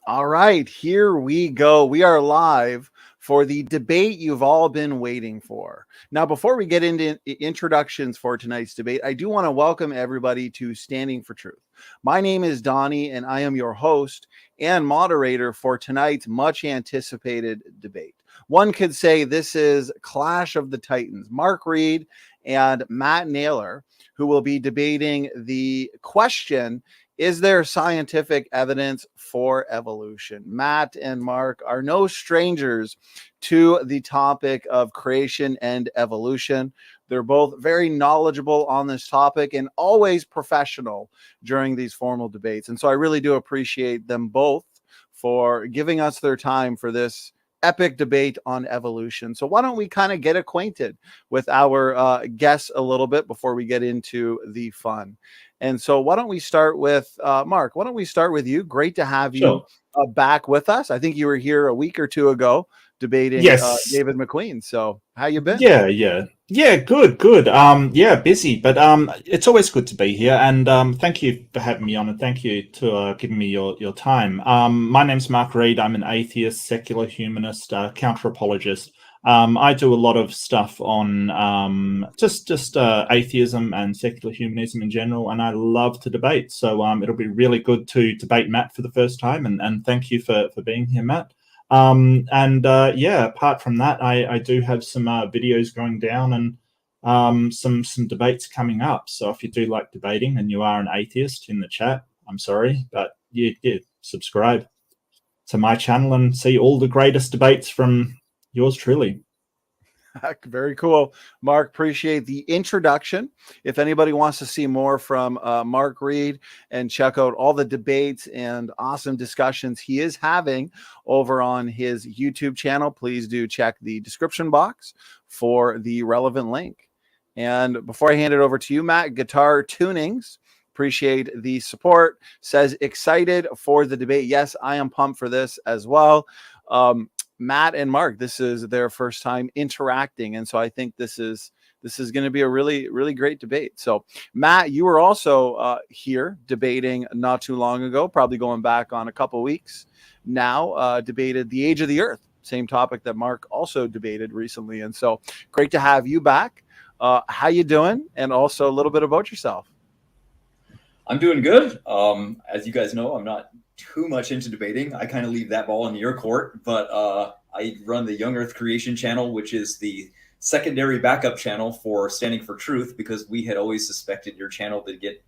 All right, here we go. We are live for the debate you've all been waiting for. Now, before we get into introductions for tonight's debate, I do want to welcome everybody to Standing for Truth. My name is Donnie, and I am your host and moderator for tonight's much anticipated debate. One could say this is Clash of the Titans. Mark Reid and Matt Nailor, who will be debating the question, is there scientific evidence for evolution? Matt and Mark are no strangers to the topic of creation and evolution. They're both very knowledgeable on this topic and always professional during these formal debates. And so I really do appreciate them both for giving us their time for this epic debate on evolution. So why don't we kind of get acquainted with our guests a little bit before we get into the fun? And so why don't we start with Mark? Why don't we start with you? Great to have you back with us. I think you were here a week or two ago debating David McQueen. So how you been? Yeah, good. Busy, but it's always good to be here. And thank you for having me on, and thank you to giving me your time. My name's Mark Reid. I'm an atheist, secular humanist, counter-apologist. I do a lot of stuff on just atheism and secular humanism in general, and I love to debate. So it'll be really good to debate Matt for the first time, and thank you for being here, Matt. Apart from that, I do have some videos going down and some debates coming up. So if you do like debating and you are an atheist in the chat, I'm sorry, but yeah, subscribe to my channel and see all the greatest debates from yours truly. Very cool. Mark, appreciate the introduction. If anybody wants to see more from Mark Reid and check out all the debates and awesome discussions he is having over on his YouTube channel, please do check the description box for the relevant link. And before I hand it over to you, Matt, Guitar Tunings, appreciate the support, says excited for the debate. Yes, I am pumped for this as well. Matt and Mark, this is their first time interacting, and so I think this is going to be a really, really great debate. So, Matt, you were also here debating not too long ago, probably going back on a couple weeks now, debated the age of the Earth, same topic that Mark also debated recently, and so great to have you back. How you doing? And also a little bit about yourself. I'm doing good. As you guys know, I'm not too much into debating. I kind of leave that ball in your court, but I run the Young Earth Creation channel, which is the secondary backup channel for Standing for Truth, because we had always suspected your channel to get,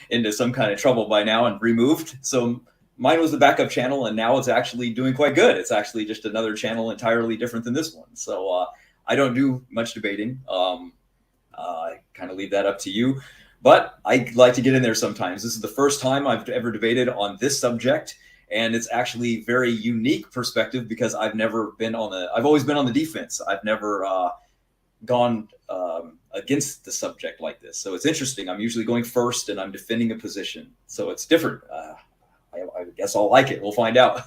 into some kind of trouble by now and removed. So mine was the backup channel, and now it's actually doing quite good. It's actually just another channel entirely different than this one. So I don't do much debating. I kind of leave that up to you. But I like to get in there sometimes. This is the first time I've ever debated on this subject, and it's actually very unique perspective because I've always been on the defense. I've never gone against the subject like this. So it's interesting. I'm usually going first and I'm defending a position. So it's different. I guess I'll like it. We'll find out.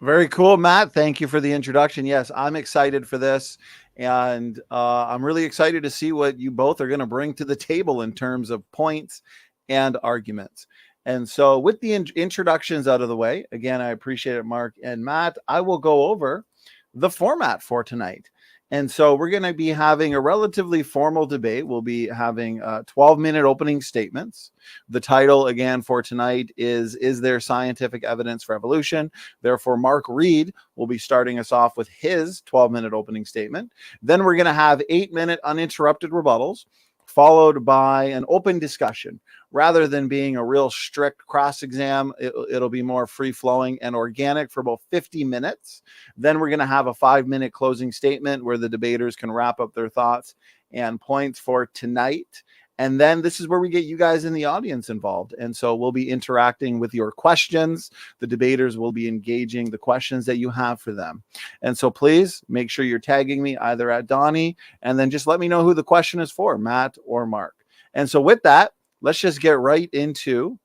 Very cool, Matt. Thank you for the introduction. Yes, I'm excited for this. And I'm really excited to see what you both are going to bring to the table in terms of points and arguments. And so with the introductions out of the way, again, I appreciate it, Mark and Matt. I will go over the format for tonight. And so we're going to be having a relatively formal debate. We'll be having 12-minute opening statements. The title, again, for tonight is there scientific evidence for evolution? Therefore, Mark Reid will be starting us off with his 12-minute opening statement. Then we're going to have 8-minute uninterrupted rebuttals, followed by an open discussion. Rather than being a real strict cross-exam, it'll be more free-flowing and organic for about 50 minutes. Then we're going to have a 5-minute closing statement where the debaters can wrap up their thoughts and points for tonight. And then this is where we get you guys in the audience involved. And so we'll be interacting with your questions. The debaters will be engaging the questions that you have for them. And so please make sure you're tagging me either at Donnie, and then just let me know who the question is for, Matt or Mark. And so with that, let's just get right into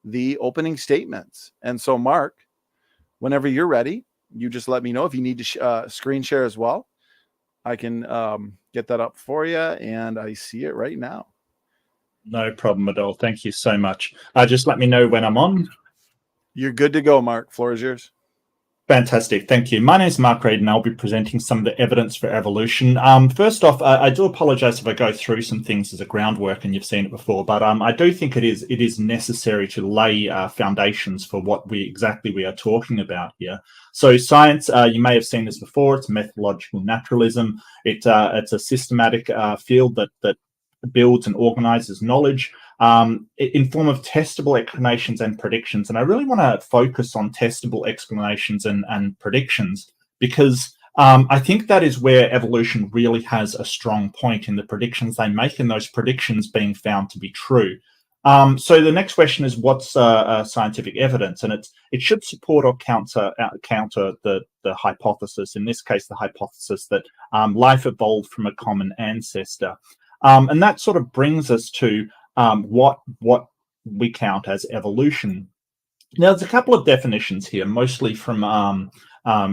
the opening statements. And so, Mark, whenever you're ready, you just let me know. If you need to screen share as well, I can get that up for you, and I see it right now. No problem at all. Thank you so much. Just let me know when I'm on. You're good to go, Mark. Floor is yours. Fantastic. Thank you. My name is Mark Reid, and I'll be presenting some of the evidence for evolution. First off, I do apologize if I go through some things as a groundwork and you've seen it before, but I do think it is necessary to lay foundations for what exactly we are talking about here. So science, you may have seen this before. It's methodological naturalism. It's a systematic field that builds and organizes knowledge in form of testable explanations and predictions. And I really want to focus on testable explanations and predictions because I think that is where evolution really has a strong point in the predictions they make and those predictions being found to be true. So the next question is, what's scientific evidence? And it should support or counter the hypothesis, in this case, the hypothesis that life evolved from a common ancestor. And that sort of brings us to what we count as evolution. Now, there's a couple of definitions here, mostly from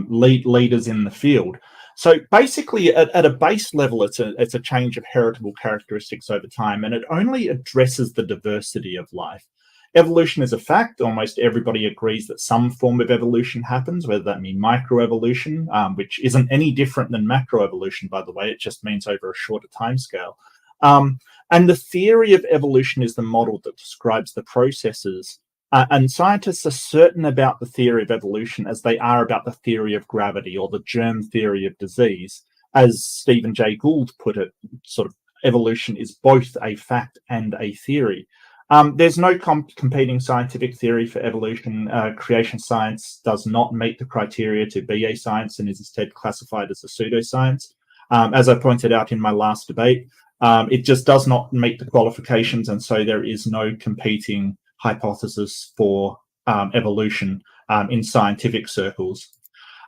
leaders in the field. So basically, at a base level, it's a change of heritable characteristics over time, and it only addresses the diversity of life. Evolution is a fact. Almost everybody agrees that some form of evolution happens, whether that mean microevolution, which isn't any different than macroevolution, by the way. It just means over a shorter timescale. And the theory of evolution is the model that describes the processes. And scientists are certain about the theory of evolution as they are about the theory of gravity or the germ theory of disease. As Stephen Jay Gould put it, sort of evolution is both a fact and a theory. There's no competing scientific theory for evolution. Creation science does not meet the criteria to be a science and is instead classified as a pseudoscience. As I pointed out in my last debate, it just does not meet the qualifications, and so there is no competing hypothesis for evolution in scientific circles.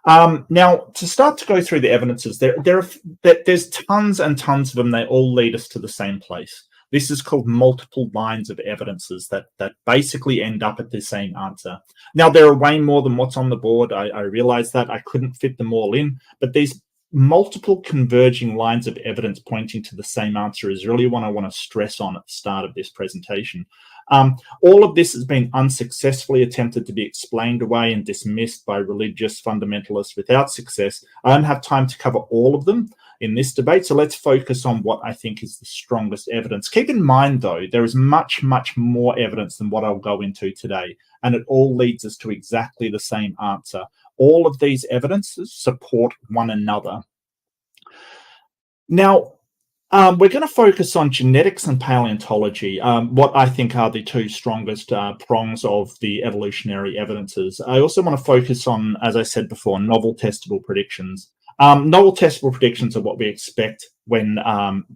Now, to start to go through the evidences, there's tons and tons of them. They all lead us to the same place. This is called multiple lines of evidences that basically end up at the same answer. Now, there are way more than what's on the board. I realize that I couldn't fit them all in, but these multiple converging lines of evidence pointing to the same answer is really what I want to stress on at the start of this presentation. All of this has been unsuccessfully attempted to be explained away and dismissed by religious fundamentalists without success. I don't have time to cover all of them in this debate, so let's focus on what I think is the strongest evidence. Keep in mind, though, there is much, much more evidence than what I'll go into today, and it all leads us to exactly the same answer. All of these evidences support one another. Now, we're going to focus on genetics and paleontology, what I think are the two strongest prongs of the evolutionary evidences. I also want to focus on, as I said before, novel testable predictions. Novel testable predictions are what we expect when,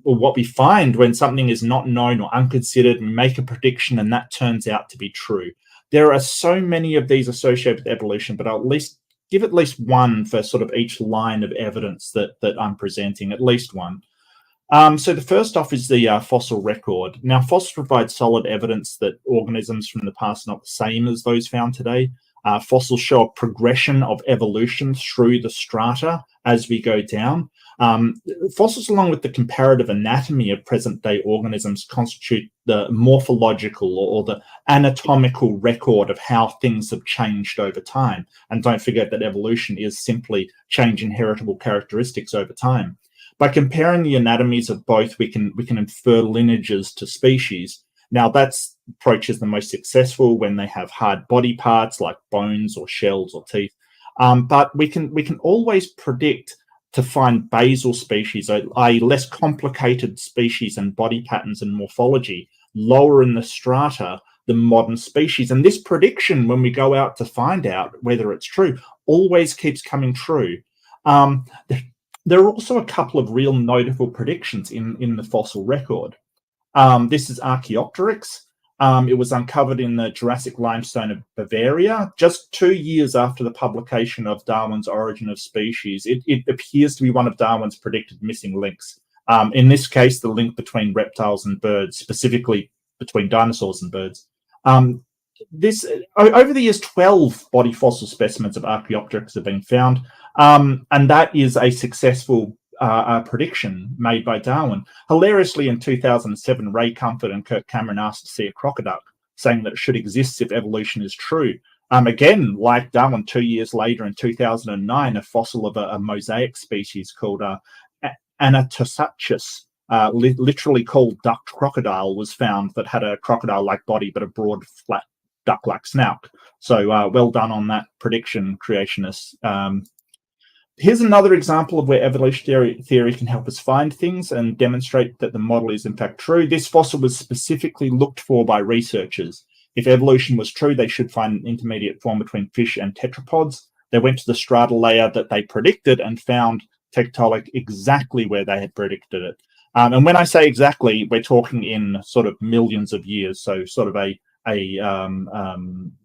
or what we find when something is not known or unconsidered, and we make a prediction and that turns out to be true. There are so many of these associated with evolution, but I'll give at least one for sort of each line of evidence that I'm presenting, at least one. So the first off is the fossil record. Now, fossils provide solid evidence that organisms from the past are not the same as those found today. Fossils show a progression of evolution through the strata as we go down. Fossils, along with the comparative anatomy of present-day organisms, constitute the morphological or the anatomical record of how things have changed over time. And don't forget that evolution is simply changing heritable characteristics over time. By comparing the anatomies of both, we can infer lineages to species. Now, that approach is the most successful when they have hard body parts like bones or shells or teeth. But we can always predict to find basal species, i.e. less complicated species and body patterns and morphology, lower in the strata than modern species. And this prediction, when we go out to find out whether it's true, always keeps coming true. There are also a couple of real notable predictions in the fossil record. This is Archaeopteryx. It was uncovered in the Jurassic limestone of Bavaria just 2 years after the publication of Darwin's Origin of Species. It appears to be one of Darwin's predicted missing links. In this case, the link between reptiles and birds, specifically between dinosaurs and birds. Over the years, 12 body fossil specimens of Archaeopteryx have been found, and that is a successful prediction made by Darwin. Hilariously, in 2007, Ray Comfort and Kirk Cameron asked to see a crocoduck. saying that it should exist if evolution is true. Again, like Darwin, 2 years later in 2009, a fossil of a mosaic species called Anatosachus, literally called duck crocodile, was found that had a crocodile-like body but a broad, flat duck-like snout. So well done on that prediction, creationists. Here's another example of where evolutionary theory can help us find things and demonstrate that the model is in fact true. This fossil was specifically looked for by researchers. If evolution was true, they should find an intermediate form between fish and tetrapods. They went to the stratal layer that they predicted and found Tiktaalik exactly where they had predicted it. And when I say exactly, we're talking in sort of millions of years, so sort of a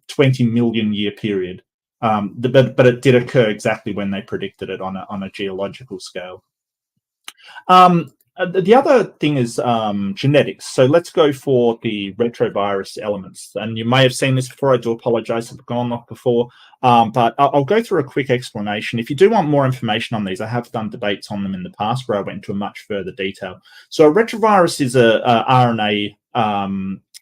20 million year period. But it did occur exactly when they predicted it on a geological scale. The other thing is genetics. So let's go for the retrovirus elements. And you may have seen this before. I do apologize if I've gone off before, but I'll go through a quick explanation. If you do want more information on these, I have done debates on them in the past where I went into a much further detail. So a retrovirus is a RNA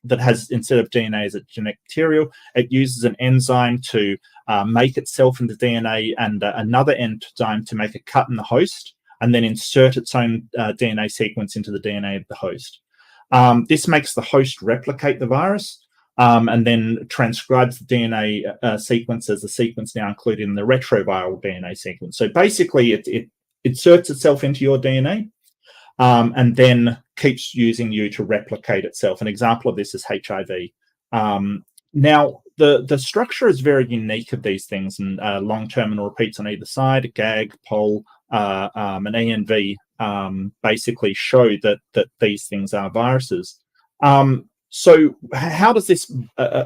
that has, instead of DNA as a genetic material, it uses an enzyme to make itself into DNA and another enzyme to make a cut in the host and then insert its own DNA sequence into the DNA of the host. This makes the host replicate the virus and then transcribes the DNA sequence as the sequence now included in the retroviral DNA sequence. So basically, it inserts itself into your DNA and then keeps using you to replicate itself. An example of this is HIV. Now, the structure is very unique of these things, and long terminal repeats on either side, GAG, POL, and ENV basically show that these things are viruses. So how does this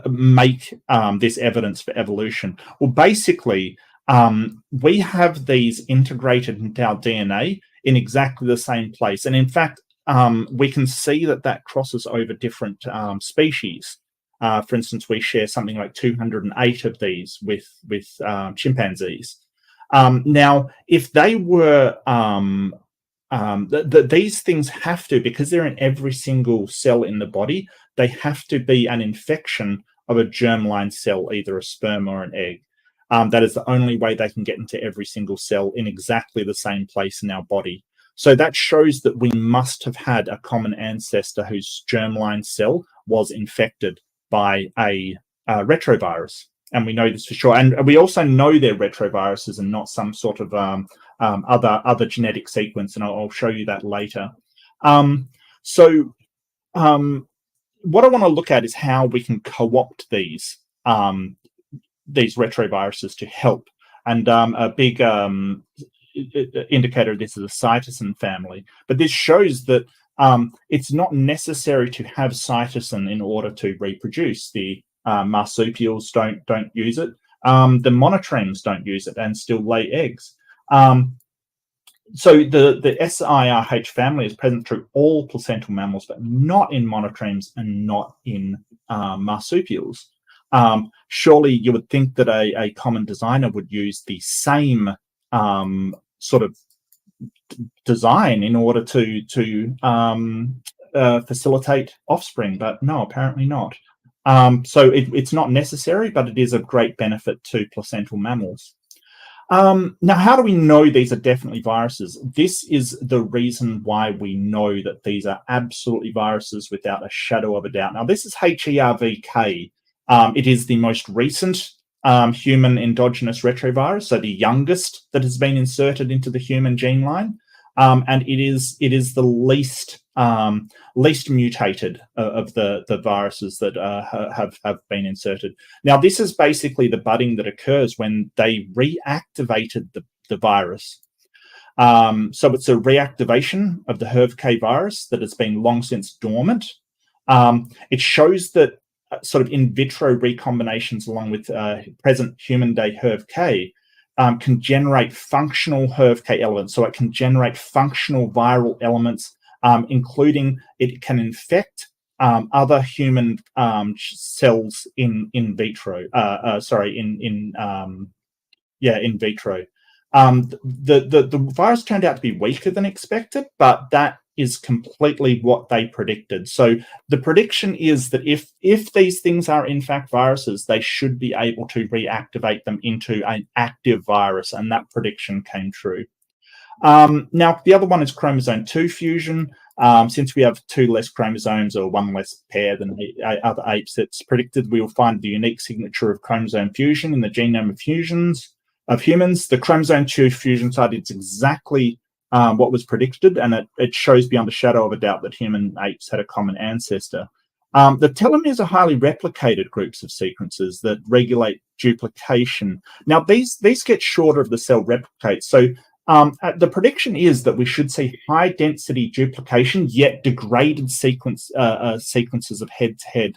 make this evidence for evolution? Well, basically, we have these integrated into our DNA in exactly the same place. And in fact, we can see that crosses over different species. For instance, we share something like 208 of these with chimpanzees. Now, if they were, these things have to, because they're in every single cell in the body, they have to be an infection of a germline cell, either a sperm or an egg. That is the only way they can get into every single cell in exactly the same place in our body. So that shows that we must have had a common ancestor whose germline cell was infected by a retrovirus. And we know this for sure. And we also know they're retroviruses and not some sort of other genetic sequence. And I'll show you that later. What I want to look at is how we can co-opt these retroviruses to help. And a big indicator of this is the cytosine family. But this shows that it's not necessary to have cytosine in order to reproduce. The marsupials don't use it. The monotremes don't use it and still lay eggs. So the SIRH family is present through all placental mammals, but not in monotremes and not in marsupials. Surely you would think that a common designer would use the same sort of design in order to facilitate offspring, but no, apparently not. So it's not necessary, but it is of great benefit to placental mammals. Now, how do we know these are definitely viruses? This is the reason why we know that these are absolutely viruses without a shadow of a doubt. Now, this is HERVK. It is the most recent human endogenous retrovirus, so the youngest that has been inserted into the human gene line, and it is the least mutated of the viruses that have been inserted. Now, this is basically the budding that occurs when they reactivated the virus. So it's a reactivation of the HERVK virus that has been long since dormant. It shows that sort of in vitro recombinations along with present human day HERVK can generate functional HERVK elements. So it can generate functional viral elements, including it can infect other human cells in vitro. In vitro. The virus turned out to be weaker than expected, but that is completely what they predicted. So the prediction is that if these things are in fact viruses, they should be able to reactivate them into an active virus, and that prediction came true. Now, the other one is chromosome 2 fusion. Since we have 2 less chromosomes or 1 less pair than other apes, it's predicted we will find the unique signature of chromosome fusion in the genome of humans. The chromosome 2 fusion site is exactly what was predicted, and it shows beyond a shadow of a doubt that human apes had a common ancestor. The telomeres are highly replicated groups of sequences that regulate duplication. Now, these get shorter as the cell replicates. So the prediction is that we should see high density duplication, yet degraded sequences of head-to-head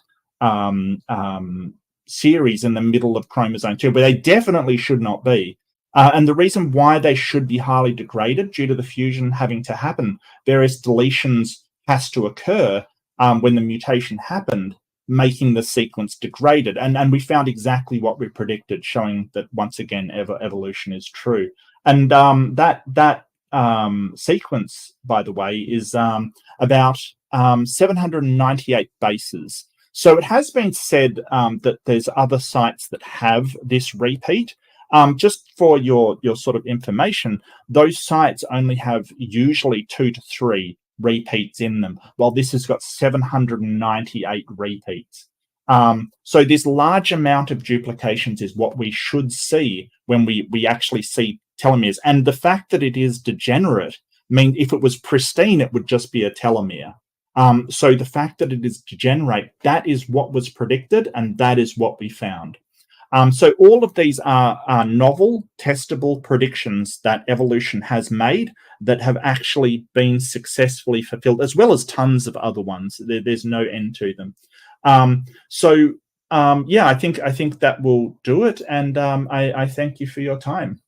series in the middle of chromosome 2, but they definitely should not be. And the reason why they should be highly degraded due to the fusion having to happen, various deletions has to occur when the mutation happened, making the sequence degraded. And we found exactly what we predicted, showing that once again, evolution is true. And that sequence, by the way, is about 798 bases. So it has been said that there's other sites that have this repeat. Just for your sort of information, those sites only have usually 2 to 3 repeats in them, while this has got 798 repeats. So this large amount of duplications is what we should see when we actually see telomeres. And the fact that it is degenerate means if it was pristine, it would just be a telomere. So the fact that it is degenerate, that is what was predicted, and that is what we found. So all of these are novel, testable predictions that evolution has made that have actually been successfully fulfilled, as well as tons of other ones. There's no end to them. Yeah, I think that will do it, and I thank you for your time.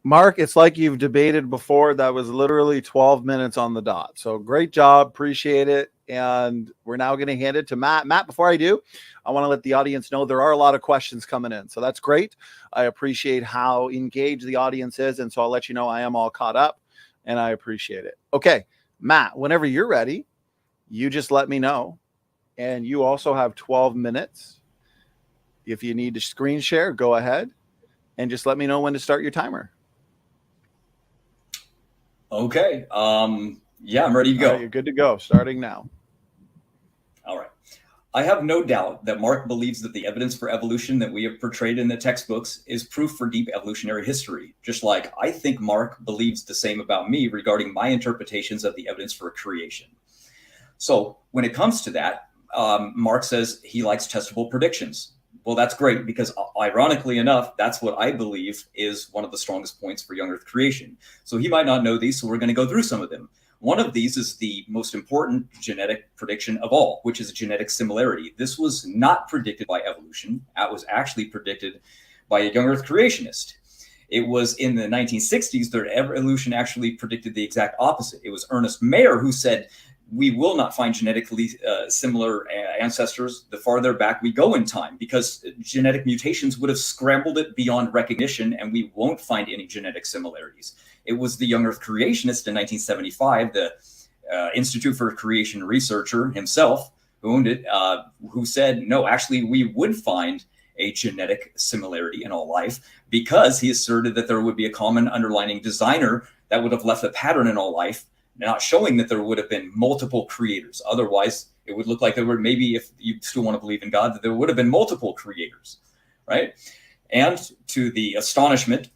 Mark, it's like you've debated before. That was literally 12 minutes on the dot. So great job. Appreciate it. And we're now going to hand it to Matt. Matt, before I do, I want to let the audience know there are a lot of questions coming in. So that's great. I appreciate how engaged the audience is. And so I'll let you know I am all caught up, and I appreciate it. Okay, Matt, whenever you're ready, you just let me know. And you also have 12 minutes. If you need to screen share, go ahead and just let me know when to start your timer. Okay. Yeah, I'm ready to go. All right, you're good to go. Starting now. All right. I have no doubt that Mark believes that the evidence for evolution that we have portrayed in the textbooks is proof for deep evolutionary history, just like I think Mark believes the same about me regarding my interpretations of the evidence for creation. So when it comes to that, Mark says he likes testable predictions. Well, that's great, because ironically enough, that's what I believe is one of the strongest points for young Earth creation. So he might not know these, so we're going to go through some of them. One of these is the most important genetic prediction of all, which is genetic similarity. This was not predicted by evolution. That was actually predicted by a young Earth creationist. It was in the 1960s that evolution actually predicted the exact opposite. It was Ernest Mayr who said, we will not find genetically similar ancestors the farther back we go in time, because genetic mutations would have scrambled it beyond recognition, and we won't find any genetic similarities. It was the young Earth creationist in 1975, the Institute for Creation researcher himself, who owned it, who said, no, actually, we would find a genetic similarity in all life, because he asserted that there would be a common underlying designer that would have left a pattern in all life, not showing that there would have been multiple creators. Otherwise, it would look like there were, maybe if you still want to believe in God, that there would have been multiple creators, right? And to the astonishment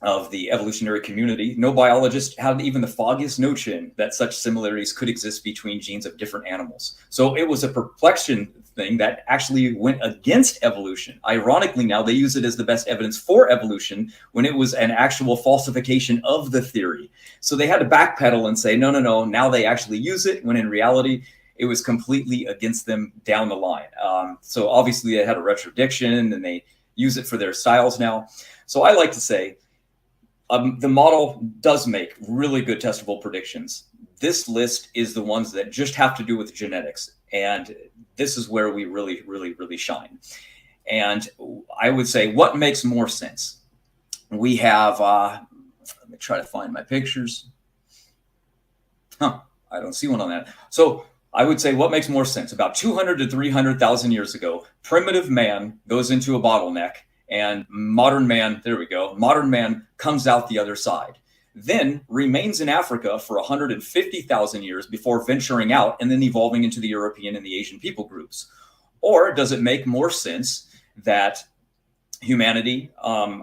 of the evolutionary community, no biologist had even the foggiest notion that such similarities could exist between genes of different animals. So it was a perplexing thing that actually went against evolution. Ironically, now they use it as the best evidence for evolution when it was an actual falsification of the theory. So they had to backpedal and say, no, now they actually use it, when in reality, it was completely against them down the line. So obviously they had a retrodiction, and they use it for their styles now. So I like to say, the model does make really good testable predictions. This list is the ones that just have to do with genetics. And this is where we really, really, really shine. And I would say, what makes more sense? We have, let me try to find my pictures. Huh, I don't see one on that. So I would say what makes more sense? About 200 to 300,000 years ago, primitive man goes into a bottleneck, and modern man, there we go, modern man comes out the other side. Then remains in Africa for 150,000 years before venturing out and then evolving into the European and the Asian people groups. Or does it make more sense that humanity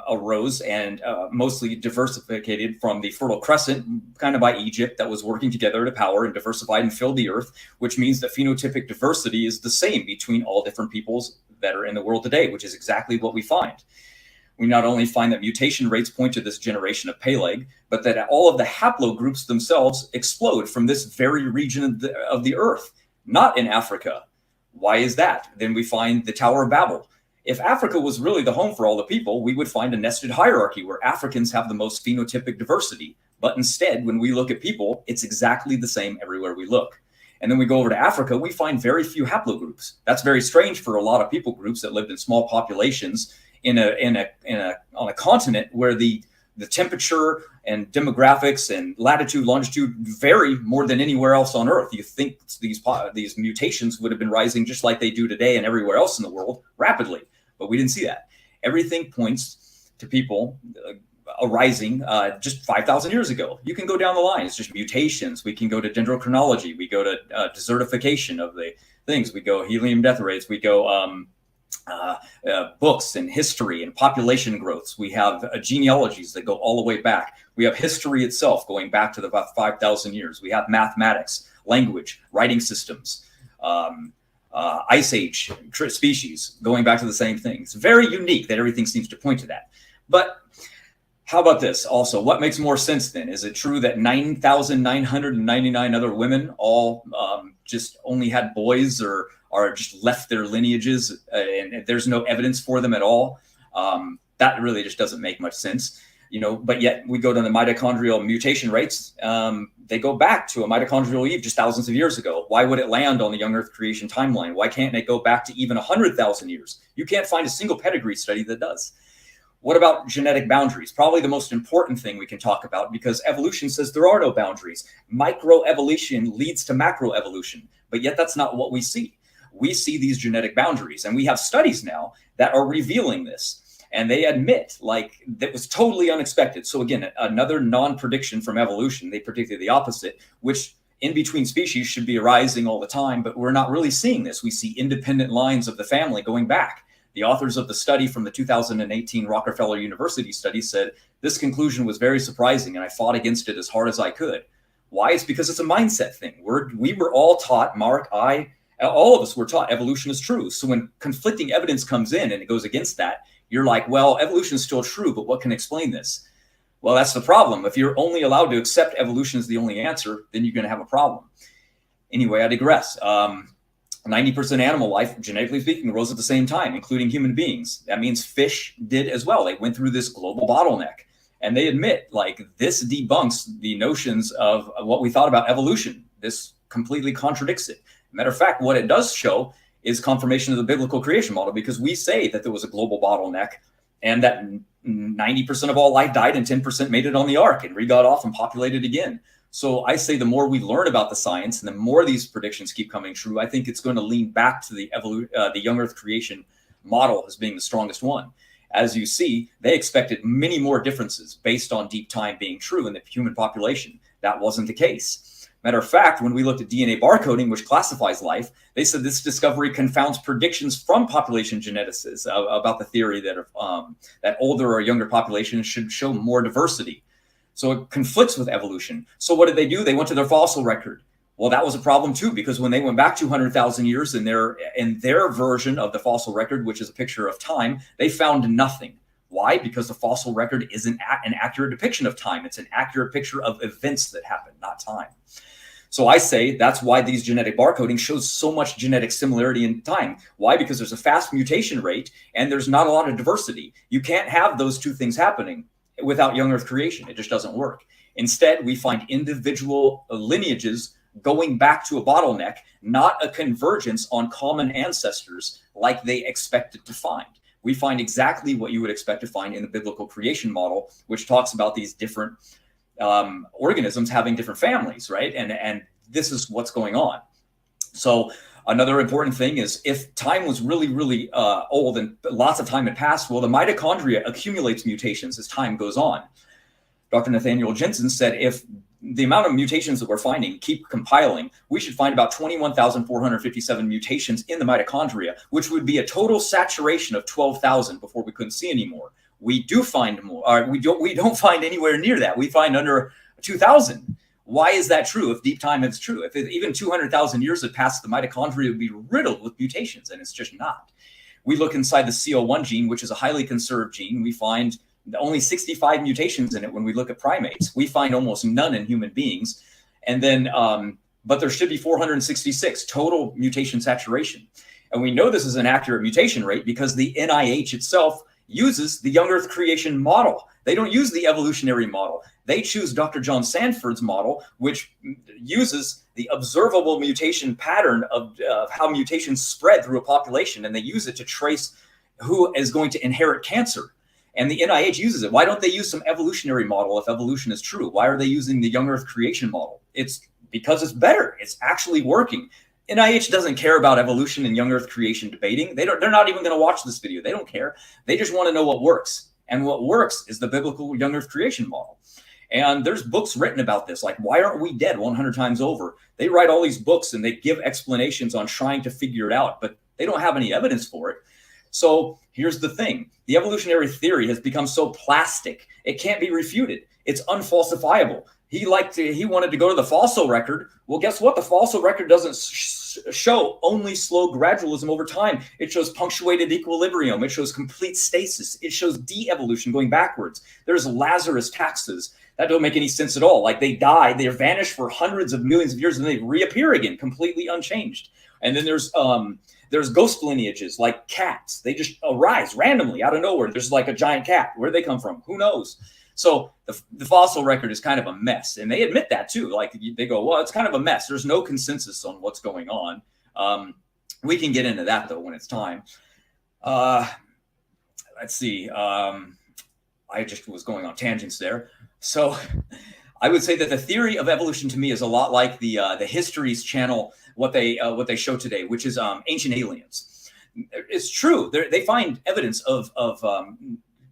arose and mostly diversified from the Fertile Crescent, kind of by Egypt, that was working together to power and diversified and filled the earth, which means that phenotypic diversity is the same between all different peoples that are in the world today, which is exactly what we find. We not only find that mutation rates point to this generation of Peleg, but that all of the haplogroups themselves explode from this very region of the earth, not in Africa. Why is that? Then we find the Tower of Babel. If Africa was really the home for all the people, we would find a nested hierarchy where Africans have the most phenotypic diversity. But instead, when we look at people, it's exactly the same everywhere we look. And then we go over to Africa, we find very few haplogroups. That's very strange for a lot of people groups that lived in small populations on a continent where the temperature and demographics and latitude, longitude vary more than anywhere else on Earth. You think these mutations would have been rising just like they do today and everywhere else in the world rapidly, but we didn't see that. Everything points to people arising just 5,000 years ago. You can go down the line. It's just mutations. We can go to dendrochronology. We go to desertification of the things. We go helium death rates. We go books and history and population growths. We have genealogies that go all the way back. We have history itself going back to about 5,000 years. We have mathematics, language, writing systems, ice age species going back to the same thing. It's very unique that everything seems to point to that. But how about this also? What makes more sense then? Is it true that 9,999 other women all just only had boys or just left their lineages and there's no evidence for them at all? That really just doesn't make much sense. But yet we go to the mitochondrial mutation rates. They go back to a mitochondrial Eve just thousands of years ago. Why would it land on the young Earth creation timeline? Why can't it go back to even 100,000 years? You can't find a single pedigree study that does. What about genetic boundaries? Probably the most important thing we can talk about, because evolution says there are no boundaries. Microevolution leads to macroevolution, but yet that's not what we see. We see these genetic boundaries, and we have studies now that are revealing this. And they admit, that was totally unexpected. So again, another non-prediction from evolution. They predicted the opposite, which in between species should be arising all the time, but we're not really seeing this. We see independent lines of the family going back. The authors of the study from the 2018 Rockefeller University study said, this conclusion was very surprising, and I fought against it as hard as I could. Why? It's because it's a mindset thing. We were all taught, Mark, all of us were taught evolution is true. So when conflicting evidence comes in and it goes against that, you're like, well, evolution is still true, but what can explain this? Well, that's the problem. If you're only allowed to accept evolution as the only answer, then you're going to have a problem. Anyway, I digress. 90% animal life, genetically speaking, rose at the same time, including human beings. That means fish did as well. They went through this global bottleneck. And they admit, this debunks the notions of what we thought about evolution. This completely contradicts it. Matter of fact, what it does show is confirmation of the biblical creation model, because we say that there was a global bottleneck and that 90% of all life died and 10% made it on the ark and re-got off and populated again. So I say the more we learn about the science and the more these predictions keep coming true, I think it's going to lean back to the young Earth creation model as being the strongest one. As you see, they expected many more differences based on deep time being true in the human population. That wasn't the case. Matter of fact, when we looked at DNA barcoding, which classifies life, they said this discovery confounds predictions from population geneticists about the theory that older or younger populations should show more diversity. So it conflicts with evolution. So what did they do? They went to their fossil record. Well, that was a problem too, because when they went back 200,000 years in their version of the fossil record, which is a picture of time, they found nothing. Why? Because the fossil record isn't an accurate depiction of time. It's an accurate picture of events that happened, not time. So I say that's why these genetic barcoding shows so much genetic similarity in time. Why? Because there's a fast mutation rate and there's not a lot of diversity. You can't have those two things happening without young Earth creation. It just doesn't work. Instead, we find individual lineages going back to a bottleneck, not a convergence on common ancestors like they expected to find. We find exactly what you would expect to find in the biblical creation model, which talks about these different organisms having different families, right? And this is what's going on. So another important thing is if time was really, really old and lots of time had passed, well, the mitochondria accumulates mutations as time goes on. Dr. Nathaniel Jensen said if the amount of mutations that we're finding keep compiling, we should find about 21,457 mutations in the mitochondria, which would be a total saturation of 12,000 before we couldn't see anymore. We do find more. We don't find anywhere near that. We find under 2,000. Why is that true? If deep time is true, if even 200,000 years had passed, the mitochondria would be riddled with mutations, and it's just not. We look inside the CO1 gene, which is a highly conserved gene. We find only 65 mutations in it when we look at primates. We find almost none in human beings. And then, but there should be 466 total mutation saturation. And we know this is an accurate mutation rate because the NIH itself uses the young Earth creation model. They don't use the evolutionary model. They choose Dr. John Sanford's model, which uses the observable mutation pattern of how mutations spread through a population. And they use it to trace who is going to inherit cancer. And the NIH uses it. Why don't they use some evolutionary model if evolution is true? Why are they using the young Earth creation model? It's because it's better. It's actually working. NIH doesn't care about evolution and young Earth creation debating. They're not even going to watch this video. They don't care. They just want to know what works. And what works is the biblical young Earth creation model. And there's books written about this, like Why Aren't We Dead 100 Times Over. They write all these books and they give explanations on trying to figure it out, but they don't have any evidence for it. So here's the thing. The evolutionary theory has become so plastic, it can't be refuted. It's unfalsifiable. He wanted to go to the fossil record. Well, guess what? The fossil record doesn't show only slow gradualism over time. It shows punctuated equilibrium. It shows complete stasis. It shows de-evolution going backwards. There's Lazarus taxes. That don't make any sense at all. Like they die, they vanish for hundreds of millions of years, and they reappear again, completely unchanged. And then there's ghost lineages like cats. They just arise randomly out of nowhere. There's like a giant cat. Where'd they come from? Who knows? So the fossil record is kind of a mess. And they admit that too. Like they go, well, it's kind of a mess. There's no consensus on what's going on. We can get into that though when it's time. Let's see. I just was going on tangents there. So I would say that the theory of evolution to me is a lot like the Histories channel, what they show today, which is ancient aliens. It's true. They find evidence of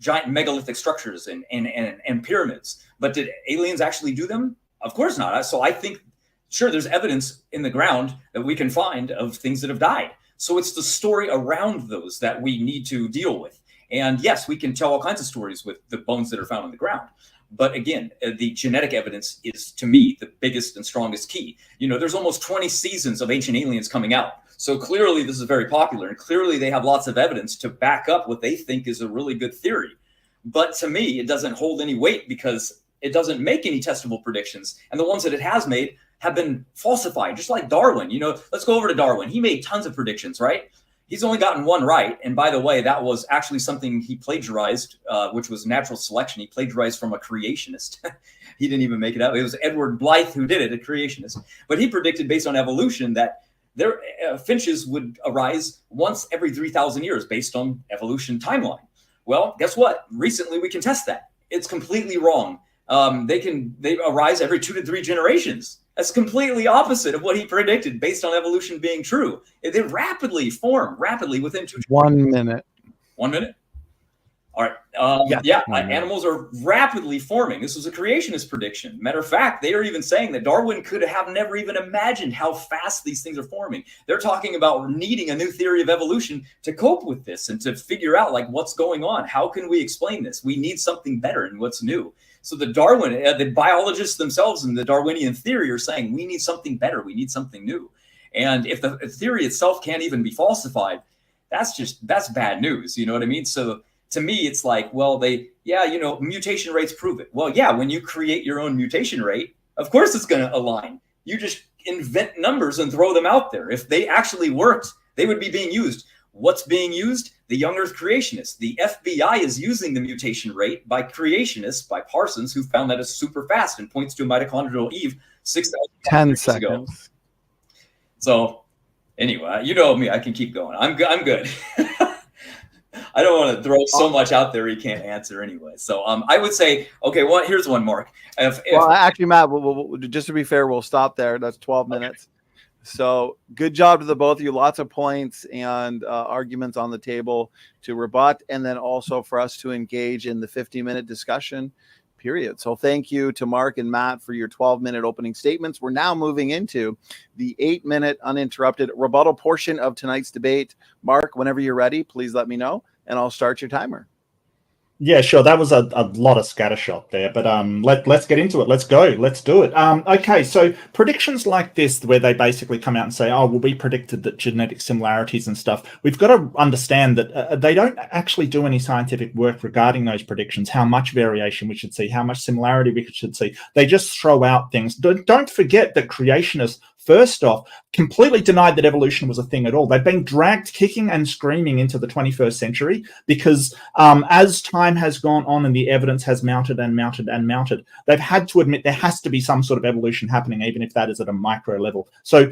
giant megalithic structures and pyramids. But did aliens actually do them? Of course not. So I think, sure, there's evidence in the ground that we can find of things that have died. So it's the story around those that we need to deal with. And yes, we can tell all kinds of stories with the bones that are found on the ground. But again, the genetic evidence is, to me, the biggest and strongest key. You know, there's almost 20 seasons of Ancient Aliens coming out. So clearly this is very popular. And clearly they have lots of evidence to back up what they think is a really good theory. But to me, it doesn't hold any weight because it doesn't make any testable predictions. And the ones that it has made have been falsified, just like Darwin. You know, let's go over to Darwin. He made tons of predictions, right? He's only gotten one right. And by the way, that was actually something he plagiarized, which was natural selection. He plagiarized from a creationist. He didn't even make it up. It was Edward Blythe who did it, a creationist. But he predicted based on evolution that their finches would arise once every 3,000 years based on evolution timeline. Well, guess what? Recently, we can test that. It's completely wrong. They arise every 2 to 3 generations. That's completely opposite of what he predicted based on evolution being true. They rapidly form within 2 1 minute. 1 minute? All right. Animals are rapidly forming. This was a creationist prediction. Matter of fact, they are even saying that Darwin could have never even imagined how fast these things are forming. They're talking about needing a new theory of evolution to cope with this and to figure out like what's going on. How can we explain this? We need something better and what's new. So the biologists themselves in the Darwinian theory are saying we need something better. We need something new. And if the theory itself can't even be falsified, that's bad news. You know what I mean? So to me, it's like, well, mutation rates prove it. Well, yeah, when you create your own mutation rate, of course it's going to align. You just invent numbers and throw them out there. If they actually worked, they would be being used. What's being used? The young Earth creationists. The FBI is using the mutation rate by creationists, by Parsons, who found that it's super fast and points to a mitochondrial Eve 6,000 years ago. So anyway, you know me, I can keep going. I'm good. I don't want to throw so much out there he can't answer anyway. So I would say, okay, well, here's one, Mark. Well, actually, Matt, just to be fair, we'll stop there. That's 12 minutes. So good job to the both of you. Lots of points and arguments on the table to rebut, and then also for us to engage in the 50-minute discussion period. So thank you to Mark and Matt for your 12-minute opening statements. We're now moving into the 8-minute uninterrupted rebuttal portion of tonight's debate. Mark, whenever you're ready, please let me know, and I'll start your timer. Yeah, sure. That was a lot of scattershot there, but let's get into it. Let's go. Let's do it. Okay, so predictions like this, where they basically come out and say, "Oh, well, we predicted that genetic similarities and stuff." We've got to understand that they don't actually do any scientific work regarding those predictions. How much variation we should see, how much similarity we should see. They just throw out things. Don't forget that creationists, first off, completely denied that evolution was a thing at all. They've been dragged kicking and screaming into the 21st century because as time has gone on and the evidence has mounted and mounted and mounted, they've had to admit there has to be some sort of evolution happening, even if that is at a micro level. So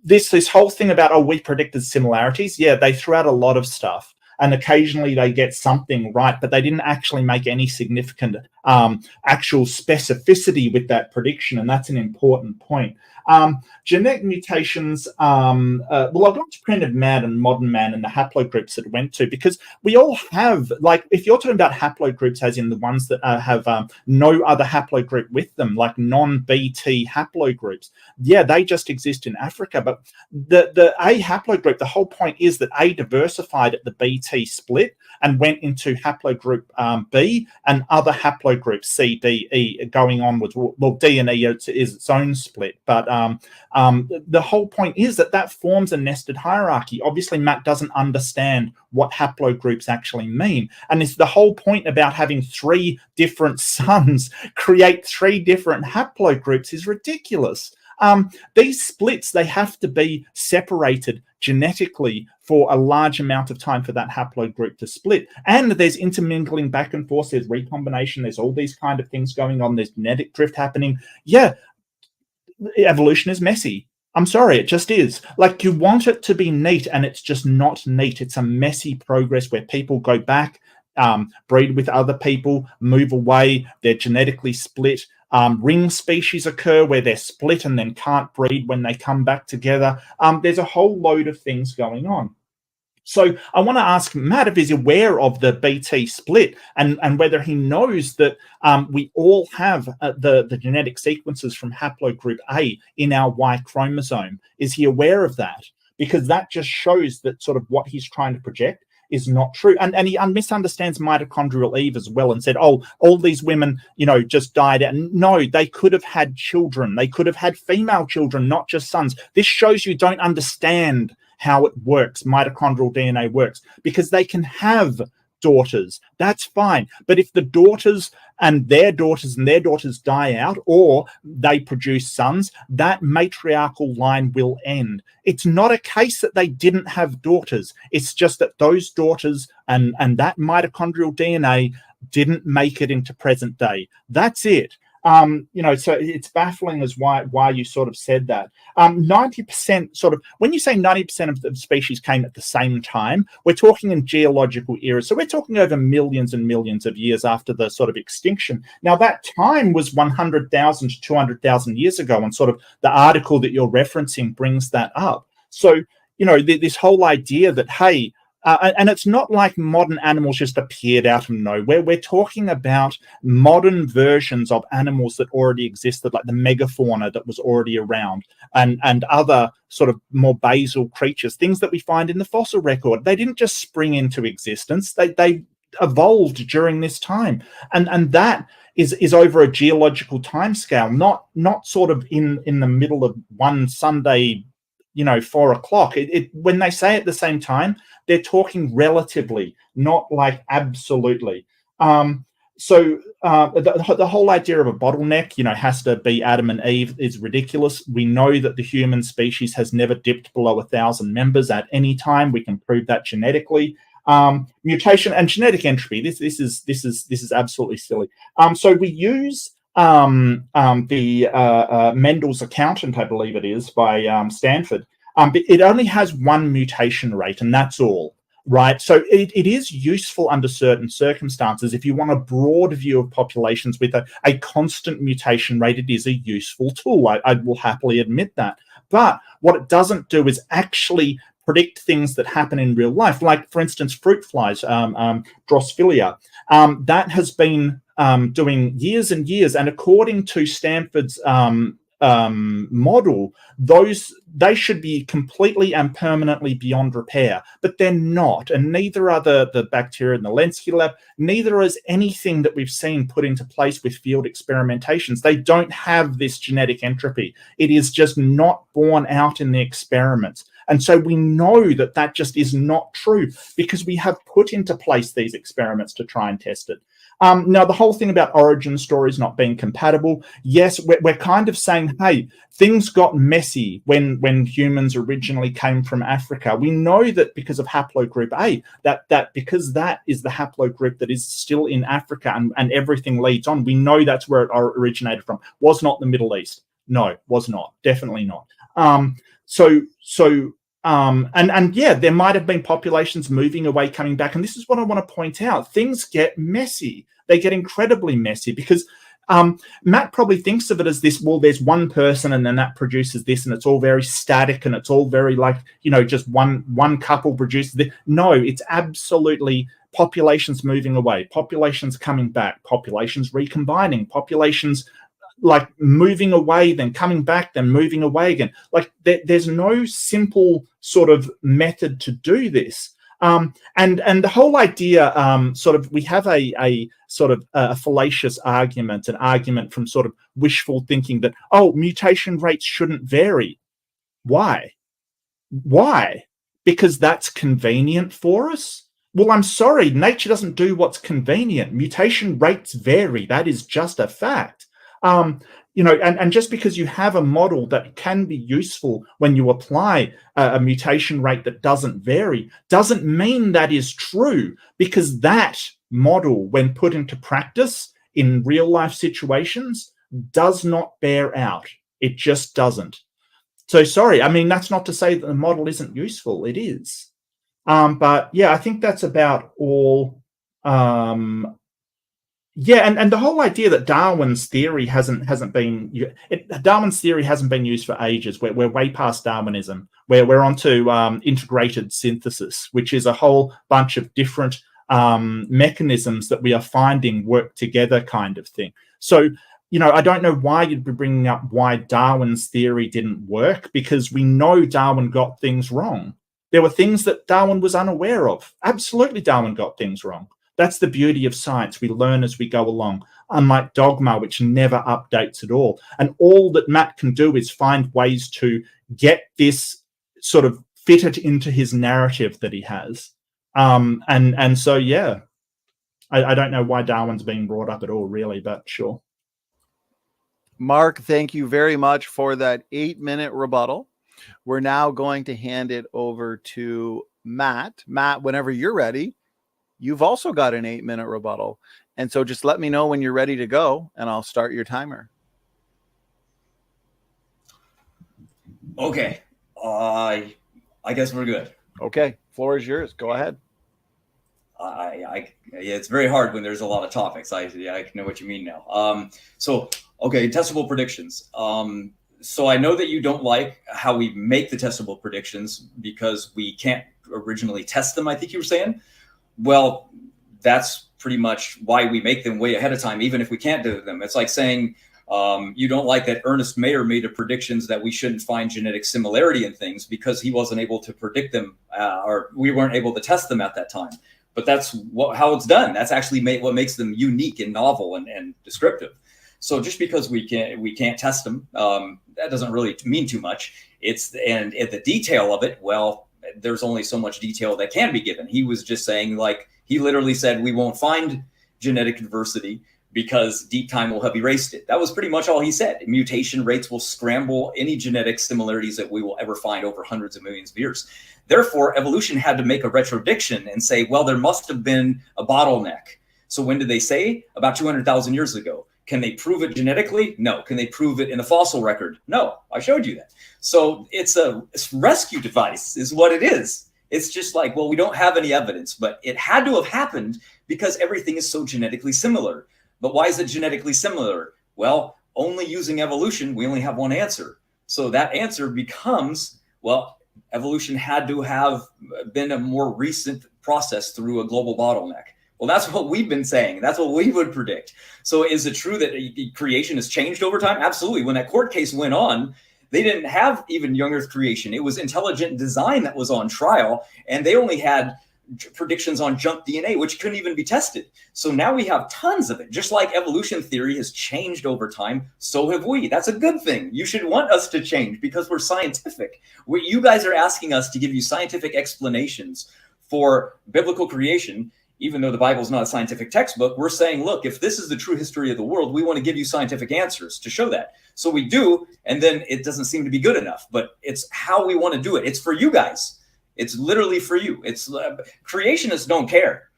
this whole thing about, oh, we predicted similarities, yeah, they threw out a lot of stuff. And occasionally they get something right, but they didn't actually make any significant actual specificity with that prediction, and that's an important point. Genetic mutations, well, I've gone to primitive man and modern man and the haplogroups that it went to, because we all have, like, if you're talking about haplogroups as in the ones that have no other haplogroup with them, like non-BT haplogroups, yeah, they just exist in Africa. But the A haplogroup, the whole point is that A diversified at the BT split and went into haplogroup B and other haplogroups C, D, E going on with, well, D and E is its own split. But the whole point is that forms a nested hierarchy. Obviously, Matt doesn't understand what haplogroups actually mean. And it's the whole point about having 3 different sons create 3 different haplogroups is ridiculous. These splits, they have to be separated genetically for a large amount of time for that haplogroup to split. And there's intermingling back and forth, there's recombination, there's all these kind of things going on, there's genetic drift happening. Yeah, evolution is messy. I'm sorry, it just is. Like, you want it to be neat, and it's just not neat. It's a messy progress where people go back, breed with other people, move away, they're genetically split. Ring species occur where they're split and then can't breed when they come back together. There's a whole load of things going on. So I want to ask Matt if he's aware of the BT split and whether he knows that we all have the genetic sequences from haplogroup A in our Y chromosome. Is he aware of that? Because that just shows that sort of what he's trying to project is not true. And he misunderstands mitochondrial Eve as well and said, oh, all these women, just died out. No, they could have had children. They could have had female children, not just sons. This shows you don't understand how it works, mitochondrial DNA works, because they can have daughters. That's fine. But if the daughters and their daughters die out, or they produce sons, that matriarchal line will end. It's not a case that they didn't have daughters. It's just that those daughters and that mitochondrial DNA didn't make it into present day. That's it. So it's baffling as why you sort of said that. 90% sort of, when you say 90% of the species came at the same time, we're talking in geological eras. So we're talking over millions and millions of years after the sort of extinction. Now that time was 100,000 to 200,000 years ago, and sort of the article that you're referencing brings that up. So, this whole idea that, hey, and it's not like modern animals just appeared out of nowhere. We're talking about modern versions of animals that already existed, like the megafauna that was already around, and other sort of more basal creatures, things that we find in the fossil record. They didn't just spring into existence. They evolved during this time. And that is over a geological timescale, not sort of in the middle of one Sunday, 4 o'clock. When they say at the same time, they're talking relatively, not like absolutely. So the whole idea of a bottleneck, has to be Adam and Eve is ridiculous. We know that the human species has never dipped below 1,000 members at any time. We can prove that genetically. Mutation and genetic entropy. This is absolutely silly. So we use the Mendel's accountant, I believe it is, by Stanford. It only has one mutation rate, and that's all. right? So it is useful under certain circumstances. If you want a broad view of populations with a constant mutation rate, it is a useful tool. I will happily admit that. But what it doesn't do is actually predict things that happen in real life, like, for instance, fruit flies, Drosophila. That has been doing years and years, and according to Stanford's model, they should be completely and permanently beyond repair, but they're not, and neither are the bacteria in the Lenski lab. Neither is anything that we've seen put into place with field experimentations. They don't have this genetic entropy. It is just not borne out in the experiments. And so we know that that just is not true because we have put into place these experiments to try and test it. Now, the whole thing about origin stories not being compatible, yes, we're kind of saying, hey, things got messy when humans originally came from Africa. We know that because of haplogroup A, that because that is the haplogroup that is still in Africa and everything leads on, we know that's where it originated from. Was not the Middle East. No, was not. Definitely not. And yeah, there might have been populations moving away, coming back. And this is what I want to point out. Things get messy. They get incredibly messy because Matt probably thinks of it as this, well, there's one person and then that produces this and it's all very static and it's all very like, just one couple produces this. No, it's absolutely populations moving away, populations coming back, populations recombining, populations like moving away, then coming back, then moving away again. Like there's no simple sort of method to do this. And the whole idea, we have a sort of a fallacious argument, an argument from sort of wishful thinking that, mutation rates shouldn't vary. Why? Because that's convenient for us? Well, I'm sorry, nature doesn't do what's convenient. Mutation rates vary. That is just a fact. And just because you have a model that can be useful when you apply a mutation rate that doesn't vary, doesn't mean that is true, because that model, when put into practice in real life situations, does not bear out. It just doesn't. So sorry, I mean, that's not to say that the model isn't useful. It is. But yeah, I think that's about all. Yeah, and the whole idea that Darwin's theory hasn't been used for ages. We're way past Darwinism. We're onto integrated synthesis, which is a whole bunch of different mechanisms that we are finding work together, kind of thing. So, I don't know why you'd be bringing up why Darwin's theory didn't work, because we know Darwin got things wrong. There were things that Darwin was unaware of. Absolutely, Darwin got things wrong. That's the beauty of science. We learn as we go along, unlike dogma, which never updates at all. And all that Matt can do is find ways to get this sort of fitted into his narrative that he has. And so, yeah, I don't know why Darwin's being brought up at all, really, but sure. Mark, thank you very much for that 8-minute rebuttal. We're now going to hand it over to Matt. Matt, whenever you're ready. You've also got an 8-minute rebuttal. And so just let me know when you're ready to go and I'll start your timer. Okay. I guess we're good. Okay. Floor is yours. Go ahead. Yeah, it's very hard when there's a lot of topics. I know what you mean now. Okay, testable predictions. So I know that you don't like how we make the testable predictions because we can't originally test them, I think you were saying. Well, that's pretty much why we make them way ahead of time, even if we can't do them. It's like saying you don't like that Ernest Mayr made a predictions that we shouldn't find genetic similarity in things because he wasn't able to predict them or we weren't able to test them at that time. But that's how it's done. That's actually what makes them unique and novel and descriptive. So just because we can't test them, that doesn't really mean too much. And the detail of it, well, there's only so much detail that can be given. He was just saying, like, he literally said, we won't find genetic diversity because deep time will have erased it. That was pretty much all he said. Mutation rates will scramble any genetic similarities that we will ever find over hundreds of millions of years. Therefore, evolution had to make a retrodiction and say, well, there must have been a bottleneck. So when did they say? About 200,000 years ago. Can they prove it genetically? No. Can they prove it in the fossil record? No. I showed you that. So it's a rescue device is what it is. It's just like, well, we don't have any evidence, but it had to have happened because everything is so genetically similar. But why is it genetically similar? Well, only using evolution, we only have one answer. So that answer becomes, well, evolution had to have been a more recent process through a global bottleneck. Well, that's what we've been saying. That's what we would predict. So is it true that creation has changed over time? Absolutely. When that court case went on, they didn't have even young Earth creation. It was intelligent design that was on trial, and they only had predictions on junk DNA, which couldn't even be tested. So now we have tons of it. Just like evolution theory has changed over time, so have we. That's a good thing. You should want us to change because we're scientific. You guys are asking us to give you scientific explanations for biblical creation. Even though the Bible is not a scientific textbook, we're saying, look, if this is the true history of the world, we want to give you scientific answers to show that. So we do, and then it doesn't seem to be good enough, but it's how we want to do it. It's for you guys. It's literally for you. It's creationists don't care.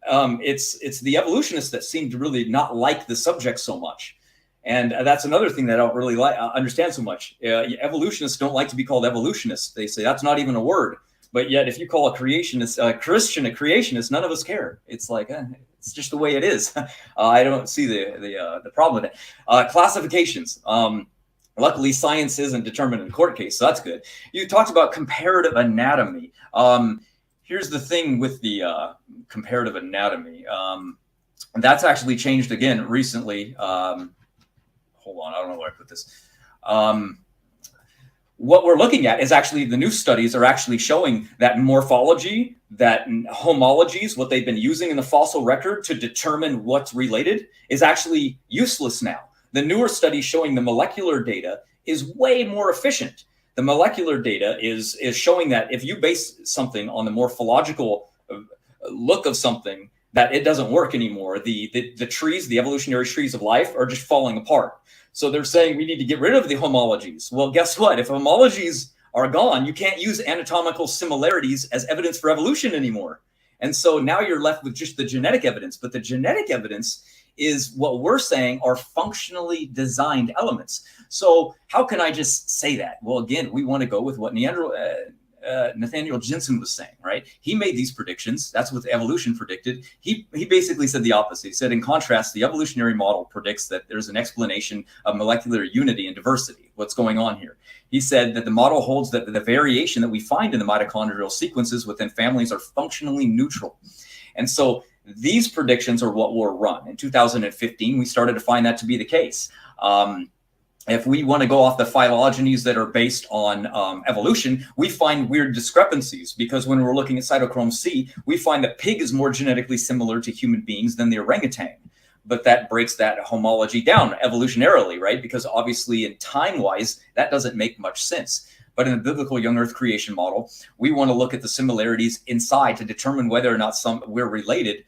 It's the evolutionists that seem to really not like the subject so much. And that's another thing that I don't really understand so much. Evolutionists don't like to be called evolutionists. They say that's not even a word. But yet, if you call a creationist, a Christian a creationist, none of us care. It's like, it's just the way it is. I don't see the problem with it. Classifications. Luckily, science isn't determined in a court case, so that's good. You talked about comparative anatomy. Here's the thing with the comparative anatomy. That's actually changed again recently. Hold on, I don't know where I put this. What we're looking at is actually the new studies are actually showing that morphology, that homologies, what they've been using in the fossil record to determine what's related, is actually useless now. The newer studies showing the molecular data is way more efficient. The molecular data is showing that if you base something on the morphological look of something, that it doesn't work anymore. The trees, the evolutionary trees of life, are just falling apart. So they're saying we need to get rid of the homologies. Well, guess what? If homologies are gone, you can't use anatomical similarities as evidence for evolution anymore. And so now you're left with just the genetic evidence. But the genetic evidence is what we're saying are functionally designed elements. So how can I just say that? Well, again, we want to go with what Nathaniel Jensen was saying, right? He made these predictions. That's what evolution predicted. He basically said the opposite. He said, in contrast, the evolutionary model predicts that there's an explanation of molecular unity and diversity. What's going on here? He said that the model holds that the variation that we find in the mitochondrial sequences within families are functionally neutral. And so these predictions are what were run. In 2015, we started to find that to be the case. If we want to go off the phylogenies that are based on evolution, we find weird discrepancies because when we're looking at cytochrome C, we find that pig is more genetically similar to human beings than the orangutan. But that breaks that homology down evolutionarily, right? Because obviously in time-wise, that doesn't make much sense. But in the biblical young earth creation model, we want to look at the similarities inside to determine whether or not we're related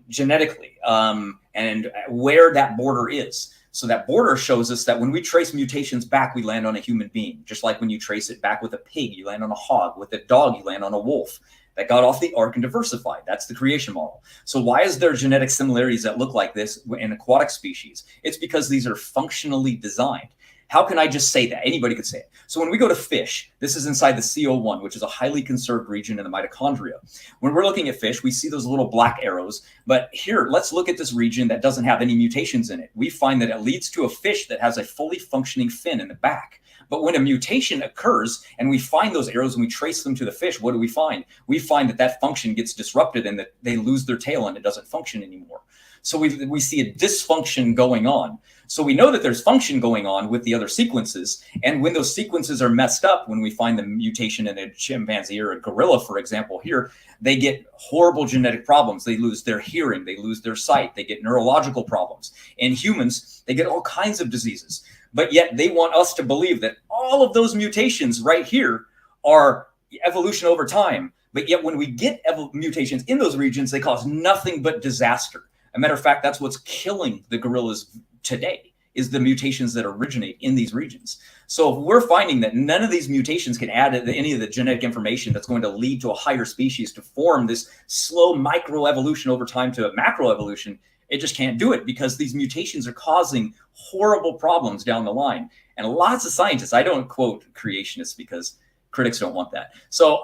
genetically and where that border is. So that border shows us that when we trace mutations back, we land on a human being. Just like when you trace it back with a pig, you land on a hog. With a dog, you land on a wolf. That got off the ark and diversified. That's the creation model. So why is there genetic similarities that look like this in aquatic species? It's because these are functionally designed. How can I just say that? Anybody could say it. So when we go to fish, this is inside the CO1, which is a highly conserved region in the mitochondria. When we're looking at fish, we see those little black arrows. But here, let's look at this region that doesn't have any mutations in it. We find that it leads to a fish that has a fully functioning fin in the back. But when a mutation occurs and we find those arrows and we trace them to the fish, what do we find? We find that that function gets disrupted and that they lose their tail and it doesn't function anymore. So we see a dysfunction going on. So we know that there's function going on with the other sequences. And when those sequences are messed up, when we find the mutation in a chimpanzee or a gorilla, for example, here, they get horrible genetic problems. They lose their hearing, they lose their sight, they get neurological problems. In humans, they get all kinds of diseases. But yet they want us to believe that all of those mutations right here are evolution over time. But yet when we get mutations in those regions, they cause nothing but disaster. As a matter of fact, that's what's killing the gorillas today, is the mutations that originate in these regions. So if we're finding that none of these mutations can add any of the genetic information that's going to lead to a higher species to form this slow microevolution over time to a macroevolution, it just can't do it because these mutations are causing horrible problems down the line. And lots of scientists, I don't quote creationists because critics don't want that. So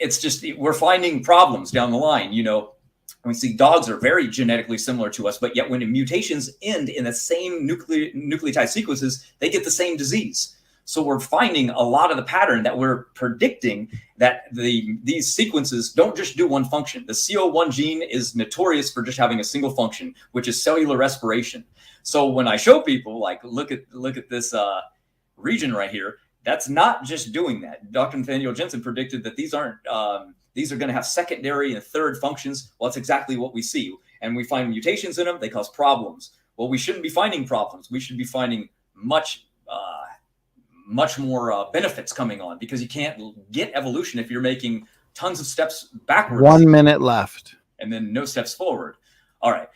it's just we're finding problems down the line. We see dogs are very genetically similar to us, but yet when mutations end in the same nucleotide sequences, they get the same disease. So we're finding a lot of the pattern that we're predicting, that these sequences don't just do one function. The CO1 gene is notorious for just having a single function, which is cellular respiration. So when I show people, like, look at this region right here, that's not just doing that. Dr. Nathaniel Jensen predicted that these are going to have secondary and third functions. Well, that's exactly what we see. And we find mutations in them, they cause problems. Well, we shouldn't be finding problems. We should be finding much more benefits coming on, because you can't get evolution if you're making tons of steps backwards. 1 minute left. And then no steps forward. All right.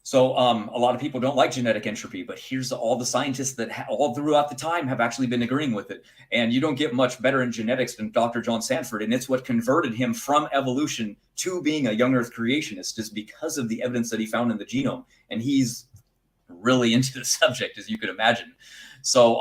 So a lot of people don't like genetic entropy, but here's all the scientists that all throughout the time have actually been agreeing with it. And you don't get much better in genetics than Dr. John Sanford. And it's what converted him from evolution to being a young Earth creationist, is because of the evidence that he found in the genome. And he's really into the subject, as you could imagine. So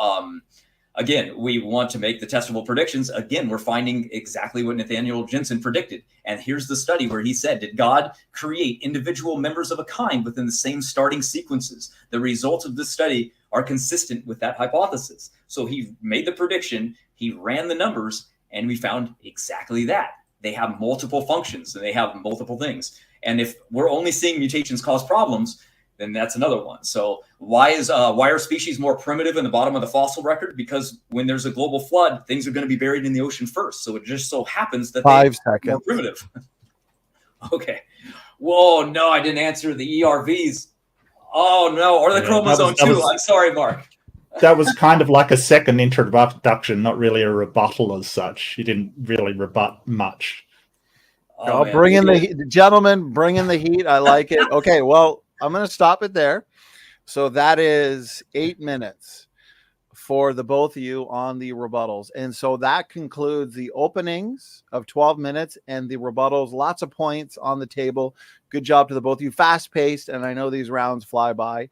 again, we want to make the testable predictions. Again, we're finding exactly what Nathaniel Jensen predicted. And here's the study where he said, did God create individual members of a kind within the same starting sequences? The results of this study are consistent with that hypothesis. So he made the prediction, he ran the numbers, and we found exactly that. They have multiple functions and they have multiple things. And if we're only seeing mutations cause problems, then that's another one. So why are species more primitive in the bottom of the fossil record? Because when there's a global flood, things are going to be buried in the ocean first. So it just so happens that 5 seconds. More primitive. Okay. Whoa, no, I didn't answer the ERVs. Oh no, or the chromosome too. I'm sorry, Mark. That was kind of like a second introduction, not really a rebuttal as such. You didn't really rebut much. Oh, bring in the heat. Gentlemen, bring in the heat. I like it. Okay, well, I'm going to stop it there. So that is 8 minutes for the both of you on the rebuttals. And so that concludes the openings of 12 minutes and the rebuttals. Lots of points on the table. Good job to the both of you. Fast paced. And I know these rounds fly by,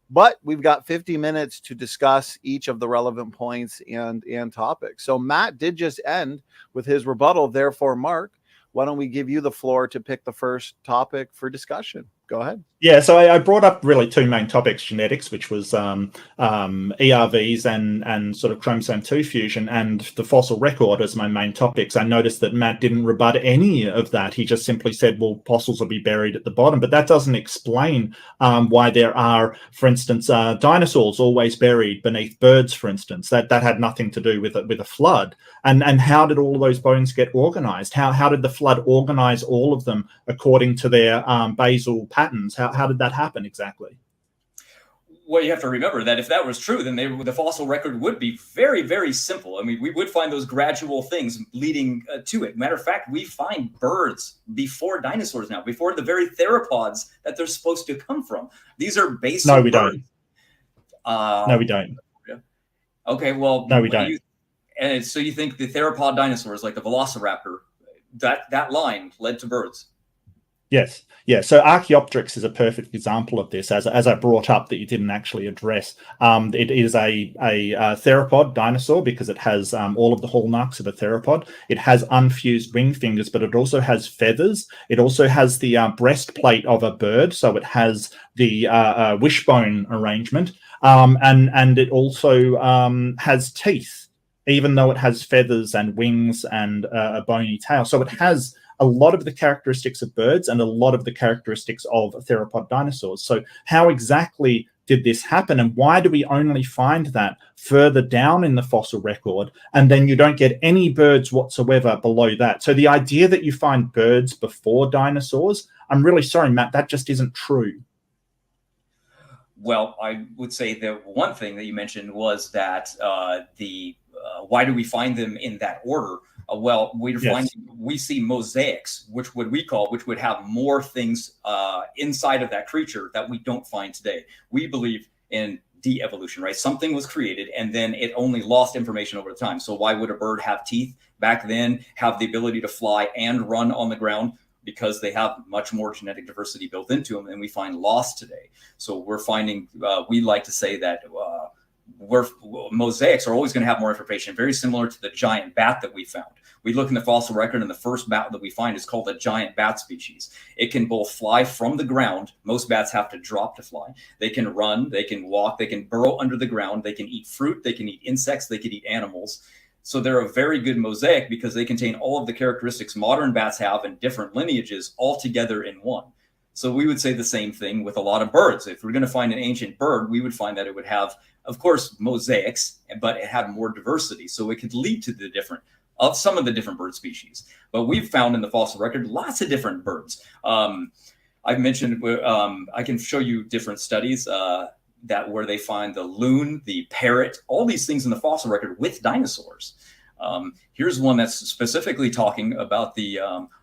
but we've got 50 minutes to discuss each of the relevant points and topics. So Matt did just end with his rebuttal. Therefore, Mark, why don't we give you the floor to pick the first topic for discussion? Go ahead. Yeah, so I brought up really two main topics: genetics, which was ERVs and sort of chromosome 2 fusion, and the fossil record as my main topics. I noticed that Matt didn't rebut any of that. He just simply said, well, fossils will be buried at the bottom. But that doesn't explain why there are, for instance, dinosaurs always buried beneath birds, for instance. That had nothing to do with a flood. And how did all of those bones get organized? How did the flood organize all of them according to their basal patterns? How did that happen exactly? Well, you have to remember that if that was true, then the fossil record would be very, very simple. I mean, we would find those gradual things leading to it. Matter of fact, we find birds before dinosaurs now, before the very theropods that they're supposed to come from. These are basal No, we birds. don't. No, we don't. Okay, well, no, we don't. And so you think the theropod dinosaurs, like the velociraptor, that line led to birds? Yes. Yeah. So Archaeopteryx is a perfect example of this, as I brought up that you didn't actually address. It is a theropod dinosaur because it has all of the hallmarks of a theropod. It has unfused wing fingers, but it also has feathers. It also has the breastplate of a bird. So it has the wishbone arrangement. And it also has teeth, even though it has feathers and wings and a bony tail. So it has a lot of the characteristics of birds and a lot of the characteristics of theropod dinosaurs. So how exactly did this happen, and why do we only find that further down in the fossil record, and then you don't get any birds whatsoever below that? So the idea that you find birds before dinosaurs, I'm really sorry, Matt, that just isn't true. Well, I would say the one thing that you mentioned was that why do we find them in that order? Well, we see mosaics, which would have more things inside of that creature that we don't find today. We believe in de-evolution, right? Something was created and then it only lost information over time. So why would a bird have teeth back then, have the ability to fly and run on the ground? Because they have much more genetic diversity built into them than we find lost today. So we're finding, we like to say that mosaics are always going to have more information, very similar to the giant bat that we found. We look in the fossil record, and the first bat that we find is called a giant bat species. It can both fly from the ground. Most bats have to drop to fly. They can run, they can walk, they can burrow under the ground, they can eat fruit, they can eat insects, they can eat animals. So they're a very good mosaic because they contain all of the characteristics modern bats have in different lineages all together in one. So we would say the same thing with a lot of birds. If we're going to find an ancient bird, we would find that it would have, of course, mosaics, but it had more diversity. So it could lead to the different of some of the different bird species. But we've found in the fossil record lots of different birds. I've mentioned, I can show you different studies that where they find the loon, the parrot, all these things in the fossil record with dinosaurs. Here's one that's specifically talking about the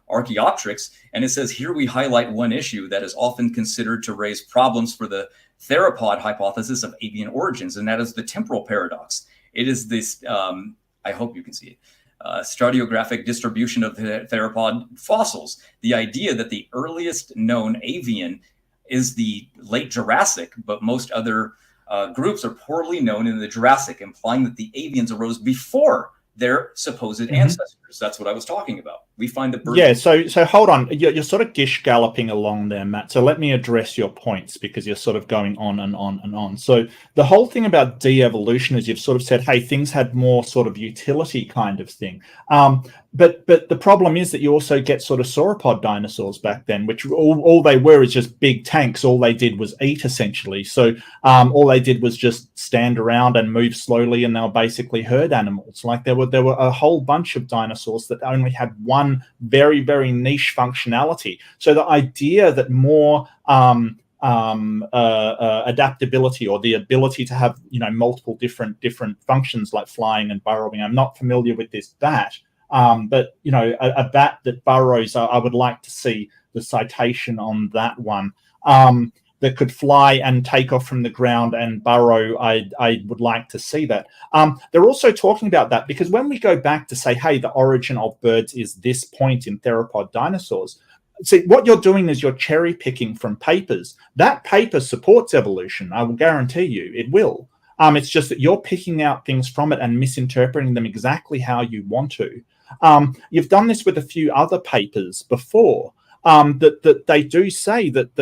Archaeopteryx, and it says here we highlight one issue that is often considered to raise problems for the theropod hypothesis of avian origins, and that is the temporal paradox. It is this, I hope you can see it, stratigraphic distribution of the theropod fossils. The idea that the earliest known avian is the late Jurassic, but most other groups are poorly known in the Jurassic, implying that the avians arose before their supposed ancestors. That's what I was talking about. We find the bird. Yeah, so hold on. You're sort of gish galloping along there, Matt. So let me address your points because you're sort of going on and on and on. So the whole thing about de-evolution is you've sort of said, hey, things had more sort of utility kind of thing. But the problem is that you also get sort of sauropod dinosaurs back then, which all they were is just big tanks. All they did was eat, essentially. So all they did was just stand around and move slowly, and they were basically herd animals. Like there were a whole bunch of dinosaurs that only had one very, very niche functionality. So the idea that more adaptability or the ability to have multiple different functions like flying and burrowing. I'm not familiar with this bat. But a bat that burrows, I would like to see the citation on that one. That could fly and take off from the ground and burrow, I would like to see that. They're also talking about that because when we go back to say, hey, the origin of birds is this point in theropod dinosaurs, see, what you're doing is you're cherry picking from papers. That paper supports evolution. I will guarantee you it will. It's just that you're picking out things from it and misinterpreting them exactly how you want to. You've done this with a few other papers before, that they do say that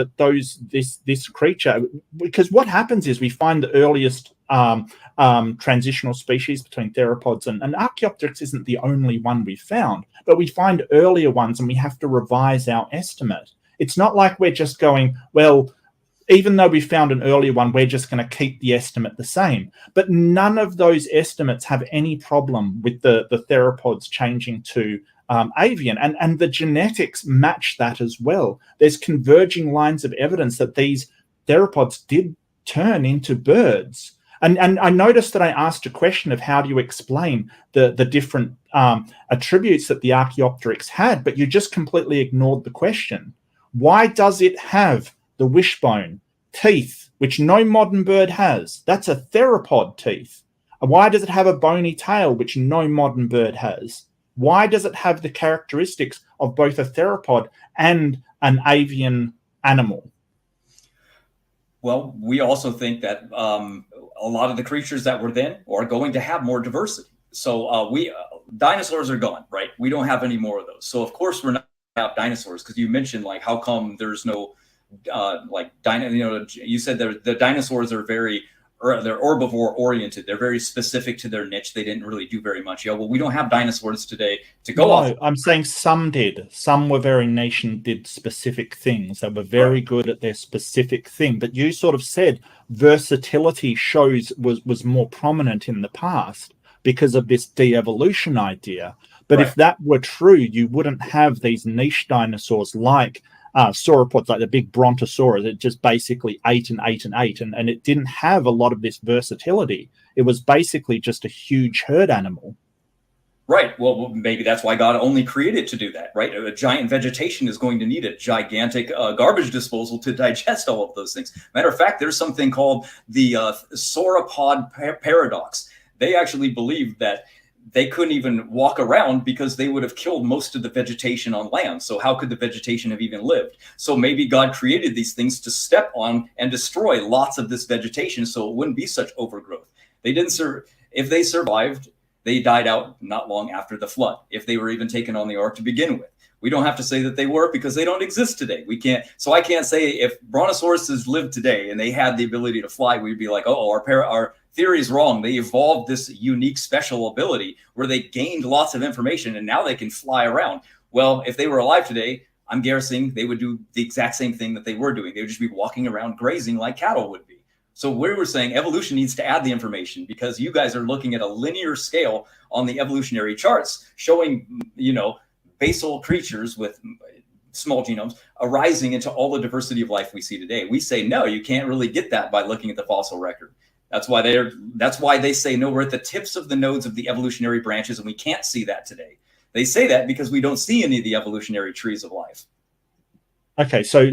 this creature, because what happens is we find the earliest transitional species between theropods and Archaeopteryx isn't the only one we found, but we find earlier ones and we have to revise our estimate. It's not like we're just going, well, even though we found an earlier one, we're just going to keep the estimate the same. But none of those estimates have any problem with the theropods changing to avian. And the genetics match that as well. There's converging lines of evidence that these theropods did turn into birds. And I noticed that I asked a question of how do you explain the different attributes that the Archaeopteryx had, but you just completely ignored the question. Why does it have the wishbone, teeth, which no modern bird has? That's a theropod teeth. Why does it have a bony tail, which no modern bird has? Why does it have the characteristics of both a theropod and an avian animal? Well, we also think that a lot of the creatures that were then are going to have more diversity. So dinosaurs are gone, right? We don't have any more of those. So of course we're not going to have dinosaurs, because you mentioned like how come there's no you said the dinosaurs are they're herbivore oriented. They're very specific to their niche. They didn't really do very much. Well, we don't have dinosaurs today to go off. I'm saying some did. Some were very niche and did specific things. They were very good at their specific thing. But you sort of said versatility was more prominent in the past because of this de-evolution idea. But if that were true, you wouldn't have these niche dinosaurs like sauropods, like the big brontosaurus. It just basically ate and it didn't have a lot of this versatility. It was basically just a huge herd animal. Right. Well, maybe that's why God only created to do that, right? A giant vegetation is going to need a gigantic garbage disposal to digest all of those things. Matter of fact, there's something called the sauropod paradox. They actually believe that they couldn't even walk around because they would have killed most of the vegetation on land. So how could the vegetation have even lived? So maybe God created these things to step on and destroy lots of this vegetation so it wouldn't be such overgrowth. They didn't if they survived, they died out not long after the flood, if they were even taken on the ark to begin with. We don't have to say that they were, because they don't exist today. We can't. So I can't say if brontosauruses lived today and they had the ability to fly, we'd be like, oh, our theory is wrong. They evolved this unique special ability where they gained lots of information and now they can fly around. Well, if they were alive today, I'm guessing they would do the exact same thing that they were doing. They would just be walking around grazing like cattle would be. So we were saying evolution needs to add the information, because you guys are looking at a linear scale on the evolutionary charts showing, basal creatures with small genomes arising into all the diversity of life we see today. We say, no, you can't really get that by looking at the fossil record. That's why they say, no, we're at the tips of the nodes of the evolutionary branches, and we can't see that today. They say that because we don't see any of the evolutionary trees of life. Okay, so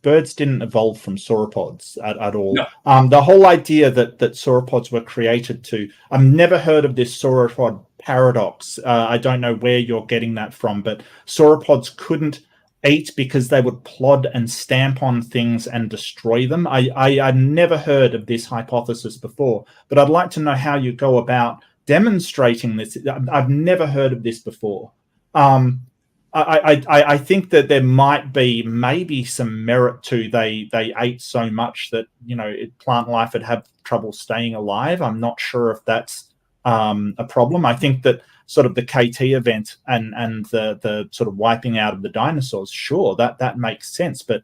birds didn't evolve from sauropods at all. No. The whole idea that sauropods were created to, I've never heard of this sauropod paradox. I don't know where you're getting that from, but sauropods couldn't eat because they would plod and stamp on things and destroy them. I'd never heard of this hypothesis before, but I'd like to know how you go about demonstrating this. I've never heard of this before. I think that there might be maybe some merit to they ate so much that plant life would have trouble staying alive. I'm not sure if that's a problem. I think that sort of the KT event and the sort of wiping out of the dinosaurs, sure, that makes sense. But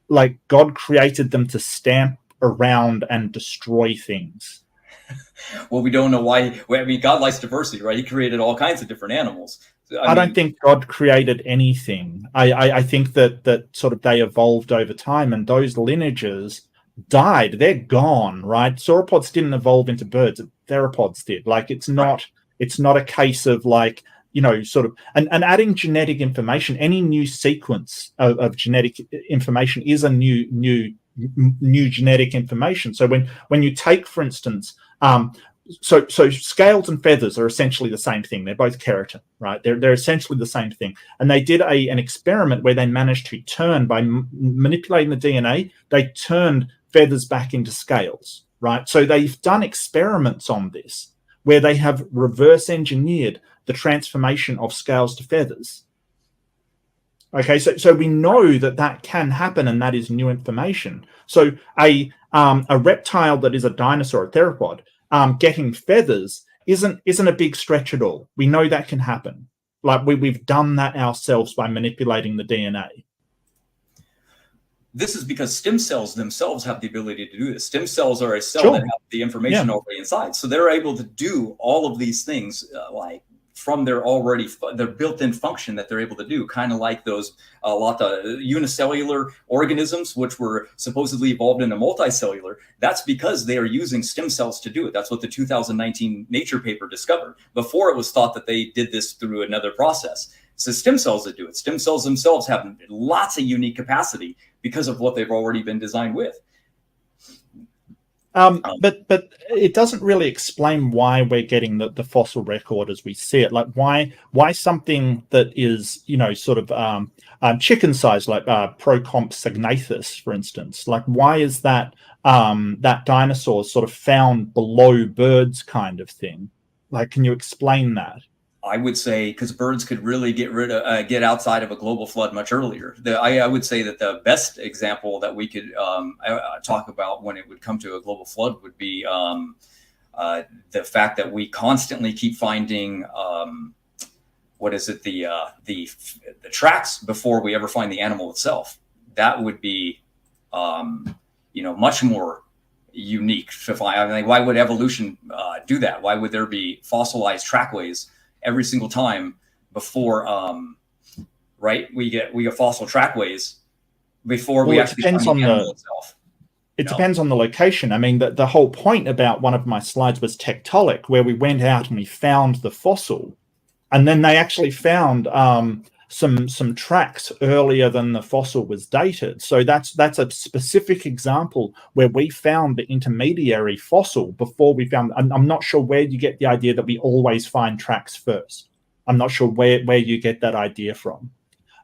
like, God created them to stamp around and destroy things. Well, we don't know why. I mean, God likes diversity, right? He created all kinds of different animals. I don't think God created anything. I think that sort of they evolved over time, and those lineages died. They're gone, right? Sauropods didn't evolve into birds. Theropods did. Like, it's not a case of like, sort of, and adding genetic information. Any new sequence of genetic information is a new genetic information. So when you take, for instance, so scales and feathers are essentially the same thing. They're both keratin, right? They're essentially the same thing. And they did an experiment where they managed to turn, by manipulating the DNA, they turned feathers back into scales, right? So they've done experiments on this where they have reverse engineered the transformation of scales to feathers. Okay, so we know that can happen, and that is new information. So a reptile that is a dinosaur, a theropod, getting feathers isn't a big stretch at all. We know that can happen. Like, we've done that ourselves by manipulating the DNA. This is because stem cells themselves have the ability to do this. Stem cells are a cell that have the information already inside. So they're able to do all of these things like from their built-in function that they're able to do, kind of like those a lot of unicellular organisms, which were supposedly evolved into multicellular. That's because they are using stem cells to do it. That's what the 2019 Nature paper discovered. Before, it was thought that they did this through another process. So stem cells that do it. Stem cells themselves have lots of unique capacity because of what they've already been designed with. But it doesn't really explain why we're getting the fossil record as we see it. Like, why something that is sort of chicken size, like Procomp's Sagnathus, for instance. Like, why is that that dinosaur sort of found below birds, kind of thing? Like, can you explain that? I would say because birds could really get outside of a global flood much earlier. I would say that the best example that we could talk about when it would come to a global flood would be the fact that we constantly keep finding the tracks before we ever find the animal itself. That would be much more unique to find. I mean, why would evolution do that? Why would there be fossilized trackways every single time before we get fossil trackways before we actually find the animal itself? It depends on the location. I mean, the whole point about one of my slides was tectonic, where we went out and we found the fossil, and then they actually found some tracks earlier than the fossil was dated. So that's a specific example where we found the intermediary fossil before we found. I'm not sure where you get the idea that we always find tracks first. I'm not sure where you get that idea from.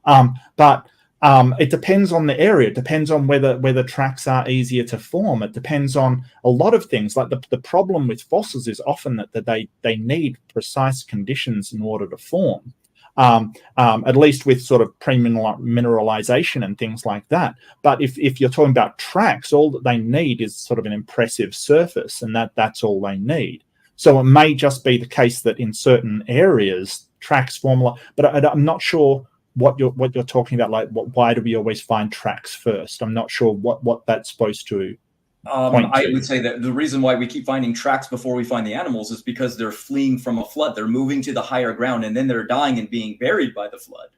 But It depends on the area. It depends on whether tracks are easier to form. It depends on a lot of things. Like the problem with fossils is often that they need precise conditions in order to form. At least with sort of pre-mineralization and things like that. But if you're talking about tracks, all that they need is sort of an impressive surface, and that's all they need. So it may just be the case that in certain areas tracks form a lot, but I'm not sure what you're talking about. Like, why do we always find tracks first? I'm not sure what that's supposed to. I would say that the reason why we keep finding tracks before we find the animals is because they're fleeing from a flood. They're moving to the higher ground, and then they're dying and being buried by the flood.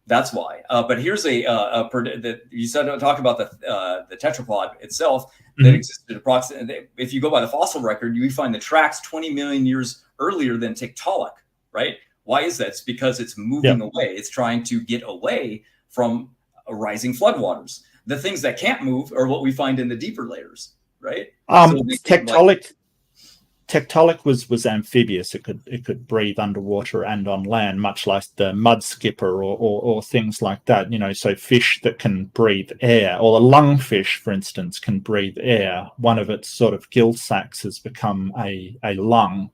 That's why. But here's that you said talk about the tetrapod itself that existed approximately. If you go by the fossil record, you find the tracks 20 million years earlier than Tiktaalik, right? Why is that? It's because it's moving away. It's trying to get away from rising floodwaters. The things that can't move are what we find in the deeper layers, right? Tiktaalik was amphibious. It could breathe underwater and on land, much like the mud skipper or things like that. So fish that can breathe air, or the lungfish, for instance, can breathe air. One of its sort of gill sacs has become a lung.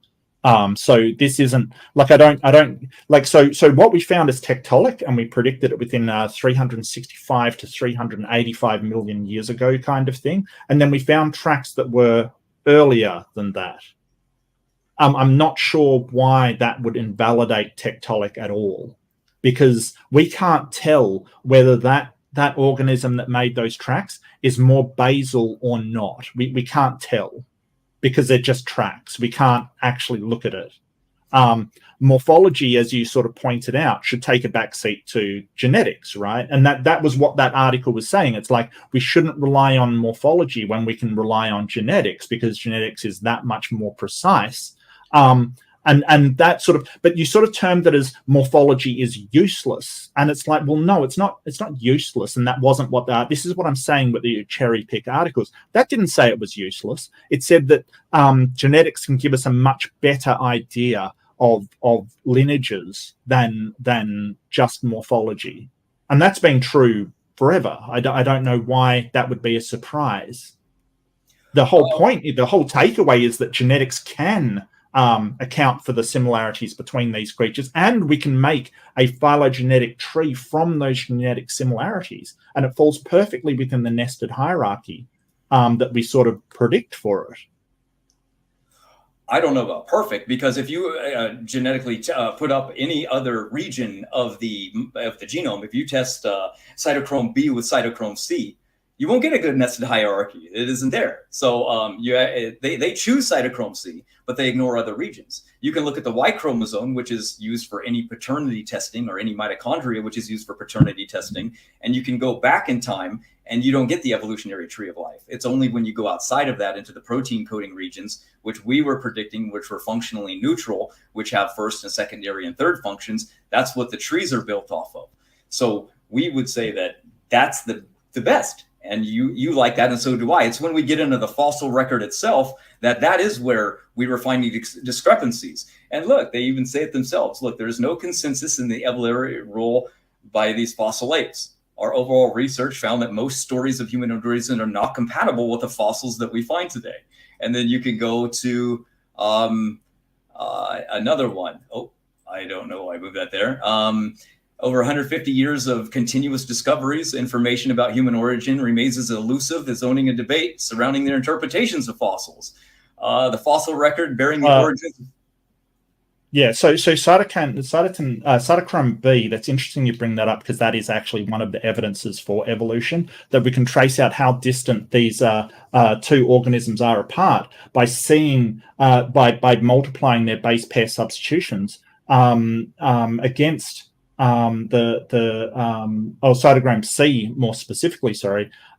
So this isn't like I don't like so what we found is Tiktaalik, and we predicted it within 365 to 385 million years ago, kind of thing. And then we found tracks that were earlier than that. I'm not sure why that would invalidate Tiktaalik at all, because we can't tell whether that organism that made those tracks is more basal or not. We can't tell, because they're just tracks. We can't actually look at it. Morphology, as you sort of pointed out, should take a backseat to genetics, right? And that was what that article was saying. It's like we shouldn't rely on morphology when we can rely on genetics, because genetics is that much more precise. And that sort of, but you sort of termed it as morphology is useless, and it's like, well, no, it's not useless, and that wasn't what this is what I'm saying with the cherry pick articles. That didn't say it was useless. It said that genetics can give us a much better idea of lineages than just morphology, and that's been true forever. I don't know why that would be a surprise. The whole point, the whole takeaway is that genetics can account for the similarities between these creatures, and we can make a phylogenetic tree from those genetic similarities, and it falls perfectly within the nested hierarchy that we sort of predict for it. I don't know about perfect, because if you genetically put up any other region of the genome, if you test cytochrome B with cytochrome C, you won't get a good nested hierarchy. It isn't there. So they choose cytochrome C, but they ignore other regions. You can look at the Y chromosome, which is used for any paternity testing, or any mitochondria, which is used for paternity testing. And you can go back in time and you don't get the evolutionary tree of life. It's only when you go outside of that into the protein coding regions, which we were predicting, which were functionally neutral, which have first and secondary and third functions. That's what the trees are built off of. So we would say that that's the best. And you like that, and so do I. It's when we get into the fossil record itself that is where we were finding discrepancies. And look, they even say it themselves. Look, there's no consensus in the evolutionary role by these fossil apes. Our overall research found that most stories of human origin are not compatible with the fossils that we find today. And then you can go to another one. Oh, I don't know why I moved that there. Over 150 years of continuous discoveries, information about human origin remains as elusive as owning a debate surrounding their interpretations of fossils. The fossil record bearing the origins. Yeah, so cytochrome B, that's interesting you bring that up, because that is actually one of the evidences for evolution, that we can trace out how distant these two organisms are apart by seeing, by multiplying their base pair substitutions against cytochrome C more specifically,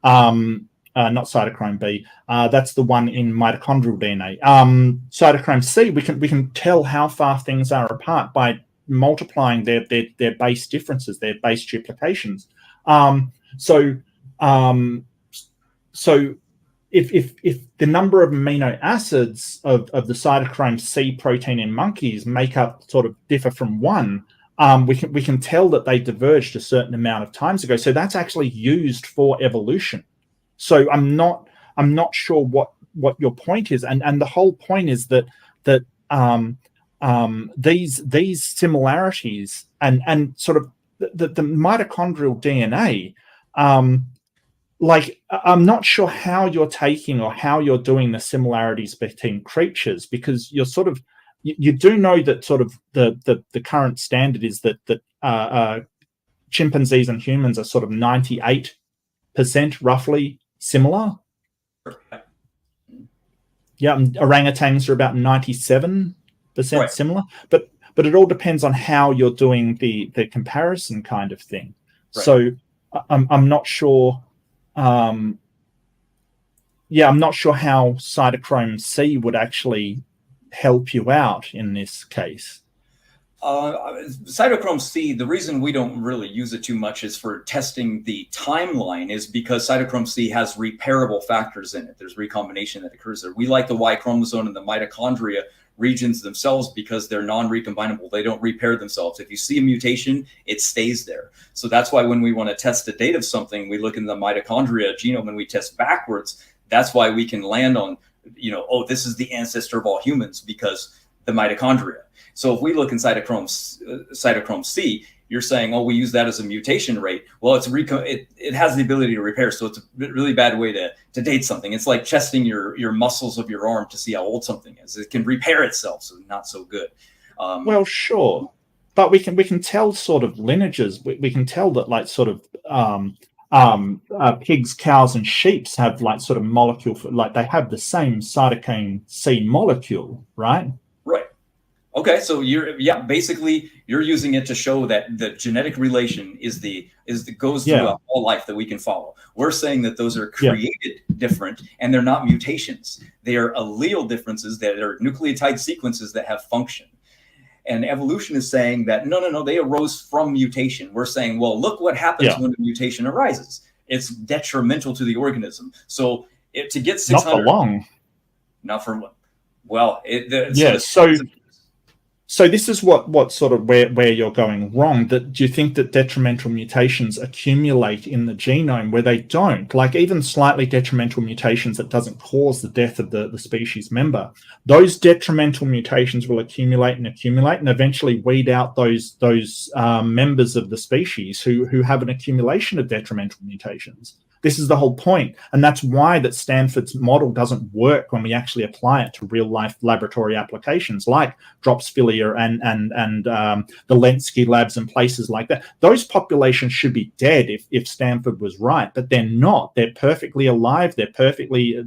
not cytochrome B. That's the one in mitochondrial DNA. Cytochrome C, we can tell how far things are apart by multiplying their base differences, their base duplications. So if the number of amino acids of the cytochrome C protein in monkeys differ from 1, we can tell that they diverged a certain amount of times ago. So that's actually used for evolution. So I'm not sure what your point is, and the whole point is that these similarities and sort of the mitochondrial DNA, like I'm not sure how you're taking or how you're doing the similarities between creatures, because you're sort of you do know that sort of the current standard is that chimpanzees and humans are sort of 98% roughly similar. Yeah, orangutans are about 97% similar, but it all depends on how you're doing the comparison kind of thing. Right. So I'm not sure. I'm not sure how cytochrome C would actually help you out in this case. Cytochrome C, the reason we don't really use it too much is for testing the timeline, is because cytochrome C has repairable factors in it. There's recombination that occurs there. We like the Y chromosome and the mitochondria regions themselves because they're non-recombinable. They don't repair themselves. If you see a mutation, it stays there. So that's why when we want to test the date of something, we look in the mitochondria genome and we test backwards. That's why we can land on, oh, this is the ancestor of all humans, because the mitochondria. So if we look in cytochrome C, you're saying, oh, we use that as a mutation rate. Well, it has the ability to repair, so it's a really bad way to date something. It's like testing your muscles of your arm to see how old something is. It can repair itself, so not so good. Well, sure, but we can tell sort of lineages. We can tell that like sort of pigs, cows, and sheep have like sort of molecule like they have the same cytokine C molecule, right? Right. Okay, so basically you're using it to show that the genetic relation goes throughout all life that we can follow. We're saying that those are created different, and they're not mutations. They are allele differences that are nucleotide sequences that have function. And evolution is saying that no, they arose from mutation. We're saying, well, look what happens when a mutation arises. It's detrimental to the organism. So to get 600, not for long. Not for long. Well, So this is what sort of where you're going wrong. That do you think that detrimental mutations accumulate in the genome where they don't? Like even slightly detrimental mutations that doesn't cause the death of the species member. Those detrimental mutations will accumulate and eventually weed out those members of the species who have an accumulation of detrimental mutations. This is the whole point. And that's why that Stanford's model doesn't work when we actually apply it to real life laboratory applications like Drosophila and the Lenski labs and places like that. Those populations should be dead if Stanford was right, but they're not. They're perfectly alive. They're perfectly,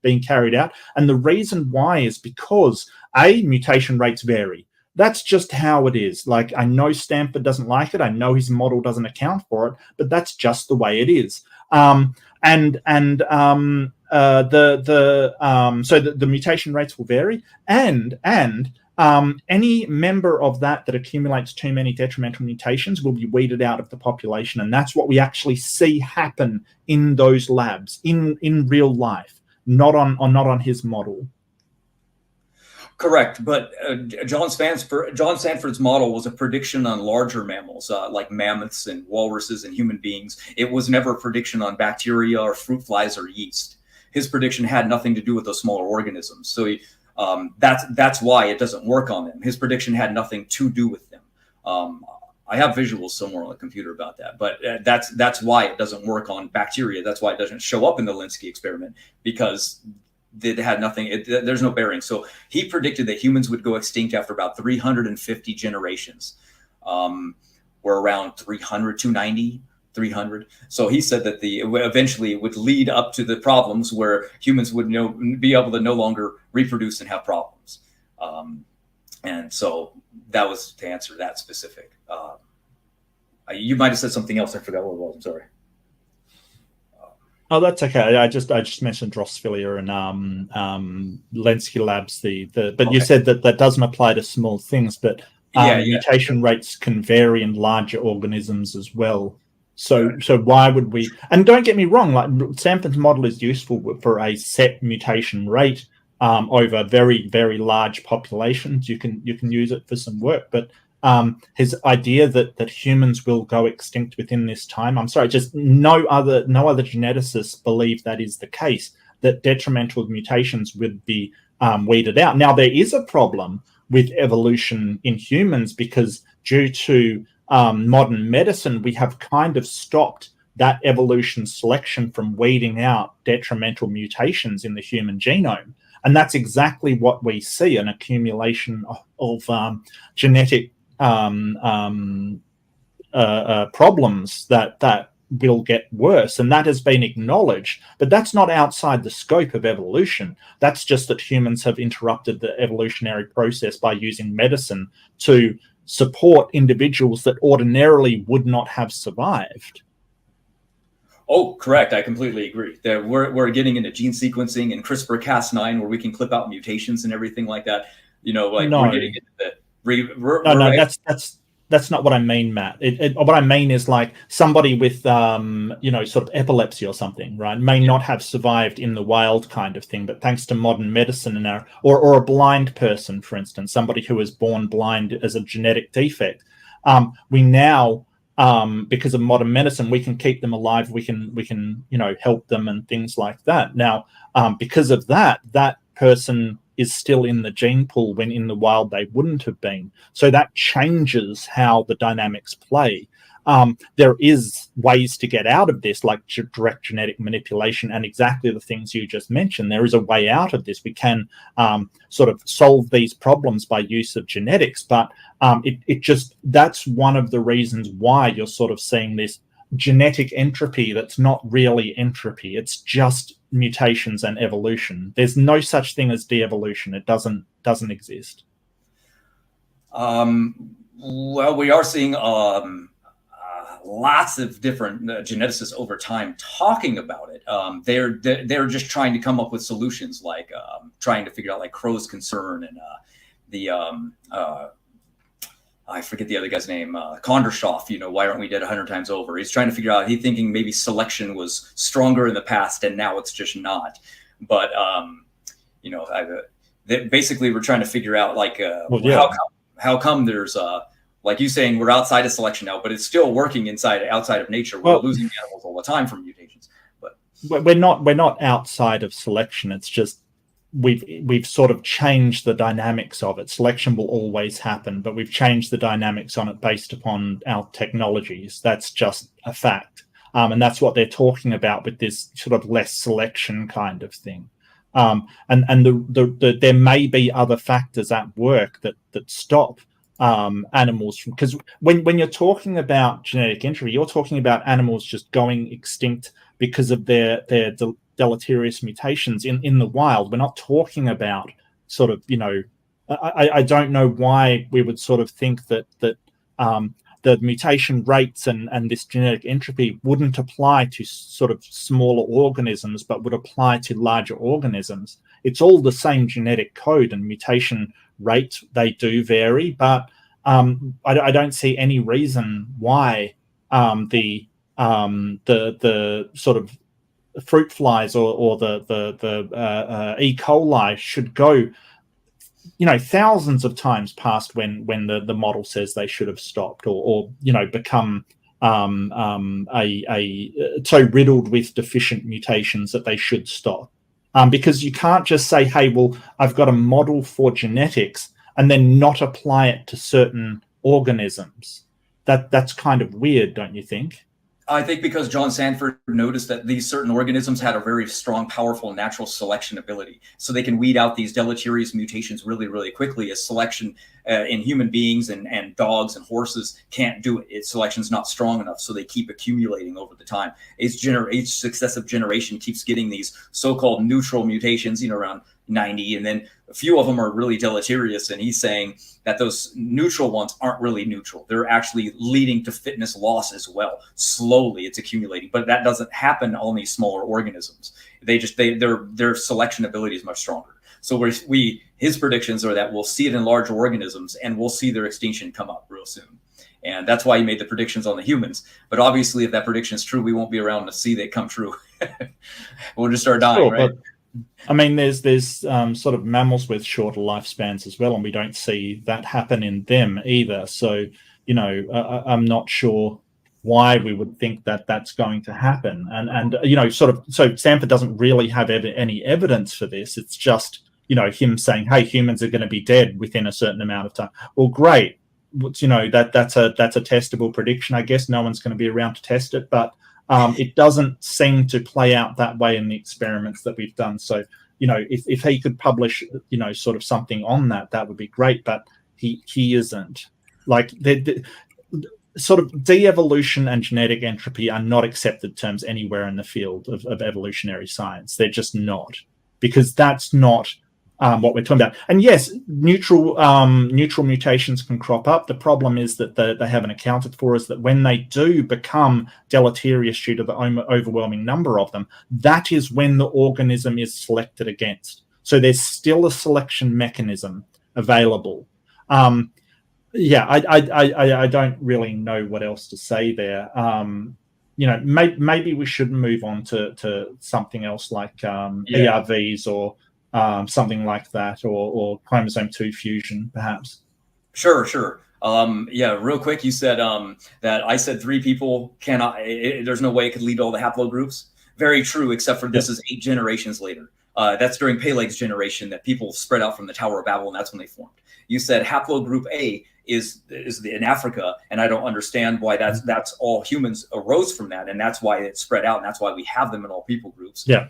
being carried out. And the reason why is because mutation rates vary. That's just how it is. Like, I know Stanford doesn't like it. I know his model doesn't account for it, but that's just the way it is. So the mutation rates will vary, and any member of that accumulates too many detrimental mutations will be weeded out of the population, and that's what we actually see happen in those labs in real life, not on his model. Correct, but John Sanford's model was a prediction on larger mammals like mammoths and walruses and human beings. It was never a prediction on bacteria or fruit flies or yeast. His prediction had nothing to do with those smaller organisms. So that's why it doesn't work on them. His prediction had nothing to do with them. I have visuals somewhere on the computer about that, but that's why it doesn't work on bacteria. That's why it doesn't show up in the Lenski experiment, because it had nothing. There's no bearing. So he predicted that humans would go extinct after about 350 generations. We're around 300, 290, 300. So he said that eventually it would lead up to the problems where humans would be able to no longer reproduce and have problems. And so that was to answer that specific. You might have said something else. I forgot what it was. I'm sorry. Oh, that's okay. I just mentioned Drosophila and Lenski labs. But you said that doesn't apply to small things, but mutation rates can vary in larger organisms as well. So why would we? And don't get me wrong, like Stanford's model is useful for a set mutation rate over very, very large populations. You can use it for some work, but his idea that humans will go extinct within this time. I'm sorry, just no other geneticists believe that is the case, that detrimental mutations would be weeded out. Now, there is a problem with evolution in humans because due to modern medicine, we have kind of stopped that evolution selection from weeding out detrimental mutations in the human genome. And that's exactly what we see, an accumulation of genetic problems that will get worse. And that has been acknowledged. But that's not outside the scope of evolution. That's just that humans have interrupted the evolutionary process by using medicine to support individuals that ordinarily would not have survived. Oh, correct. I completely agree. That we're getting into gene sequencing and CRISPR-Cas9 where we can clip out mutations and everything like that. You know, like we're getting into the that's not what I mean, Matt. What I mean is like somebody with sort of epilepsy or something, right, may not have survived in the wild kind of thing, but thanks to modern medicine and or a blind person, for instance, somebody who was born blind as a genetic defect, we now, because of modern medicine, we can keep them alive. We can help them and things like that. Now, because of that person is still in the gene pool when in the wild they wouldn't have been. So that changes how the dynamics play. There is ways to get out of this, like direct genetic manipulation and exactly the things you just mentioned. There is a way out of this. We can sort of solve these problems by use of genetics, but that's one of the reasons why you're sort of seeing this genetic entropy that's not really entropy. It's just mutations and evolution. There's no such thing as de-evolution. It doesn't exist. Well, we are seeing lots of different geneticists over time talking about it. They're just trying to come up with solutions, like trying to figure out like Crow's concern and I forget the other guy's name, Kondrashov, why aren't we dead 100 times over? He's trying to figure out, he's thinking maybe selection was stronger in the past and now it's just not. But, basically we're trying to figure out like, how come there's, like you saying, we're outside of selection now, but it's still working outside of nature. We're losing animals all the time from mutations. But we're not outside of selection. It's just, we've sort of changed the dynamics of it. Selection will always happen, but we've changed the dynamics on it based upon our technologies. That's just a fact. And that's what they're talking about with this sort of less selection kind of thing. And there may be other factors at work that stop animals from, because when you're talking about genetic entropy, you're talking about animals just going extinct because of their deleterious mutations in the wild. We're not talking about sort of, I don't know why we would sort of think that the mutation rates and this genetic entropy wouldn't apply to sort of smaller organisms, but would apply to larger organisms. It's all the same genetic code, and mutation rates, they do vary, but I don't see any reason why the sort of fruit flies or the E. coli should go thousands of times past when the model says they should have stopped, or become so riddled with deficient mutations that they should stop, because you can't just say, hey, well, I've got a model for genetics and then not apply it to certain organisms. That's kind of weird, don't you think? I think because John Sanford noticed that these certain organisms had a very strong, powerful natural selection ability. So they can weed out these deleterious mutations really, really quickly, as selection in human beings and dogs and horses can't do it. Selection's not strong enough, so they keep accumulating over the time. Each successive generation keeps getting these so-called neutral mutations, around 90, and then a few of them are really deleterious, and he's saying that those neutral ones aren't really neutral. They're actually leading to fitness loss as well. Slowly it's accumulating, but that doesn't happen on these smaller organisms. Their selection ability is much stronger. So his predictions are that we'll see it in larger organisms and we'll see their extinction come up real soon. And that's why he made the predictions on the humans. But obviously if that prediction is true, we won't be around to see that come true. We'll just start dying, right? I mean, there's sort of mammals with shorter lifespans as well, and we don't see that happen in them either. So, I'm not sure why we would think that that's going to happen. And so Stanford doesn't really have any evidence for this. It's just, him saying, hey, humans are going to be dead within a certain amount of time. Well, great. That's a testable prediction. I guess no one's going to be around to test it, but it doesn't seem to play out that way in the experiments that we've done. So, if he could publish, sort of something on that would be great, but he isn't. Like, sort of de-evolution and genetic entropy are not accepted terms anywhere in the field of evolutionary science. They're just not, because that's not what we're talking about. And yes, neutral mutations can crop up. The problem is that they haven't accounted for is that when they do become deleterious due to the overwhelming number of them, that is when the organism is selected against. So there's still a selection mechanism available. I don't really know what else to say there. Maybe we should move on to something else like ERVs or something like that, or chromosome 2 fusion, perhaps. Sure. Real quick, you said that I said 3 people cannot. There's no way it could lead to all the haplogroups. Very true, except for this is 8 generations later. That's during Peleg's generation that people spread out from the Tower of Babel, and that's when they formed. You said haplogroup A is in Africa, and I don't understand why that's all humans arose from that, and that's why it spread out, and that's why we have them in all people groups. Yeah.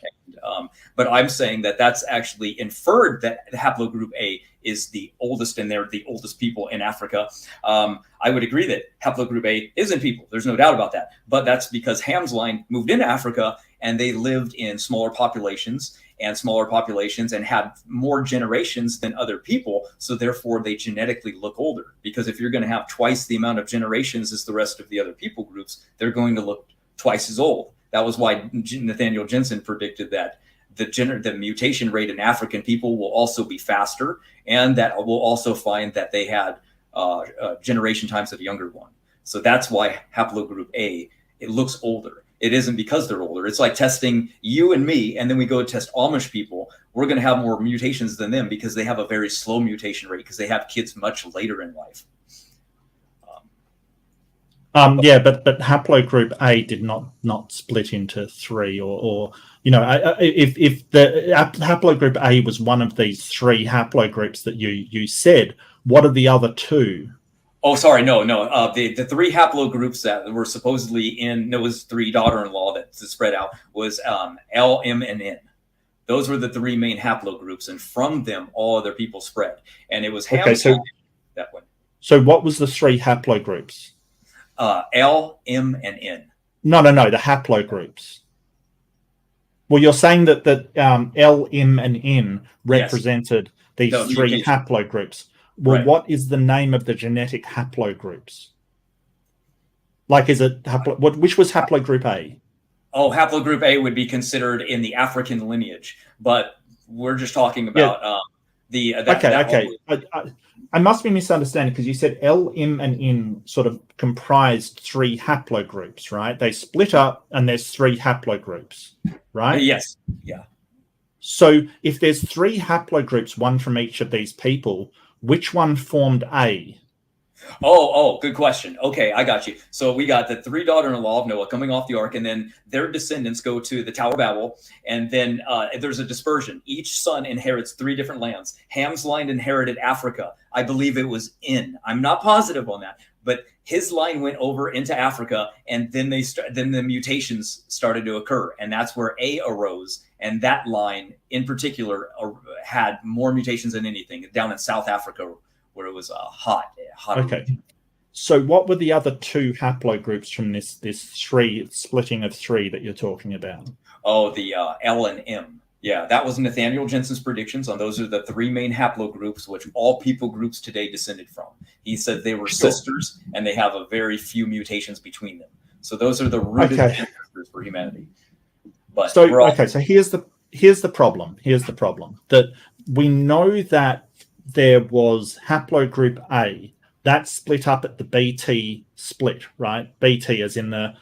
But I'm saying that that's actually inferred that the haplogroup A is the oldest, and they're the oldest people in Africa. I would agree that haplogroup A is in people. There's no doubt about that. But that's because Ham's line moved into Africa, and they lived in smaller populations and had more generations than other people. So therefore, they genetically look older. Because if you're going to have twice the amount of generations as the rest of the other people groups, they're going to look twice as old. That was why Nathaniel Jensen predicted that the mutation rate in African people will also be faster, and that we'll also find that they had generation times of a younger one. So that's why haplogroup A, it looks older. It isn't because they're older. It's like testing you and me, and then we go test Amish people. We're going to have more mutations than them because they have a very slow mutation rate because they have kids much later in life. But haplogroup A did not split into 3, or if the haplogroup A was one of these 3 haplogroups that you said, what are the other 2? Oh, sorry, no. The 3 haplogroups that were supposedly in Noah's 3 daughter-in-law that spread out was L, M, and N. Those were the 3 main haplogroups, and from them, all other people spread. And it was Ham's that one. So what was the 3 haplogroups? L, M, and N. No, the haplogroups. Well, you're saying that L, M, and N represented these 3 haplogroups. Well, right. What is the name of the genetic haplogroups? Like, is it which was haplogroup A? Oh, haplogroup A would be considered in the African lineage, but we're just talking about Okay. I must be misunderstanding because you said L, M, and N sort of comprised 3 haplogroups, right? They split up, and there's 3 haplogroups, right? Yes. Yeah. So if there's 3 haplogroups, one from each of these people, which one formed A? Oh, good question. Okay, I got you. So we got the 3 daughter-in-law of Noah coming off the ark, and then their descendants go to the Tower of Babel, and then there's a dispersion. Each son inherits 3 different lands. Ham's line inherited Africa. I believe it was in. I'm not positive on that, but his line went over into Africa, and then then the mutations started to occur, and that's where A arose. And that line in particular had more mutations than anything down in South Africa, where it was hot. Okay. So what were the other 2 haplogroups from this 3 splitting of 3 that you're talking about? Oh, the L and M. Yeah, that was Nathaniel Jensen's predictions on those are the 3 main haplogroups, which all people groups today descended from. He said they were sisters, and they have a very few mutations between them. So those are the rooted ancestors for humanity. But so here's the problem. Here's the problem that we know that there was haplogroup A that split up at the BT split, right? BT as in the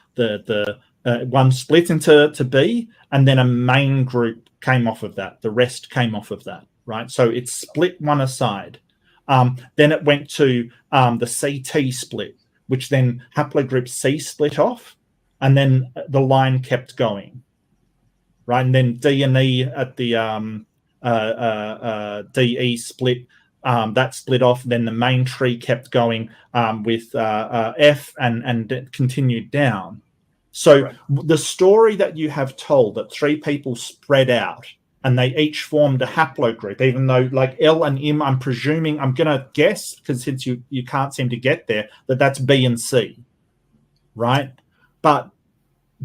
one split into B, and then a main group came off of that. The rest came off of that, right? So it split one aside. Then it went to the CT split, which then haplogroup C split off, and then the line kept going, right? And then D and E at the DE split, that split off. Then the main tree kept going with F and continued down. So right. The story that you have told, that three people spread out and they each formed a haplogroup, even though like L and M, I'm presuming, I'm going to guess, because since you can't seem to get there, that's B and C, right? But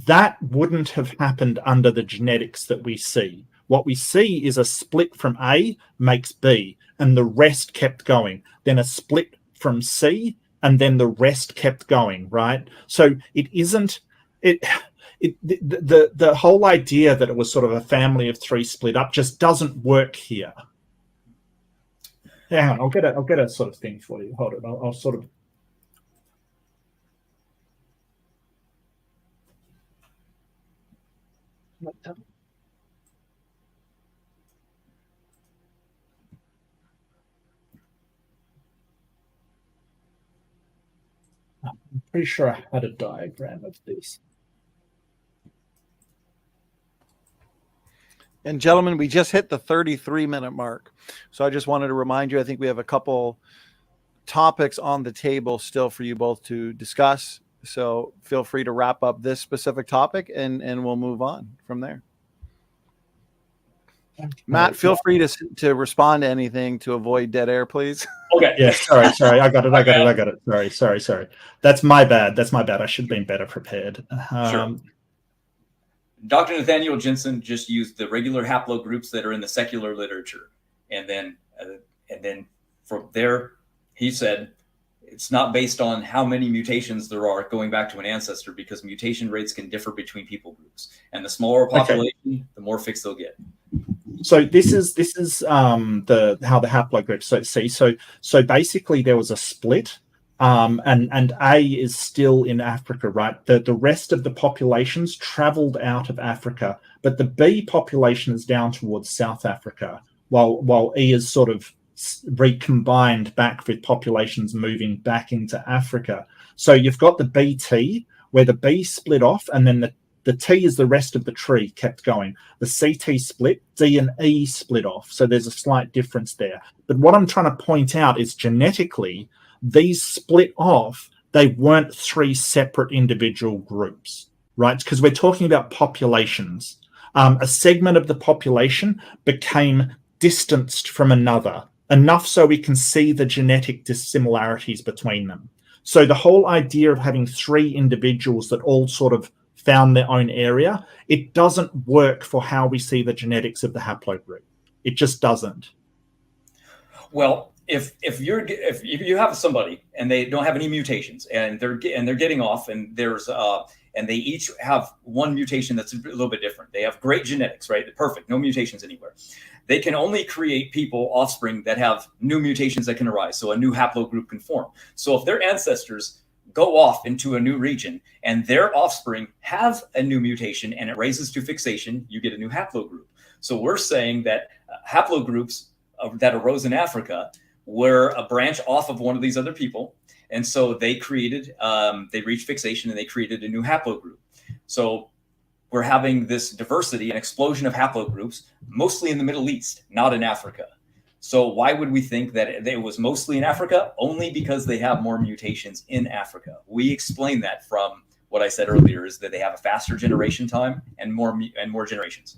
that wouldn't have happened under the genetics that we see. What we see is a split from A makes B, and the rest kept going. Then a split from C, and then the rest kept going, right? So it isn't... The whole idea that it was sort of a family of three split up just doesn't work here. Hang on, I'll get a sort of thing for you. Hold it. I'll sort of. I'm pretty sure I had a diagram of this. And gentlemen, we just hit the 33-minute mark. So I just wanted to remind you, I think we have a couple topics on the table still for you both to discuss. So feel free to wrap up this specific topic and we'll move on from there. Matt, feel free to respond to anything to avoid dead air, please. Okay. Yeah, sorry. I got it. Sorry. That's my bad. I should have been better prepared. Sure. Dr. Nathaniel Jensen just used the regular haplogroups that are in the secular literature. And then from there, he said, it's not based on how many mutations there are going back to an ancestor, because mutation rates can differ between people groups. And the smaller population, the more fixed they'll get. So this is how the haplogroups see. So basically there was a split. And A is still in Africa, right? The rest of the populations traveled out of Africa, but the B population is down towards South Africa, while E is sort of recombined back with populations moving back into Africa. So you've got the BT, where the B split off, and then the T is the rest of the tree kept going. The CT split, D and E split off. So there's a slight difference there. But what I'm trying to point out is genetically, these split off, they weren't three separate individual groups, right? Because we're talking about populations. A segment of the population became distanced from another, enough so we can see the genetic dissimilarities between them. So the whole idea of having three individuals that all sort of found their own area, it doesn't work for how we see the genetics of the haplogroup. It just doesn't. Well, if you have somebody and they don't have any mutations and they're getting off, and there's and they each have one mutation that's a little bit different. They have great genetics, right? Perfect, no mutations anywhere. They can only create offspring that have new mutations that can arise, so a new haplogroup can form. So if their ancestors go off into a new region and their offspring have a new mutation and it raises to fixation, you get a new haplogroup. So we're saying that haplogroups that arose in Africa were a branch off of one of these other people. And so they created, they reached fixation and they created a new haplogroup. So we're having this diversity, an explosion of haplogroups, mostly in the Middle East, not in Africa. So why would we think that it was mostly in Africa? Only because they have more mutations in Africa. We explained that from what I said earlier, is that they have a faster generation time and more generations.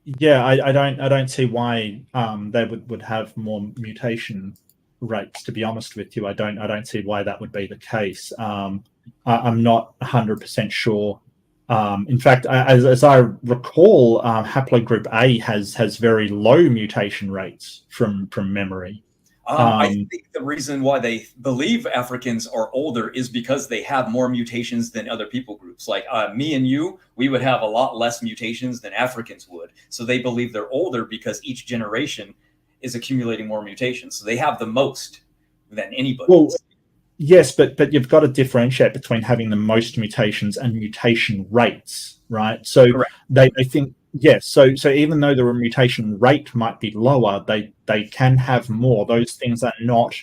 Yeah, I don't see why they would have more mutation rates. To be honest with you, I don't see why that would be the case. I'm not 100% sure. In fact, as I recall, haplogroup A has very low mutation rates from memory. I think the reason why they believe Africans are older is because they have more mutations than other people groups. Like me and you, we would have a lot less mutations than Africans would. So they believe they're older because each generation is accumulating more mutations. So they have the most than anybody. Well, Yes, but you've got to differentiate between having the most mutations and mutation rates, right? So Correct. they think, yes, so even though the mutation rate might be lower, they can have more. Those things are not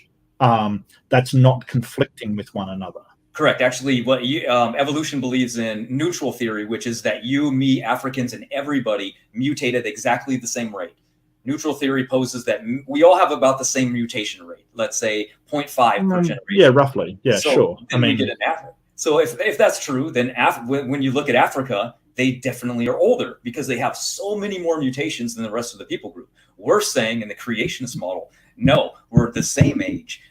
that's not conflicting with one another. Correct. Actually, what evolution believes in neutral theory, which is that you, me, Africans, and everybody mutate at exactly the same rate. Neutral theory poses that we all have about the same mutation rate. Let's say 0.5 per generation. Yeah, roughly. Yeah, so sure. Then we get an Africa. So if that's true, then when you look at Africa, they definitely are older because they have so many more mutations than the rest of the people group. We're saying in the creationist model, no, we're the same age.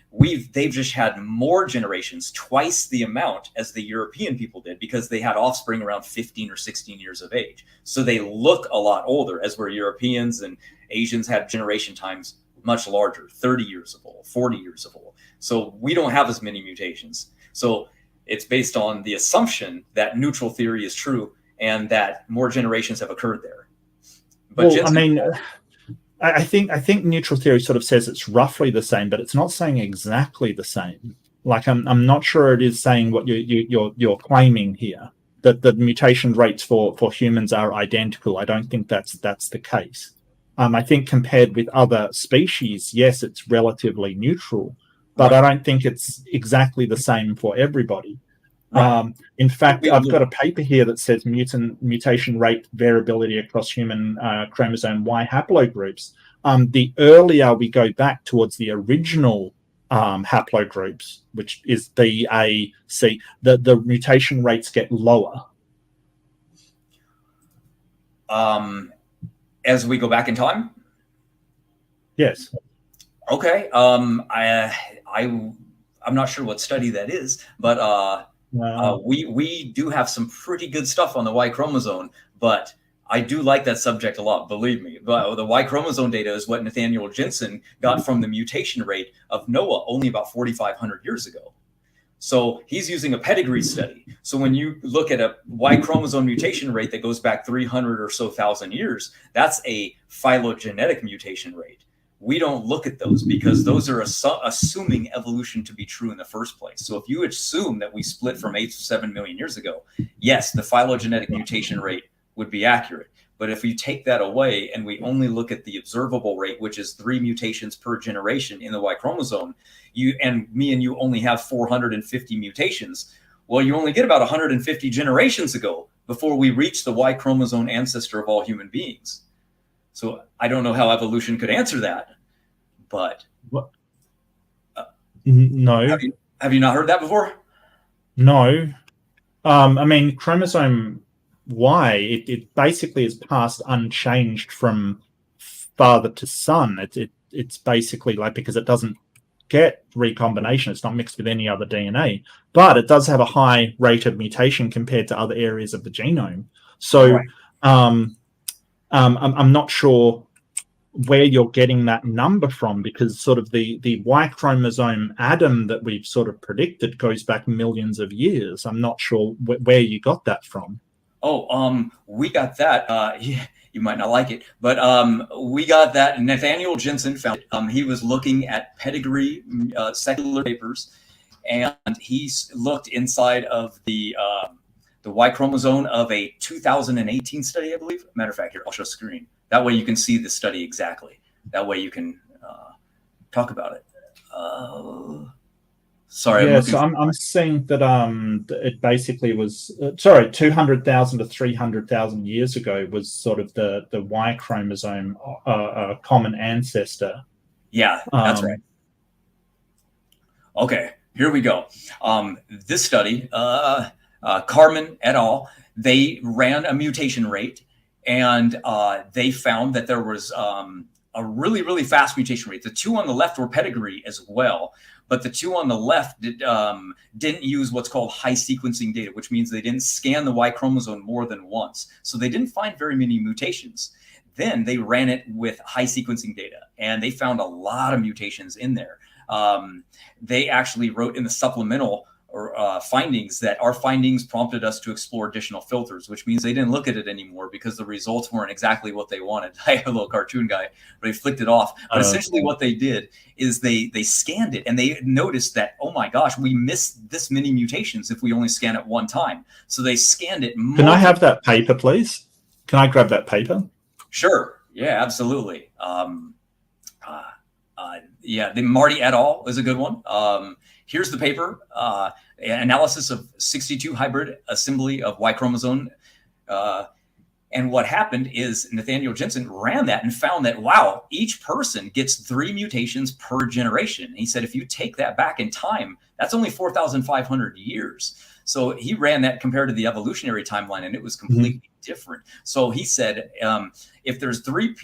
They've just had more generations, twice the amount as the European people did, because they had offspring around 15 or 16 years of age. So they look a lot older, as where Europeans and Asians had generation times much larger, 30 years of old, 40 years of old. So we don't have as many mutations. So it's based on the assumption that neutral theory is true and that more generations have occurred there. But well, I think neutral theory sort of says it's roughly the same, but it's not saying exactly the same. Like I'm not sure it is saying what you're claiming here, that the mutation rates for humans are identical. I don't think that's the case. I think compared with other species, yes, it's relatively neutral, but right. I don't think it's exactly the same for everybody. Right. In fact, I've got a paper here that says mutation rate variability across human chromosome Y haplogroups. The earlier we go back towards the original haplogroups, which is B, A, C, the mutation rates get lower. As we go back in time? Yes. Okay. I'm not sure what study that is, but we do have some pretty good stuff on the Y chromosome, but I do like that subject a lot, believe me. But the Y chromosome data is what Nathaniel Jensen got from the mutation rate of Noah only about 4,500 years ago. So he's using a pedigree study. So when you look at a Y chromosome mutation rate that goes back 300 or so thousand years, that's a phylogenetic mutation rate. We don't look at those because those are assuming evolution to be true in the first place. So if you assume that we split from 8 to 7 million years ago, yes, the phylogenetic mutation rate would be accurate. But if we take that away and we only look at the observable rate, which is 3 mutations per generation in the Y chromosome, me and you only have 450 mutations. Well, you only get about 150 generations ago before we reach the Y chromosome ancestor of all human beings. So I don't know how evolution could answer that, but no. Have you not heard that before? No. I mean, chromosome Y, it basically is passed unchanged from father to son. It's basically like, because it doesn't get recombination, it's not mixed with any other DNA, but it does have a high rate of mutation compared to other areas of the genome. So right. I'm not sure where you're getting that number from, because sort of the Y chromosome Adam that we've sort of predicted goes back millions of years. I'm not sure where you got that from. Oh, we got that. You might not like it, but we got that. Nathaniel Jensen found it. He was looking at pedigree secular papers, and he looked inside of the Y chromosome of a 2018 study, I believe. Matter of fact, here, I'll show screen. That way you can see the study exactly. That way you can talk about it. Sorry. Yeah, so I'm seeing that it basically was 200,000 to 300,000 years ago was sort of the Y chromosome common ancestor. Yeah, that's right. Okay, here we go. This study, Carmen et al., they ran a mutation rate, and they found that there was a really, really fast mutation rate. The two on the left were pedigree as well, but the two on the left didn't use what's called high sequencing data, which means they didn't scan the Y chromosome more than once. So they didn't find very many mutations. Then they ran it with high sequencing data, and they found a lot of mutations in there. They actually wrote in the supplemental findings, that our findings prompted us to explore additional filters, which means they didn't look at it anymore because the results weren't exactly what they wanted. I have a little cartoon guy, but he flicked it off. But essentially what they did is they scanned it and they noticed that, oh my gosh, we missed this many mutations if we only scan it one time. So they scanned it. Can I have that paper, please? Can I grab that paper? Sure. Yeah, absolutely. Yeah, the Marty et al. Is a good one. Here's the paper, analysis of 62 hybrid assembly of Y chromosome. And what happened is Nathaniel Jensen ran that and found that, wow, each person gets 3 mutations per generation. And he said, if you take that back in time, that's only 4,500 years. So he ran that compared to the evolutionary timeline, and it was completely different. So he said, if there's 3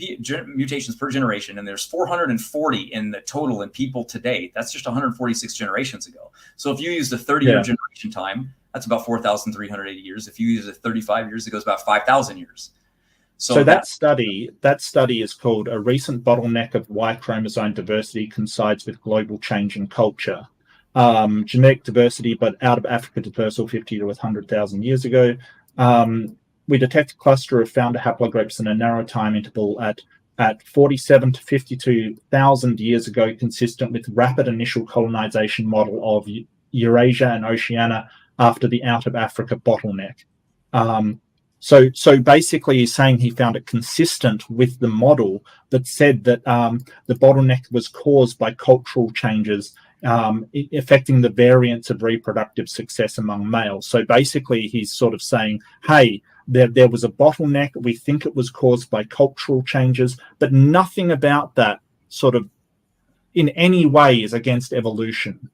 mutations per generation and there's 440 in the total in people today, that's just 146 generations ago. So if you use the 30-year generation time, that's about 4,380 years. If you use it 35 years, it goes about 5,000 years. So that study is called A Recent Bottleneck of Y Chromosome Diversity Coincides with Global Change in Culture. Genetic diversity, but out of Africa dispersal 50 to 100,000 years ago. We detect a cluster of founder haplogroups in a narrow time interval at 47 to 52,000 years ago, consistent with rapid initial colonization model of Eurasia and Oceania after the out of Africa bottleneck. So basically he's saying he found it consistent with the model that said that the bottleneck was caused by cultural changes affecting the variance of reproductive success among males. So basically he's sort of saying, hey, there was a bottleneck. We think it was caused by cultural changes, but nothing about that sort of in any way is against evolution.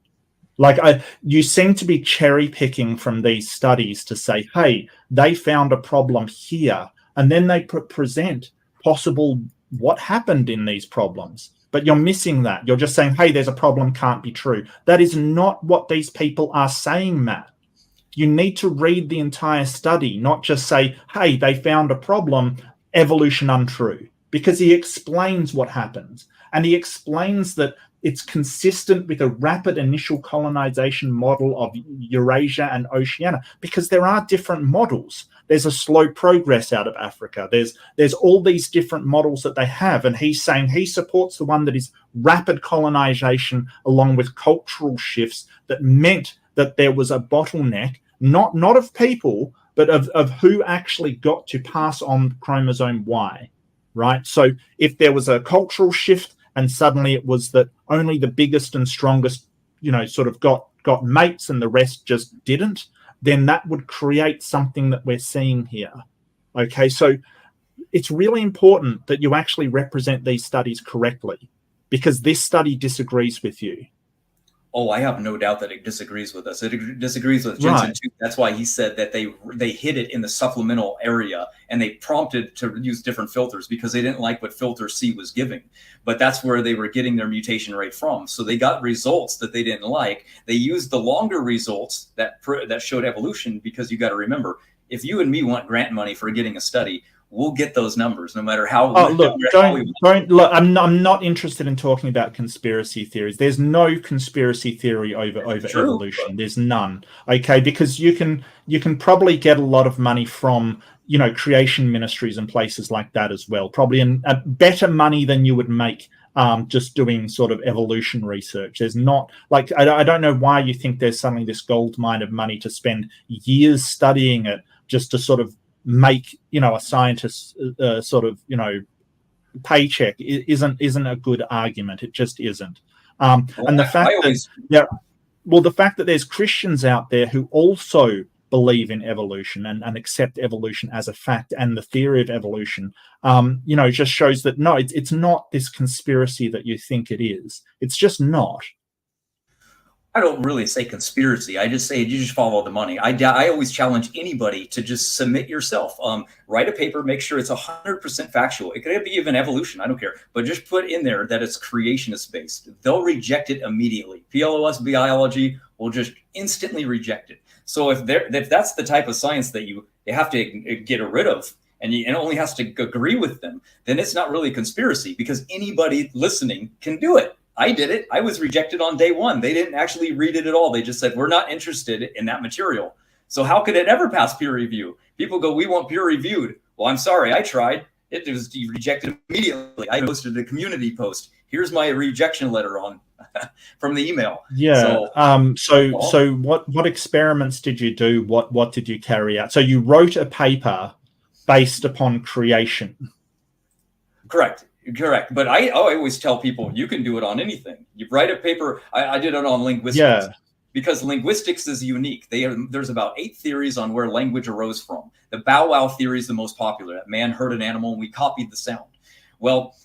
Like you seem to be cherry picking from these studies to say, hey, they found a problem here, and then they present possible what happened in these problems. But you're missing that. You're just saying, hey, there's a problem, can't be true. That is not what these people are saying, Matt. You need to read the entire study, not just say, hey, they found a problem, evolution untrue. Because he explains what happens. And he explains that it's consistent with a rapid initial colonization model of Eurasia and Oceania, because there are different models. There's a slow progress out of Africa. There's all these different models that they have. And he's saying he supports the one that is rapid colonization along with cultural shifts that meant that there was a bottleneck, not of people, but of who actually got to pass on chromosome Y, right? So if there was a cultural shift and suddenly it was that only the biggest and strongest, sort of got mates and the rest just didn't, then that would create something that we're seeing here. Okay, so it's really important that you actually represent these studies correctly, because this study disagrees with you. Oh, I have no doubt that it disagrees with us. It disagrees with Jensen too. That's why he said that they hid it in the supplemental area and they prompted to use different filters because they didn't like what filter C was giving. But that's where they were getting their mutation rate from. So they got results that they didn't like. They used the longer results that showed evolution, because you got to remember, if you and me want grant money for getting a study, we'll get those numbers no matter how. Oh, look, don't look. I'm not interested in talking about conspiracy theories. There's no conspiracy theory over evolution. There's none. Okay, because you can probably get a lot of money from creation ministries and places like that as well. Probably a better money than you would make just doing sort of evolution research. There's not like I don't know why you think there's suddenly this gold mine of money to spend years studying it just to sort of make a scientist's paycheck isn't a good argument. It just isn't. And the fact that there's Christians out there who also believe in evolution and accept evolution as a fact and the theory of evolution, just shows that no, it's not this conspiracy that you think it is. It's just not. I don't really say conspiracy. I just say you just follow the money. I always challenge anybody to just submit yourself. Write a paper, make sure it's 100% factual. It could be even evolution, I don't care. But just put in there that it's creationist based. They'll reject it immediately. PLOS biology will just instantly reject it. So if that's the type of science that you have to get rid of, and it only has to agree with them, then it's not really a conspiracy, because anybody listening can do it. I did it. I was rejected on day one. They didn't actually read it at all. They just said, we're not interested in that material. So how could it ever pass peer review? People go, we want peer reviewed. Well, I'm sorry, I tried. It was rejected immediately. I posted a community post. Here's my rejection letter on from the email. Yeah. So what experiments did you do? What did you carry out? So you wrote a paper based upon creation. Correct. But I always tell people you can do it on anything. You write a paper. I did it on linguistics because linguistics is unique. There's about 8 theories on where language arose from. The bow wow theory is the most popular. That man heard an animal and we copied the sound. Well,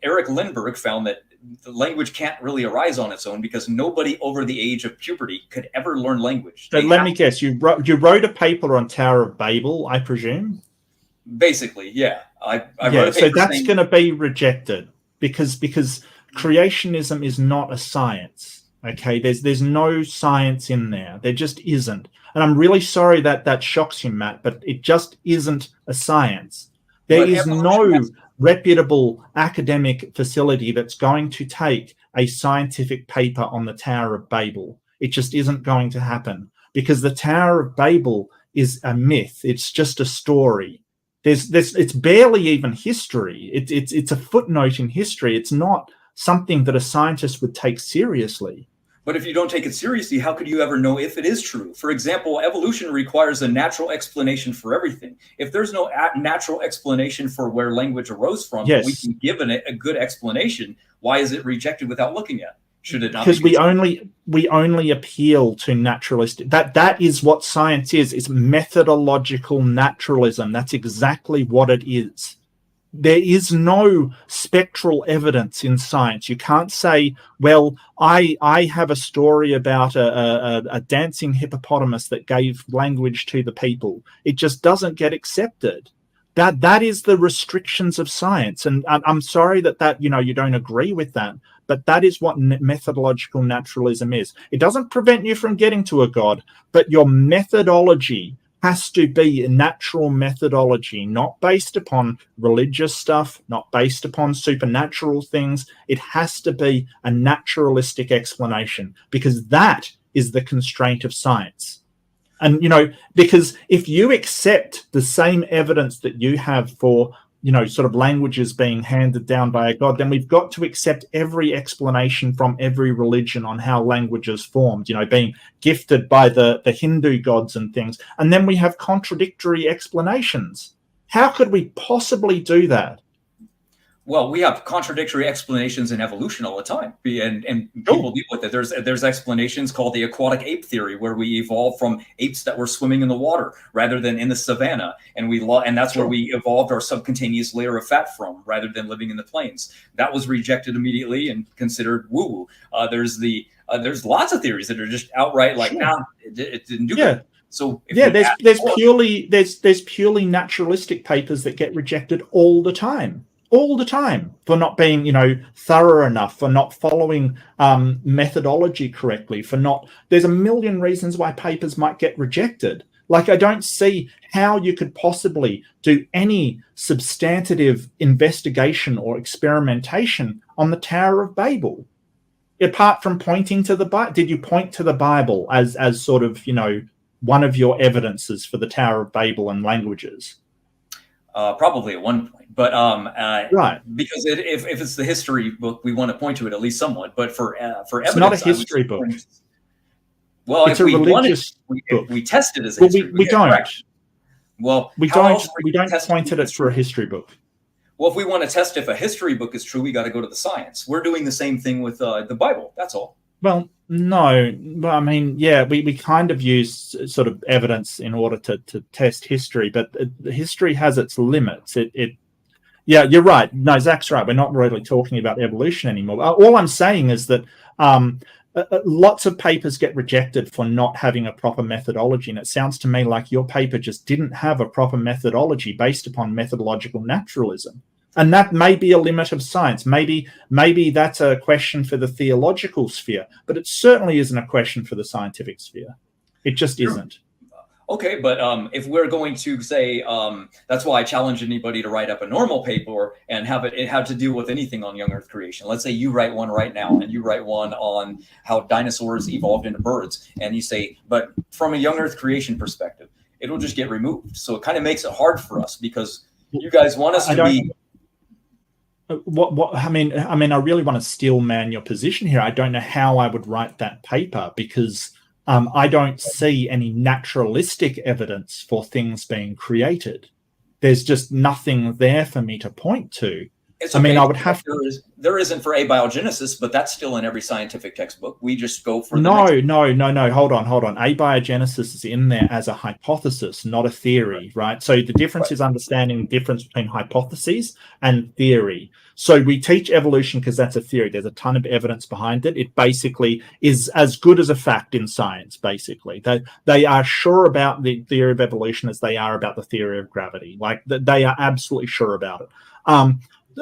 Eric Lindbergh found that the language can't really arise on its own because nobody over the age of puberty could ever learn language. So let me guess, you wrote a paper on Tower of Babel, I presume? Basically, yeah. I wrote a paper. So that's going to be rejected because creationism is not a science. Okay, there's no science in there. There just isn't. And I'm really sorry that shocks you, Matt, but it just isn't a science. There is no reputable academic facility that's going to take a scientific paper on the Tower of Babel. It just isn't going to happen because the Tower of Babel is a myth. It's just a story. It's barely even history. It's a footnote in history. It's not something that a scientist would take seriously. But if you don't take it seriously, how could you ever know if it is true? For example, evolution requires a natural explanation for everything. If there's no natural explanation for where language arose from, we can give it a good explanation. Why is it rejected without looking at it? Should it not? Because we only appeal to naturalistic. That is what science is. It's methodological naturalism. That's exactly what it is. There is no spectral evidence in science. You can't say, well, I have a story about a dancing hippopotamus that gave language to the people. It just doesn't get accepted. That is the restrictions of science. And I'm sorry that you don't agree with that, but that is what methodological naturalism is. It doesn't prevent you from getting to a God, but your methodology has to be a natural methodology, not based upon religious stuff, not based upon supernatural things. It has to be a naturalistic explanation because that is the constraint of science. And, because if you accept the same evidence that you have for, sort of languages being handed down by a God, then we've got to accept every explanation from every religion on how languages formed, being gifted by the Hindu gods and things. And then we have contradictory explanations. How could we possibly do that? Well, we have contradictory explanations in evolution all the time, and people deal with it. There's explanations called the aquatic ape theory, where we evolved from apes that were swimming in the water rather than in the savannah, and that's where we evolved our subcutaneous layer of fat from, rather than living in the plains. That was rejected immediately and considered woo-woo. There's lots of theories that are just outright like, it didn't do good. So there's purely naturalistic papers that get rejected all the time for not being, thorough enough, for not following methodology correctly, there's a million reasons why papers might get rejected. Like, I don't see how you could possibly do any substantive investigation or experimentation on the Tower of Babel, apart from pointing to the Bible. Did you point to the Bible as sort of, one of your evidences for the Tower of Babel and languages? Probably at one point, but right, because if it's the history book, we want to point to it at least somewhat. But for evidence, it's not a history book. Well, it's a religious book. If we test it as a history, we don't. Correct. Well, we don't point at it for a history book. Well, if we want to test if a history book is true, we got to go to the science. We're doing the same thing with the Bible. That's all. Well, no, but I mean, we kind of use sort of evidence in order to test history, but history has its limits. You're right. No, Zach's right. We're not really talking about evolution anymore. All I'm saying is that lots of papers get rejected for not having a proper methodology, and it sounds to me like your paper just didn't have a proper methodology based upon methodological naturalism. And that may be a limit of science. Maybe that's a question for the theological sphere, but it certainly isn't a question for the scientific sphere. It just isn't. Okay, but if we're going to say, that's why I challenge anybody to write up a normal paper and have it have to do with anything on young Earth creation. Let's say you write one right now, and you write one on how dinosaurs evolved into birds, and you say, but from a young Earth creation perspective, it'll just get removed. So it kind of makes it hard for us because you guys want us to be. What I mean, I really want to steel man your position here. I don't know how I would write that paper because I don't see any naturalistic evidence for things being created. There's just nothing there for me to point to. It's I mean, okay. I would have there isn't for abiogenesis, but that's still in every scientific textbook. We just go for no. Hold on. Abiogenesis is in there as a hypothesis, not a theory, right? So the difference is understanding the difference between hypotheses and theory. So we teach evolution because that's a theory. There's a ton of evidence behind it. It basically is as good as a fact in science, basically. They are sure about the theory of evolution as they are about the theory of gravity. Like, they are absolutely sure about it.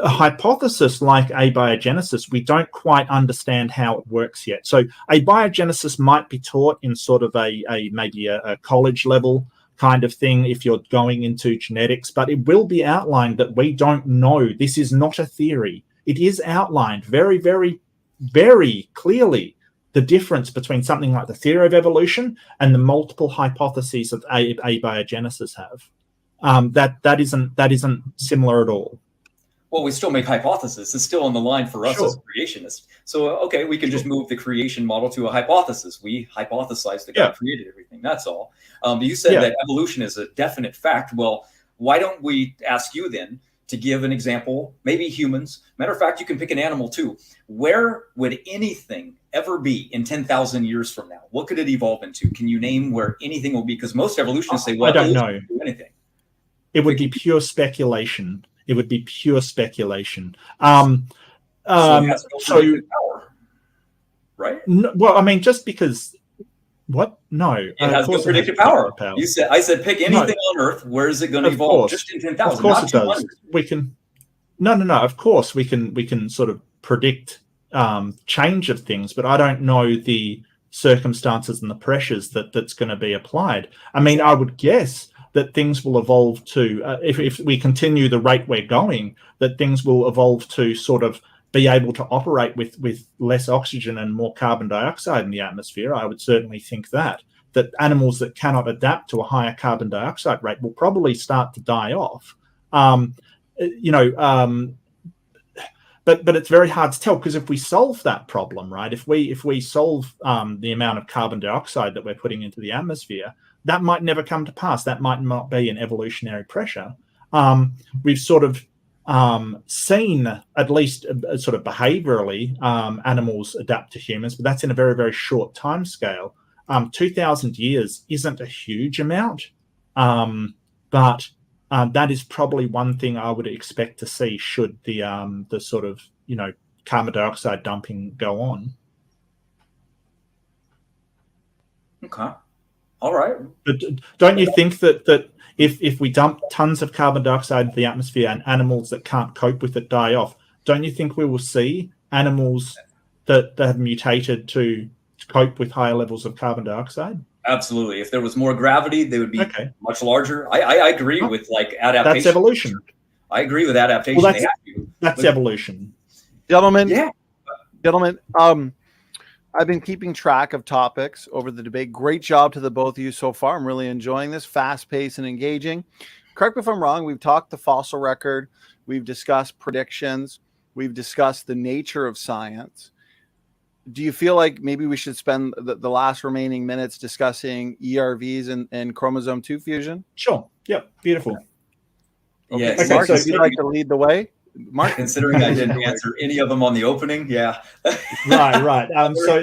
A hypothesis like abiogenesis, we don't quite understand how it works yet. So abiogenesis might be taught in sort of maybe a college level kind of thing if you're going into genetics, but it will be outlined that we don't know. This is not a theory. It is outlined very, very, very clearly, the difference between something like the theory of evolution and the multiple hypotheses that abiogenesis have. That isn't similar at all. Well, we still make hypotheses. It's still on the line for us as creationists. So, okay, we can just move the creation model to a hypothesis. We hypothesize that God created everything. That's all. You said that evolution is a definite fact. Well, why don't we ask you then to give an example, maybe humans. Matter of fact, you can pick an animal too. Where would anything ever be in 10,000 years from now? What could it evolve into? Can you name where anything will be? Because most evolutionists say, well, I don't know. Do anything. It would be pure speculation. It would be pure speculation. So it has no predictive power, right? No, well, I mean, just because what? No, it has no predictive power. You said, I said, pick anything on Earth. Where is it going to evolve? Just in 10,000. Of course, it does. We can. No. Of course, we can sort of predict change of things, but I don't know the circumstances and the pressures that's going to be applied. I mean, I would guess that things will evolve to, if we continue the rate we're going, that things will evolve to sort of be able to operate with less oxygen and more carbon dioxide in the atmosphere. I would certainly think that animals that cannot adapt to a higher carbon dioxide rate will probably start to die off. But it's very hard to tell, because if we solve that problem, right, if we solve the amount of carbon dioxide that we're putting into the atmosphere, that might never come to pass. That might not be an evolutionary pressure. We've sort of seen, at least sort of behaviorally, animals adapt to humans, but that's in a very, very short time scale. 2,000 years isn't a huge amount, but that is probably one thing I would expect to see should the sort of, carbon dioxide dumping go on. Okay. All right. But don't you think that if we dump tons of carbon dioxide into the atmosphere and animals that can't cope with it die off, don't you think we will see animals that have mutated to cope with higher levels of carbon dioxide? Absolutely. If there was more gravity, they would be much larger. I agree with like adaptation. That's evolution. I agree with adaptation. Well, that's evolution. Gentlemen, I've been keeping track of topics over the debate. Great job to the both of you so far. I'm really enjoying this, fast-paced and engaging. Correct me if I'm wrong. We've talked the fossil record. We've discussed predictions. We've discussed the nature of science. Do you feel like maybe we should spend the last remaining minutes discussing ERVs and chromosome 2 fusion? Sure. Yep. Beautiful. Okay. Okay, Mark, would you like to lead the way? Mark, considering I didn't answer any of them on the opening, Right. So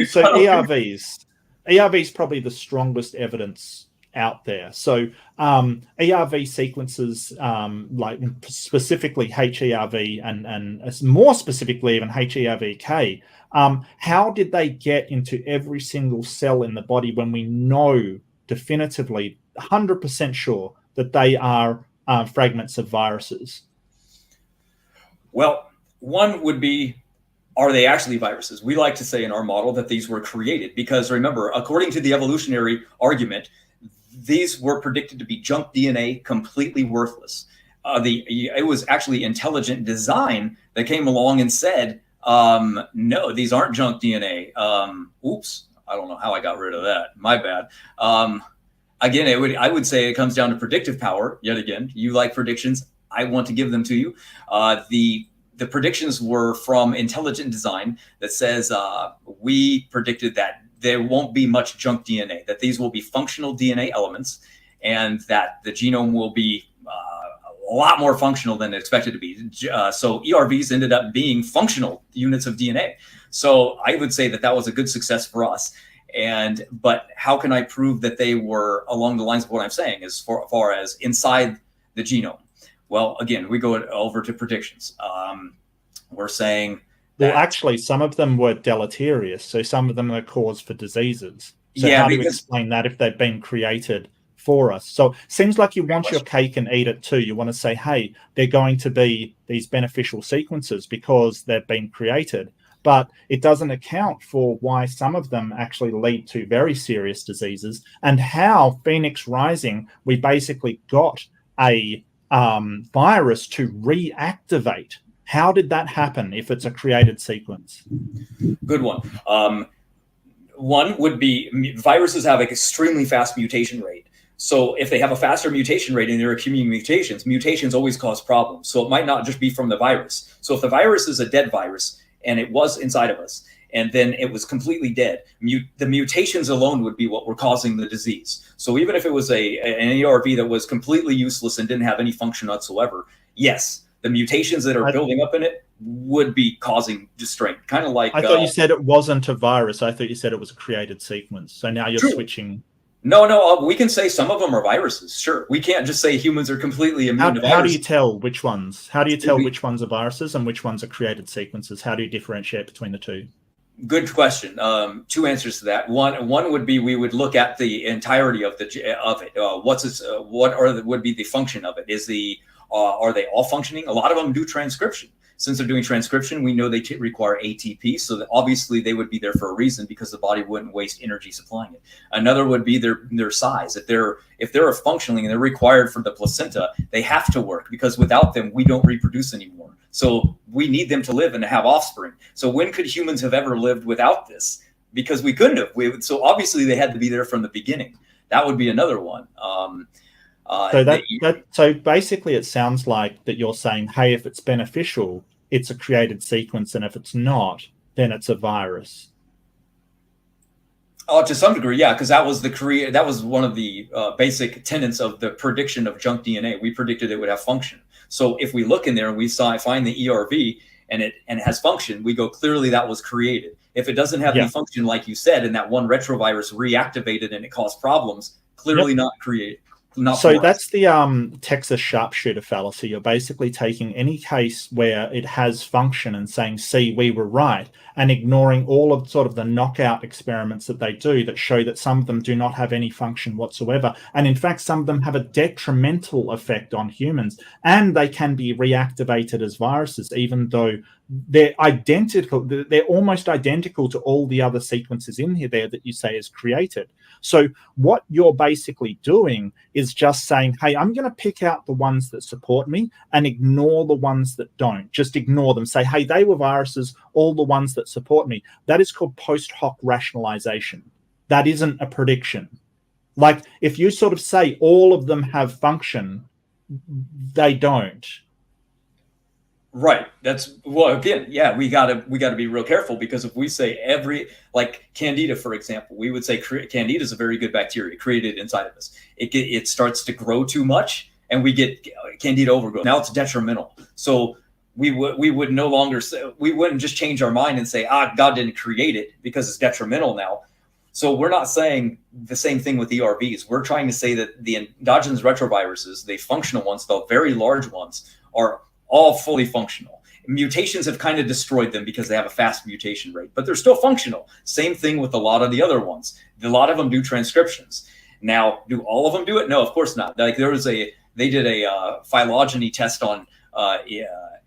ERVs probably the strongest evidence out there. So ERV sequences, like specifically HERV and more specifically even HERVK, how did they get into every single cell in the body when we know definitively, 100% sure that they are fragments of viruses? Well, one would be, are they actually viruses? We like to say in our model that these were created because, remember, according to the evolutionary argument, these were predicted to be junk DNA, completely worthless. It was actually intelligent design that came along and said, no, these aren't junk DNA. Oops, I don't know how I got rid of that. My bad. Again, I would say it comes down to predictive power. Yet again, you like predictions. I want to give them to you. The predictions were from intelligent design that says we predicted that there won't be much junk DNA, that these will be functional DNA elements, and that the genome will be a lot more functional than expected to be. So ERVs ended up being functional units of DNA. So I would say that was a good success for us. But how can I prove that they were along the lines of what I'm saying as far as inside the genome? Well, again, we go over to predictions. We're saying that, well, actually, some of them were deleterious. So some of them are cause for diseases. So how do you explain that if they've been created for us? So it seems like you want your cake and eat it too. You want to say, hey, they're going to be these beneficial sequences because they've been created. But it doesn't account for why some of them actually lead to very serious diseases, and how Phoenix Rising, we basically got a virus to reactivate. How did that happen if it's a created sequence? Good one. One would be viruses have an extremely fast mutation rate. So if they have a faster mutation rate and they're accumulating mutations always cause problems. So it might not just be from the virus. So if the virus is a dead virus and it was inside of us, and then it was completely dead, the mutations alone would be what were causing the disease. So even if it was an ERV that was completely useless and didn't have any function whatsoever, yes, the mutations that are building up in it would be causing strain. Kind of like... I thought you said it wasn't a virus. I thought you said it was a created sequence. So now you're switching... No, we can say some of them are viruses. Sure. We can't just say humans are completely immune to viruses. How do you tell which ones? How do you tell which ones are viruses and which ones are created sequences? How do you differentiate between the two? Good question. Two answers to that. One would be we would look at the entirety of it. What would be the function of it? Are they all functioning? A lot of them do transcription. Since they're doing transcription, we know they require ATP, so that obviously they would be there for a reason, because the body wouldn't waste energy supplying it. Another would be their size. If they're functioning and they're required for the placenta, they have to work, because without them, we don't reproduce anymore. So we need them to live and to have offspring. So when could humans have ever lived without this? Because we couldn't have. So obviously they had to be there from the beginning. That would be another one. So basically it sounds like that you're saying, hey, if it's beneficial, it's a created sequence, and if it's not, then it's a virus. Oh, to some degree, yeah, because that was one of the basic tenets of the prediction of junk DNA. We predicted it would have function. So if we look in there and we find the ERV and it has function, we go, clearly that was created. If it doesn't have any function, like you said, and that one retrovirus reactivated and it caused problems, clearly not created. So that's the Texas sharpshooter fallacy. You're basically taking any case where it has function and saying, see, we were right, and ignoring all of sort of the knockout experiments that they do that show that some of them do not have any function whatsoever. And in fact, some of them have a detrimental effect on humans, and they can be reactivated as viruses, even though they're identical. They're almost identical to all the other sequences in here there that you say is created. So what you're basically doing is just saying, hey, I'm going to pick out the ones that support me and ignore the ones that don't. Just ignore them. Say, hey, they were viruses, all the ones that support me. That is called post hoc rationalization. That isn't a prediction. Like if you sort of say all of them have function, they don't. Right. Again, yeah, we gotta be real careful, because if we say like Candida, for example, we would say Candida is a very good bacteria created inside of us. It starts to grow too much and we get Candida overgrowth. Now it's detrimental. So we would no longer we wouldn't just change our mind and say, God didn't create it because it's detrimental now. So we're not saying the same thing with ERVs. We're trying to say that the endogenous retroviruses, the functional ones, the very large ones, are all fully functional. Mutations have kind of destroyed them because they have a fast mutation rate, but they're still functional. Same thing with a lot of the other ones. A lot of them do transcriptions. Now, do all of them do it? No, of course not. Like they did a phylogeny test on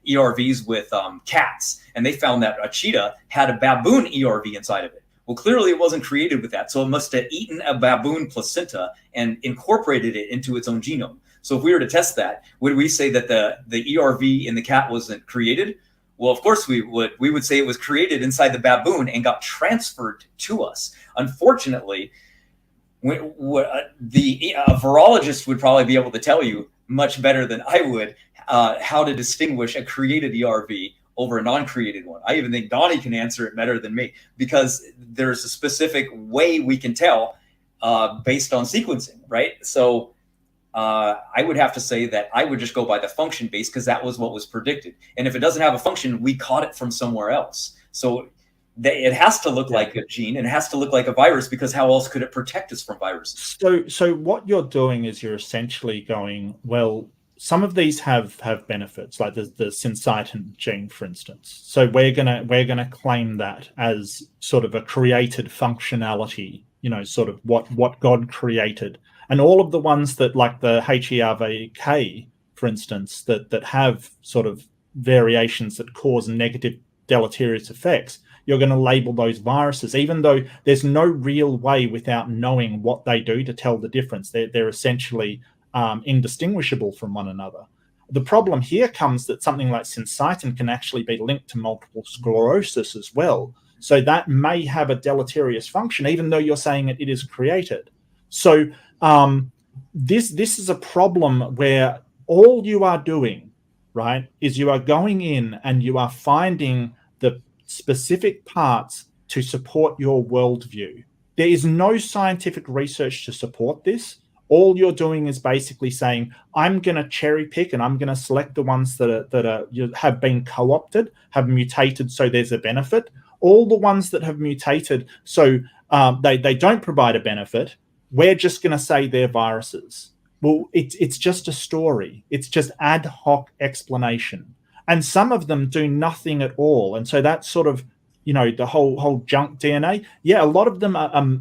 ERVs with cats, and they found that a cheetah had a baboon ERV inside of it. Well, clearly it wasn't created with that. So it must have eaten a baboon placenta and incorporated it into its own genome. So if we were to test that, would we say that the ERV in the cat wasn't created? Well, of course we would. We would say it was created inside the baboon and got transferred to us. Unfortunately, the virologist would probably be able to tell you much better than I would how to distinguish a created ERV over a non-created one. I even think Donnie can answer it better than me, because there's a specific way we can tell based on sequencing, right? So I would have to say that I would just go by the function base, because that was what was predicted. And if it doesn't have a function, we caught it from somewhere else. So it has to look like a gene, and it has to look like a virus, because how else could it protect us from viruses? So what you're doing is you're essentially going, well, some of these have benefits, like the syncytin gene, for instance. So we're gonna claim that as sort of a created functionality, sort of what God created. And all of the ones that, like the HERVK, for instance, that have sort of variations that cause negative deleterious effects, you're going to label those viruses, even though there's no real way without knowing what they do to tell the difference. They're essentially indistinguishable from one another. The problem here comes that something like syncytin can actually be linked to multiple sclerosis as well. So that may have a deleterious function, even though you're saying it is created. So this is a problem where all you are doing, right, is you are going in and you are finding the specific parts to support your worldview. There is no scientific research to support this. All you're doing is basically saying, I'm going to cherry pick and I'm going to select the ones that have been co-opted, have mutated, so there's a benefit. All the ones that have mutated, so they don't provide a benefit, we're just going to say they're viruses. Well, it's just a story. It's just ad hoc explanation. And some of them do nothing at all. And so that's sort of, the whole junk DNA. Yeah, a lot of them are,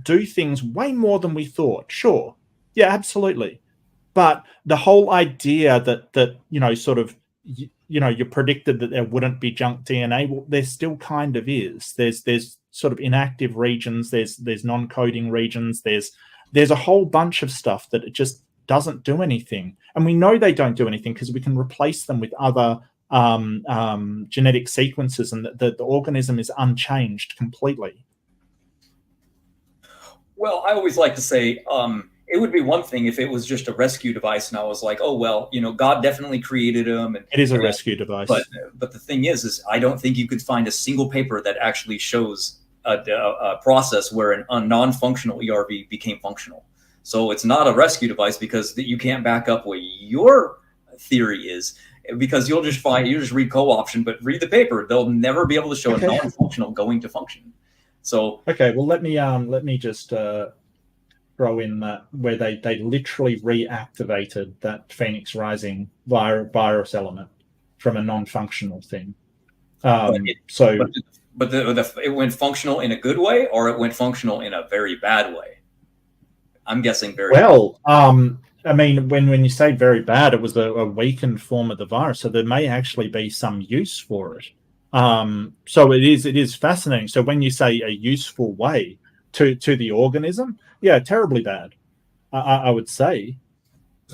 do things way more than we thought. Sure. Yeah, absolutely. But the whole idea that you predicted that there wouldn't be junk DNA, well, there still kind of is. There's sort of inactive regions, there's non-coding regions, there's a whole bunch of stuff that it just doesn't do anything. And we know they don't do anything because we can replace them with other genetic sequences, and the organism is unchanged completely. Well, I always like to say it would be one thing if it was just a rescue device, and I was like, oh, well, God definitely created them. And it is a rescue device. But the thing is I don't think you could find a single paper that actually shows a process where a non-functional ERV became functional. So it's not a rescue device, because you can't back up what your theory is, because you'll just read co-option, but read the paper. They'll never be able to show a non-functional going to function. So okay, well let me just throw in that where they literally reactivated that Phoenix Rising virus element from a non-functional thing. But it went functional in a good way, or it went functional in a very bad way? I'm guessing very well. I mean, when you say very bad, it was a weakened form of the virus, so there may actually be some use for it. So it is fascinating. So when you say a useful way to the organism, yeah, terribly bad, I would say.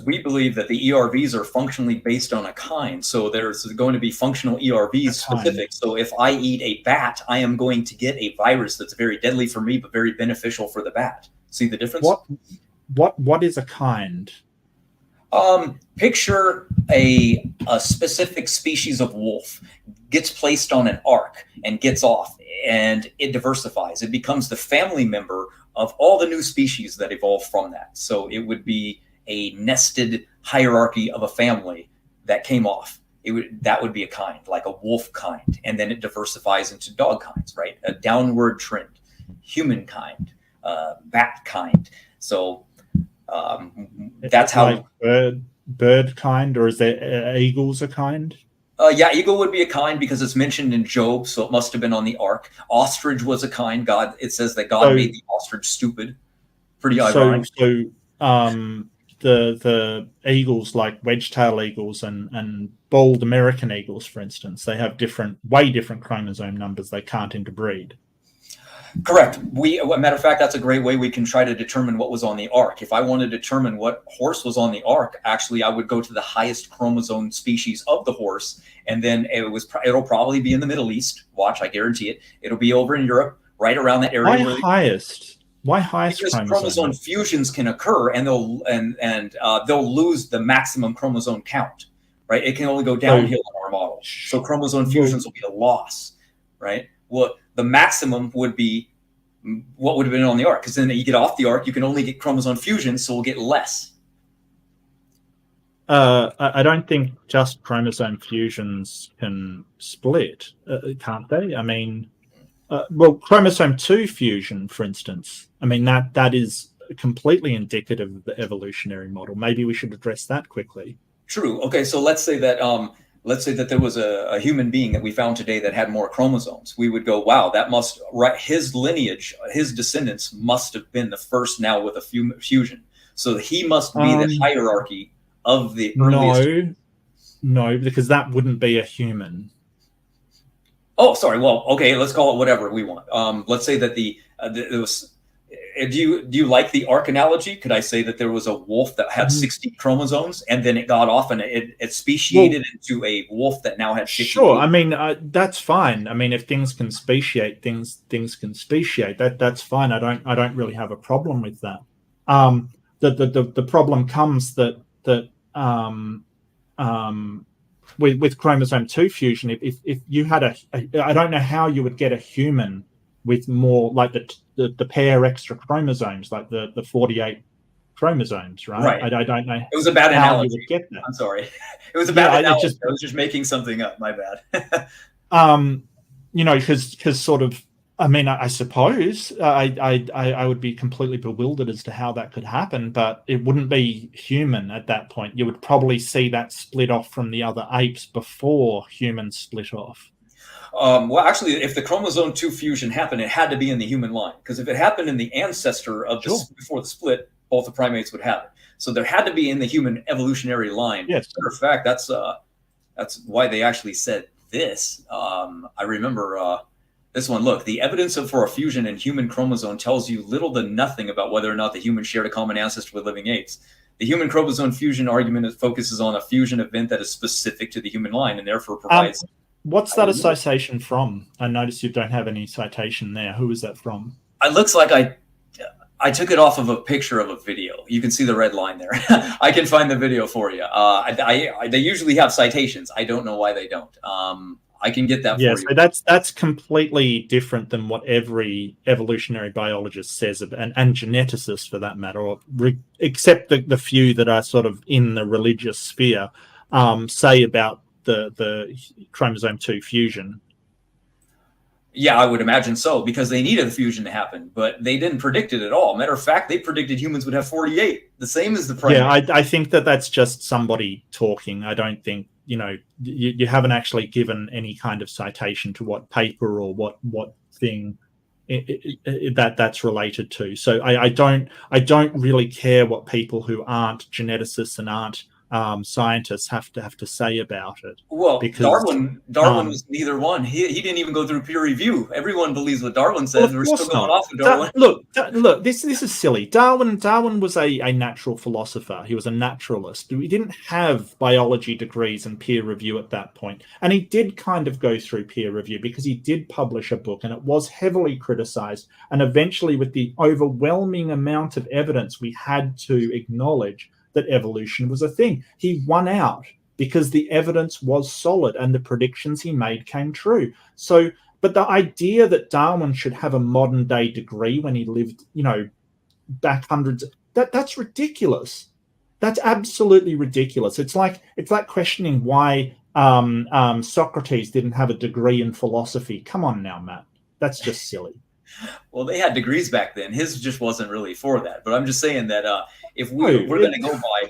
We believe that the ERVs are functionally based on a kind. So there's going to be functional ERVs specific. So if I eat a bat, I am going to get a virus that's very deadly for me, but very beneficial for the bat. See the difference? What is a kind? Picture a specific species of wolf gets placed on an ark and gets off, and it diversifies. It becomes the family member of all the new species that evolved from that. So it would be a nested hierarchy of a family that came off. That would be a kind, like a wolf kind, and then it diversifies into dog kinds, right? A downward trend, human kind, bat kind. So that's how like bird kind, or is there eagles a kind? Yeah, eagle would be a kind because it's mentioned in Job, so it must have been on the ark. Ostrich was a kind. It says that God made the ostrich stupid. Pretty ironic. So the eagles, like wedge-tail eagles and bald American eagles, for instance, they have way different chromosome numbers. They can't interbreed. Correct. A matter of fact, that's a great way we can try to determine what was on the ark. If I want to determine what horse was on the ark, actually, I would go to the highest chromosome species of the horse, and then it'll probably be in the Middle East. Watch, I guarantee it. It'll be over in Europe, right around that area. Why highest? Because chromosome fusions can occur, and they'll lose the maximum chromosome count. Right? It can only go downhill in our model. So chromosome fusions will be a loss. Right? Well, the maximum would be what would have been on the ark, because then you get off the ark, you can only get chromosome fusions, so we'll get less. I don't think just chromosome fusions can split, can't they? I mean, well, chromosome 2 fusion, for instance, I mean, that is completely indicative of the evolutionary model. Maybe we should address that quickly. True. Okay, so let's say that there was a human being that we found today that had more chromosomes. We would go, wow, his lineage, his descendants must have been the first now with a fusion. So he must be the hierarchy of the earliest. No, because that wouldn't be a human. Oh, sorry. Well, okay, let's call it whatever we want. Let's say that there was. Do you like the ark analogy? Could I say that there was a wolf that had 60 chromosomes, and then it got off and it speciated into a wolf that now had 50? Sure. I mean, that's fine. I mean, if things can speciate, things can speciate. That's fine. I don't really have a problem with that. The problem comes that with chromosome 2 fusion, if you had I don't know how you would get a human with more like the pair extra chromosomes, like the 48 chromosomes, right? I don't know. It was a bad analogy. You would get that. I'm sorry. It was a bad analogy. I was just making something up. My bad. Because sort of, I mean, I suppose I would be completely bewildered as to how that could happen, but it wouldn't be human at that point. You would probably see that split off from the other apes before humans split off. Well, actually, if the chromosome 2 fusion happened, it had to be in the human line, because if it happened in the ancestor of before the split, both the primates would have it. So there had to be in the human evolutionary line. Yes. Matter of fact, that's why they actually said this. I remember this one. Look, the evidence for a fusion in human chromosome tells you little to nothing about whether or not the humans shared a common ancestor with living apes. The human chromosome fusion argument focuses on a fusion event that is specific to the human line and therefore provides. What's that a citation from? I notice you don't have any citation there. Who is that from? It looks like I took it off of a picture of a video. You can see the red line there. I can find the video for you. They usually have citations. I don't know why they don't. I can get that for you. So that's completely different than what every evolutionary biologist says, and geneticist for that matter, except the few that are sort of in the religious sphere, say about the chromosome 2 fusion. Yeah, I would imagine so, because they needed the fusion to happen, but they didn't predict it at all. Matter of fact, they predicted humans would have 48, the same as the primate. Yeah, I think that's just somebody talking. I don't think, you haven't actually given any kind of citation to what paper or what thing that's related to. So I don't really care what people who aren't geneticists and aren't scientists have to say about it. Well, because Darwin was neither one. He didn't even go through peer review. Everyone believes what Darwin says. We're still going off of Darwin. Look, this is silly. Darwin was a natural philosopher. He was a naturalist. He didn't have biology degrees and peer review at that point. And he did kind of go through peer review because he did publish a book and it was heavily criticized. And eventually, with the overwhelming amount of evidence, we had to acknowledge that evolution was a thing. He won out because the evidence was solid and the predictions he made came true. So, but the idea that Darwin should have a modern day degree when he lived, back hundreds, that's ridiculous. That's absolutely ridiculous. It's like questioning why Socrates didn't have a degree in philosophy. Come on now, Matt. That's just silly. Well, they had degrees back then. His just wasn't really for that. But I'm just saying that if we're going to go by,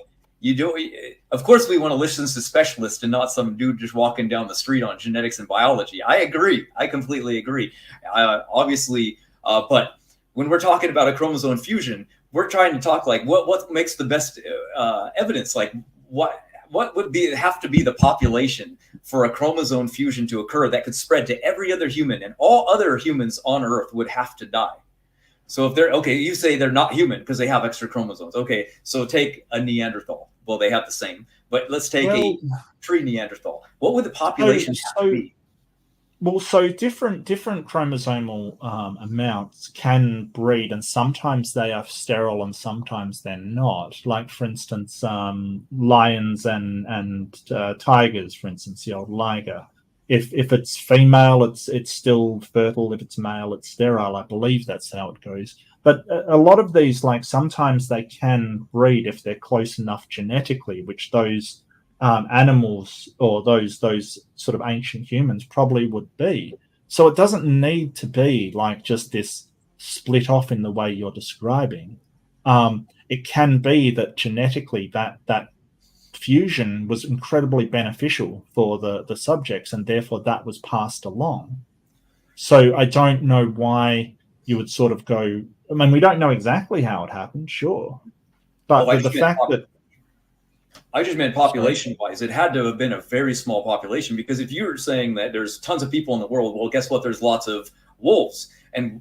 of course, we want to listen to specialists and not some dude just walking down the street on genetics and biology. I agree. I completely agree. Obviously, but when we're talking about a chromosome fusion, we're trying to talk like what makes the best evidence. Like what what would have to be the population for a chromosome fusion to occur that could spread to every other human, and all other humans on Earth would have to die? So if they're okay, you say they're not human because they have extra chromosomes. Okay, so take a Neanderthal. Well, they have the same, but let's take a pre-Neanderthal. What would the population have to be? Well, so different chromosomal amounts can breed, and sometimes they are sterile and sometimes they're not. Like, for instance, lions and tigers, for instance, the old liger. If it's female, it's still fertile. If it's male, it's sterile. I believe that's how it goes. But a lot of these, like, sometimes they can breed if they're close enough genetically, which those animals or those sort of ancient humans probably would be. So it doesn't need to be like just this split off in the way you're describing. It can be that genetically that fusion was incredibly beneficial for the subjects, and therefore that was passed along. So I don't know why you would sort of go, I mean, we don't know exactly how it happened, sure. But the fact that I just meant population-wise. It had to have been a very small population, because if you're saying that there's tons of people in the world, well, guess what? There's lots of wolves,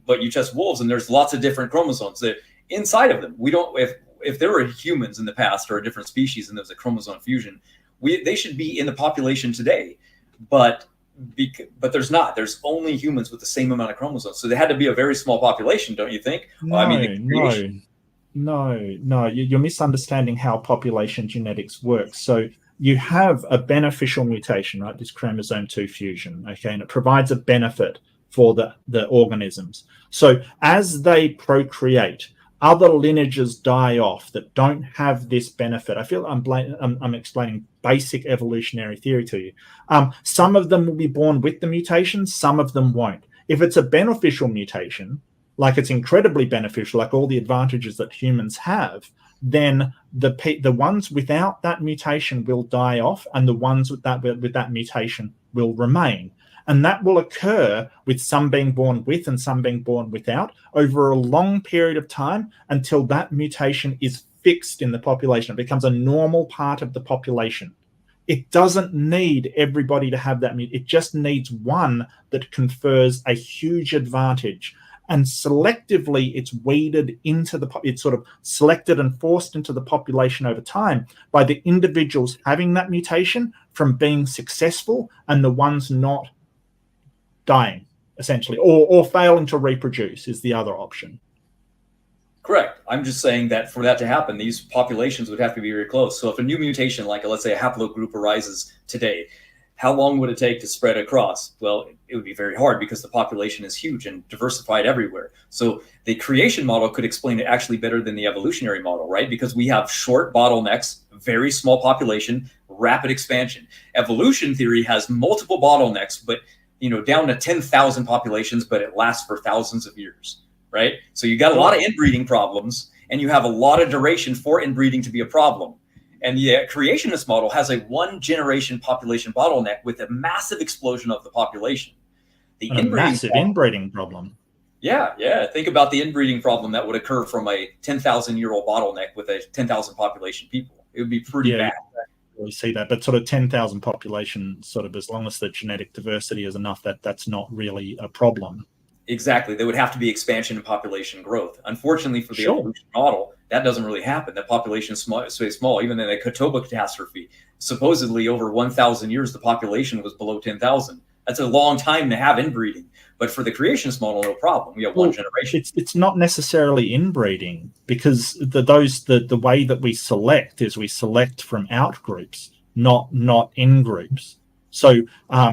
but you test wolves, and there's lots of different chromosomes that inside of them. We don't. If there were humans in the past or a different species and there was a chromosome fusion, they should be in the population today, but there's not. There's only humans with the same amount of chromosomes, so they had to be a very small population, don't you think? No, you're misunderstanding how population genetics works. So you have a beneficial mutation, right? This chromosome 2 fusion, okay, and it provides a benefit for the organisms. So as they procreate, other lineages die off that don't have this benefit. I feel I'm explaining basic evolutionary theory to you. Some of them will be born with the mutation, some of them won't. If it's a beneficial mutation, like it's incredibly beneficial, like all the advantages that humans have, then the ones without that mutation will die off, and the ones with that mutation will remain. And that will occur with some being born with and some being born without over a long period of time, until that mutation is fixed in the population. It becomes a normal part of the population. It doesn't need everybody to have that. It just needs one that confers a huge advantage. And selectively, it's weeded into it's sort of selected and forced into the population over time by the individuals having that mutation from being successful, and the ones not dying, essentially, or failing to reproduce is the other option. Correct. I'm just saying that for that to happen, these populations would have to be very close. So if a new mutation, like let's say a haplogroup, arises today, how long would it take to spread across? Well, it would be very hard, because the population is huge and diversified everywhere. So the creation model could explain it actually better than the evolutionary model, right? Because we have short bottlenecks, very small population, rapid expansion. Evolution theory has multiple bottlenecks, but down to 10,000 populations, but it lasts for thousands of years, right? So you got a lot of inbreeding problems, and you have a lot of duration for inbreeding to be a problem. And the creationist model has a 1-generation population bottleneck with a massive explosion of the population. A massive inbreeding problem. Yeah. Think about the inbreeding problem that would occur from a 10,000-year-old bottleneck with a 10,000 population people. It would be pretty bad. We see that, but sort of 10,000 population, sort of, as long as the genetic diversity is enough, that's not really a problem. Exactly. There would have to be expansion and population growth. Unfortunately for the evolution model, that doesn't really happen. The population stays small. Even in the Catawba catastrophe, supposedly over 1,000 years, the population was below 10,000. That's a long time to have inbreeding. But for the creationist model, no problem. We have one generation. It's not necessarily inbreeding, because the way that we select is we select from out groups, not in groups. So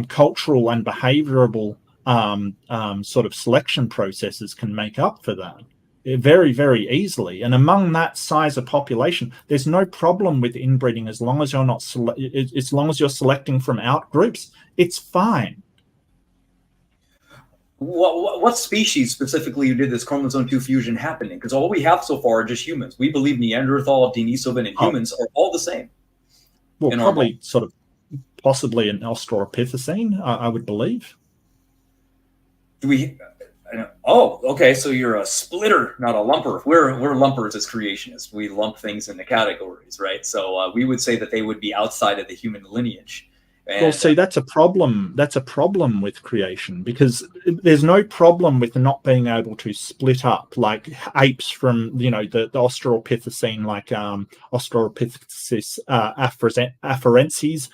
cultural and behavioral sort of selection processes can make up for that very, very easily. And among that size of population, there's no problem with inbreeding as long as you're not as long as you're selecting from out groups. It's fine. What species specifically did this chromosome 2 fusion happen in? Because all we have so far are just humans. We believe Neanderthal, Denisovan, and humans are all the same. Well, probably sort of possibly an Australopithecine, I would believe. Oh, okay. So you're a splitter, not a lumper. We're lumpers as creationists. We lump things into categories, right? So we would say that they would be outside of the human lineage. And, well, see, that's a problem. That's a problem with creation, because there's no problem with not being able to split up, like apes from, the Australopithecine, like Australopithecus afarensis,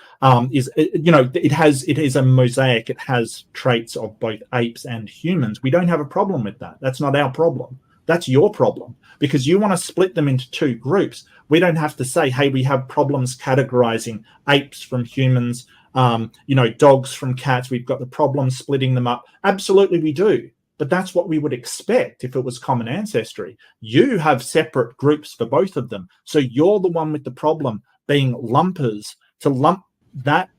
it is a mosaic. It has traits of both apes and humans. We don't have a problem with that. That's not our problem. That's your problem, because you want to split them into two groups. We don't have to say, hey, we have problems categorizing apes from humans, dogs from cats. We've got the problem splitting them up. Absolutely, we do. But that's what we would expect if it was common ancestry. You have separate groups for both of them. So you're the one with the problem being lumpers, to lump that,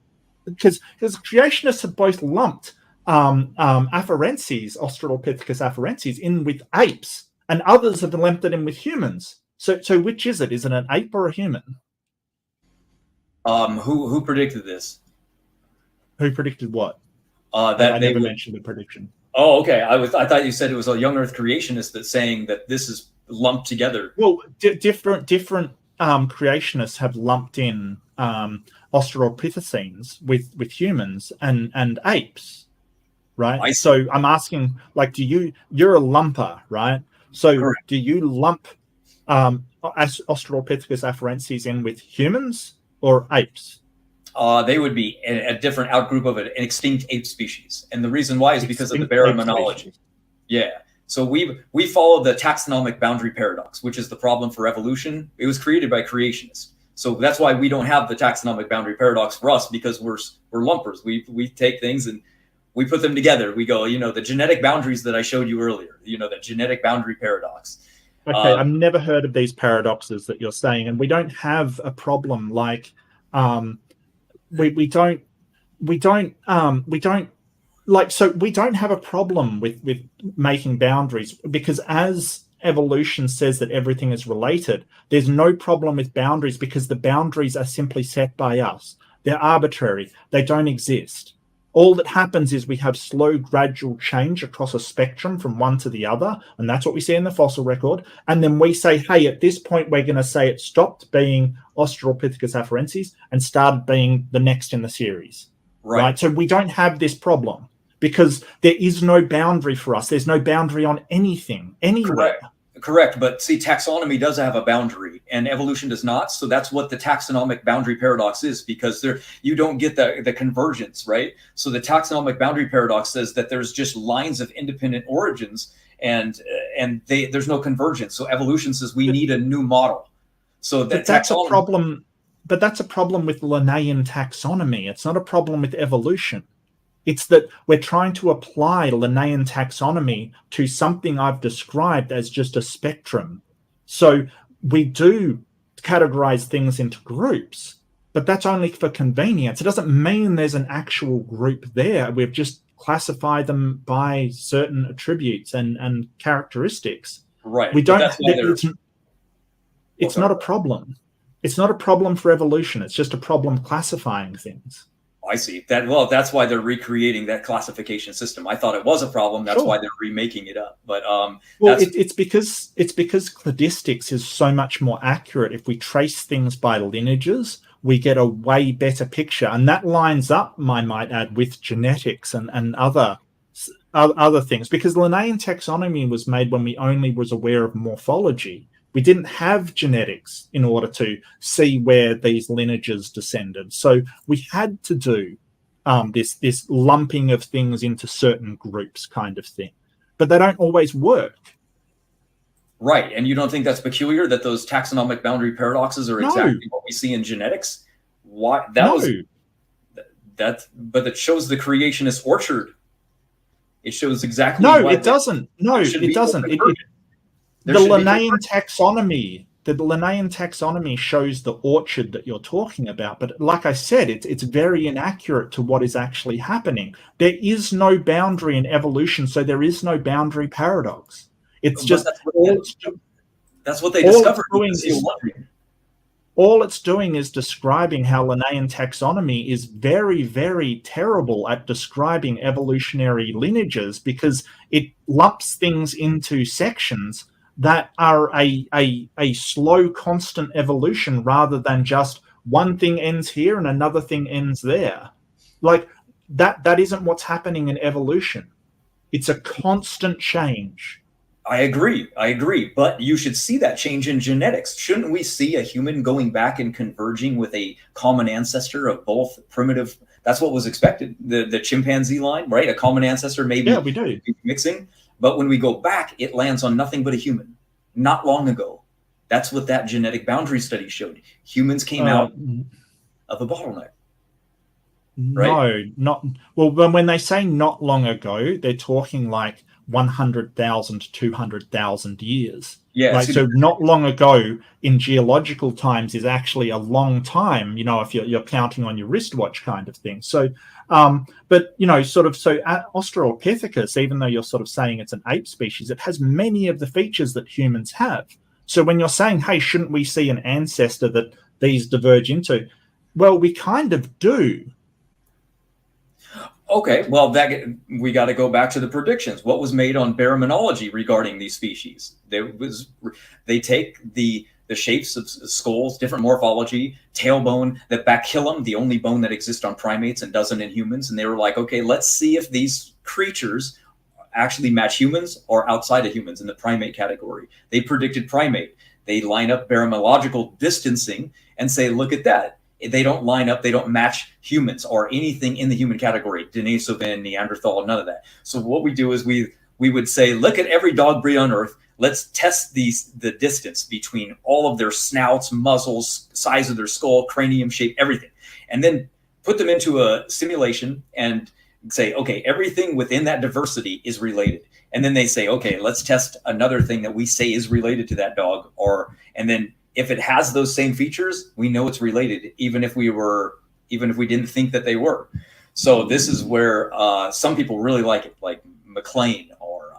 because creationists have both lumped afarenses, Australopithecus afarenses, in with apes, and others have lumped it in with humans. So which is it? Is it an ape or a human? Who predicted this? Who predicted what? That I never mentioned the prediction. Oh, okay. I thought you said it was a young Earth creationist that's saying that this is lumped together. Well, different creationists have lumped in Australopithecines with humans and apes, right? So I'm asking, like, you're a lumper, right? So correct. Do you lump Australopithecus afarenses in with humans or apes? They would be a different outgroup of an extinct ape species, and the reason why is because of the baraminology. Yeah. So we follow the taxonomic boundary paradox, which is the problem for evolution. It was created by creationists, so that's why we don't have the taxonomic boundary paradox for us, because we're lumpers. We take things and we put them together. We go, the genetic boundaries that I showed you earlier. The genetic boundary paradox. Okay, I've never heard of these paradoxes that you're saying, and we don't have a problem like. We don't have a problem with making boundaries, because as evolution says that everything is related, there's no problem with boundaries, because the boundaries are simply set by us. They're arbitrary. They don't exist. All that happens is we have slow, gradual change across a spectrum from one to the other, and that's what we see in the fossil record. And then we say, hey, at this point, we're going to say it stopped being Australopithecus afarenses and started being the next in the series. Right? So we don't have this problem, because there is no boundary for us. There's no boundary on anything, anywhere. Correct. But see, taxonomy does have a boundary and evolution does not. So that's what the taxonomic boundary paradox is, because you don't get the convergence, right? So the taxonomic boundary paradox says that there's just lines of independent origins and there's no convergence. So evolution says we need a new model. So that's a problem. But that's a problem with Linnaean taxonomy. It's not a problem with evolution. It's that we're trying to apply Linnaean taxonomy to something I've described as just a spectrum. So we do categorize things into groups, but that's only for convenience. It doesn't mean there's an actual group there. We've just classified them by certain attributes and characteristics. Right. We don't. It's not a problem. It's not a problem for evolution. It's just a problem classifying things. I see that. Well, that's why they're recreating that classification system. I thought it was a problem. That's why they're remaking it up. But it's because cladistics is so much more accurate. If we trace things by lineages, we get a way better picture, and that lines up, I might add, with genetics and other things. Because Linnaean taxonomy was made when we only was aware of morphology. We didn't have genetics in order to see where these lineages descended. So we had to do this lumping of things into certain groups kind of thing. But they don't always work. Right. And you don't think that's peculiar, that those taxonomic boundary paradoxes are exactly what we see in genetics? Why? But it shows the creationist orchard. It shows exactly. No, it doesn't. No, it doesn't. The Linnaean taxonomy shows the orchard that you're talking about, but like I said, it's very inaccurate to what is actually happening. There is no boundary in evolution, so there is no boundary paradox. It's just that's what they discovered. all it's doing is describing how Linnaean taxonomy is very, very terrible at describing evolutionary lineages, because it lumps things into sections that are a slow, constant evolution, rather than just one thing ends here and another thing ends there. Like that isn't what's happening in evolution. It's a constant change. I agree. But you should see that change in genetics. Shouldn't we see a human going back and converging with a common ancestor of both primitive? That's what was expected. The chimpanzee line, right? A common ancestor, maybe. Yeah, we do. Mixing. But when we go back, it lands on nothing but a human. Not long ago. That's what that genetic boundary study showed. Humans came out of a bottleneck. Right? No, not well. When they say not long ago, they're talking like 100,000, 200,000 years. Yeah. Like, so not long ago in geological times is actually a long time, if you're counting on your wristwatch kind of thing. So, but, so Australopithecus, even though you're sort of saying it's an ape species, it has many of the features that humans have. So when you're saying, hey, shouldn't we see an ancestor that these diverge into? Well, we kind of do. Okay, well, we got to go back to the predictions. What was made on baraminology regarding these species? They take the shapes of skulls, different morphology, tailbone, the bacillum, the only bone that exists on primates and doesn't in humans, and they were like, okay, let's see if these creatures actually match humans or outside of humans in the primate category. They predicted primate. They line up baromenological distancing and say, look at that. They don't line up, they don't match humans or anything in the human category, Denisovan, Neanderthal, none of that. So what we do is we would say, look at every dog breed on Earth. Let's test the distance between all of their snouts, muzzles, size of their skull, cranium shape, everything. And then put them into a simulation and say, okay, everything within that diversity is related. And then they say, okay, let's test another thing that we say is related to that dog. And then if it has those same features, we know it's related, even if we didn't think that they were. So this is where some people really like it, like McLean or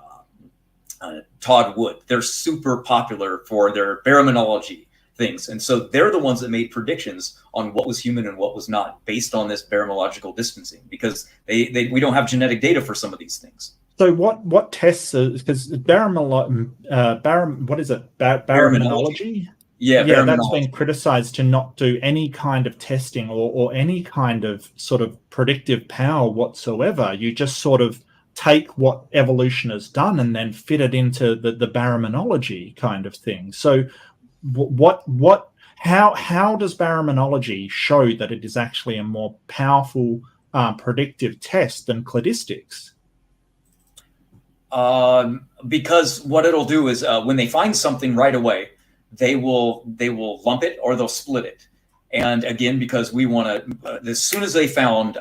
Todd Wood. They're super popular for their baraminology things. And so they're the ones that made predictions on what was human and what was not based on this baromenological distancing, because we don't have genetic data for some of these things. So what tests, because what is it? Baraminology? Yeah, that's been criticized to not do any kind of testing or any kind of sort of predictive power whatsoever. You just sort of take what evolution has done and then fit it into the baraminology kind of thing. So how does baraminology show that it is actually a more powerful predictive test than cladistics? Because what it'll do is when they find something right away, they will lump it or they'll split it. And again, because we want to, as soon as they found,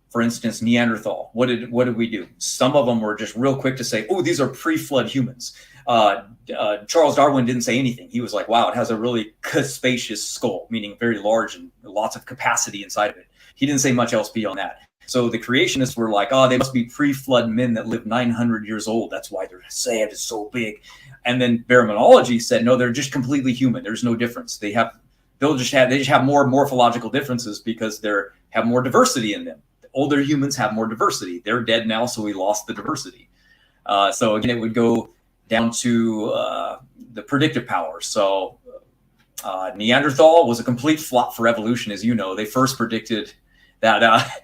for instance, Neanderthal, what did we do? Some of them were just real quick to say, oh, these are pre-flood humans. Charles Darwin didn't say anything. He was like, wow, it has a really spacious skull, meaning very large and lots of capacity inside of it. He didn't say much else beyond that. So the creationists were like, oh, they must be pre-flood men that lived 900 years old. That's why their head is so big. And then baraminology said, no, they're just completely human. There's no difference. They just have more morphological differences because they have more diversity in them. Older humans have more diversity. They're dead now, so we lost the diversity. So again, it would go down to the predictive power. So Neanderthal was a complete flop for evolution, as you know. They first predicted that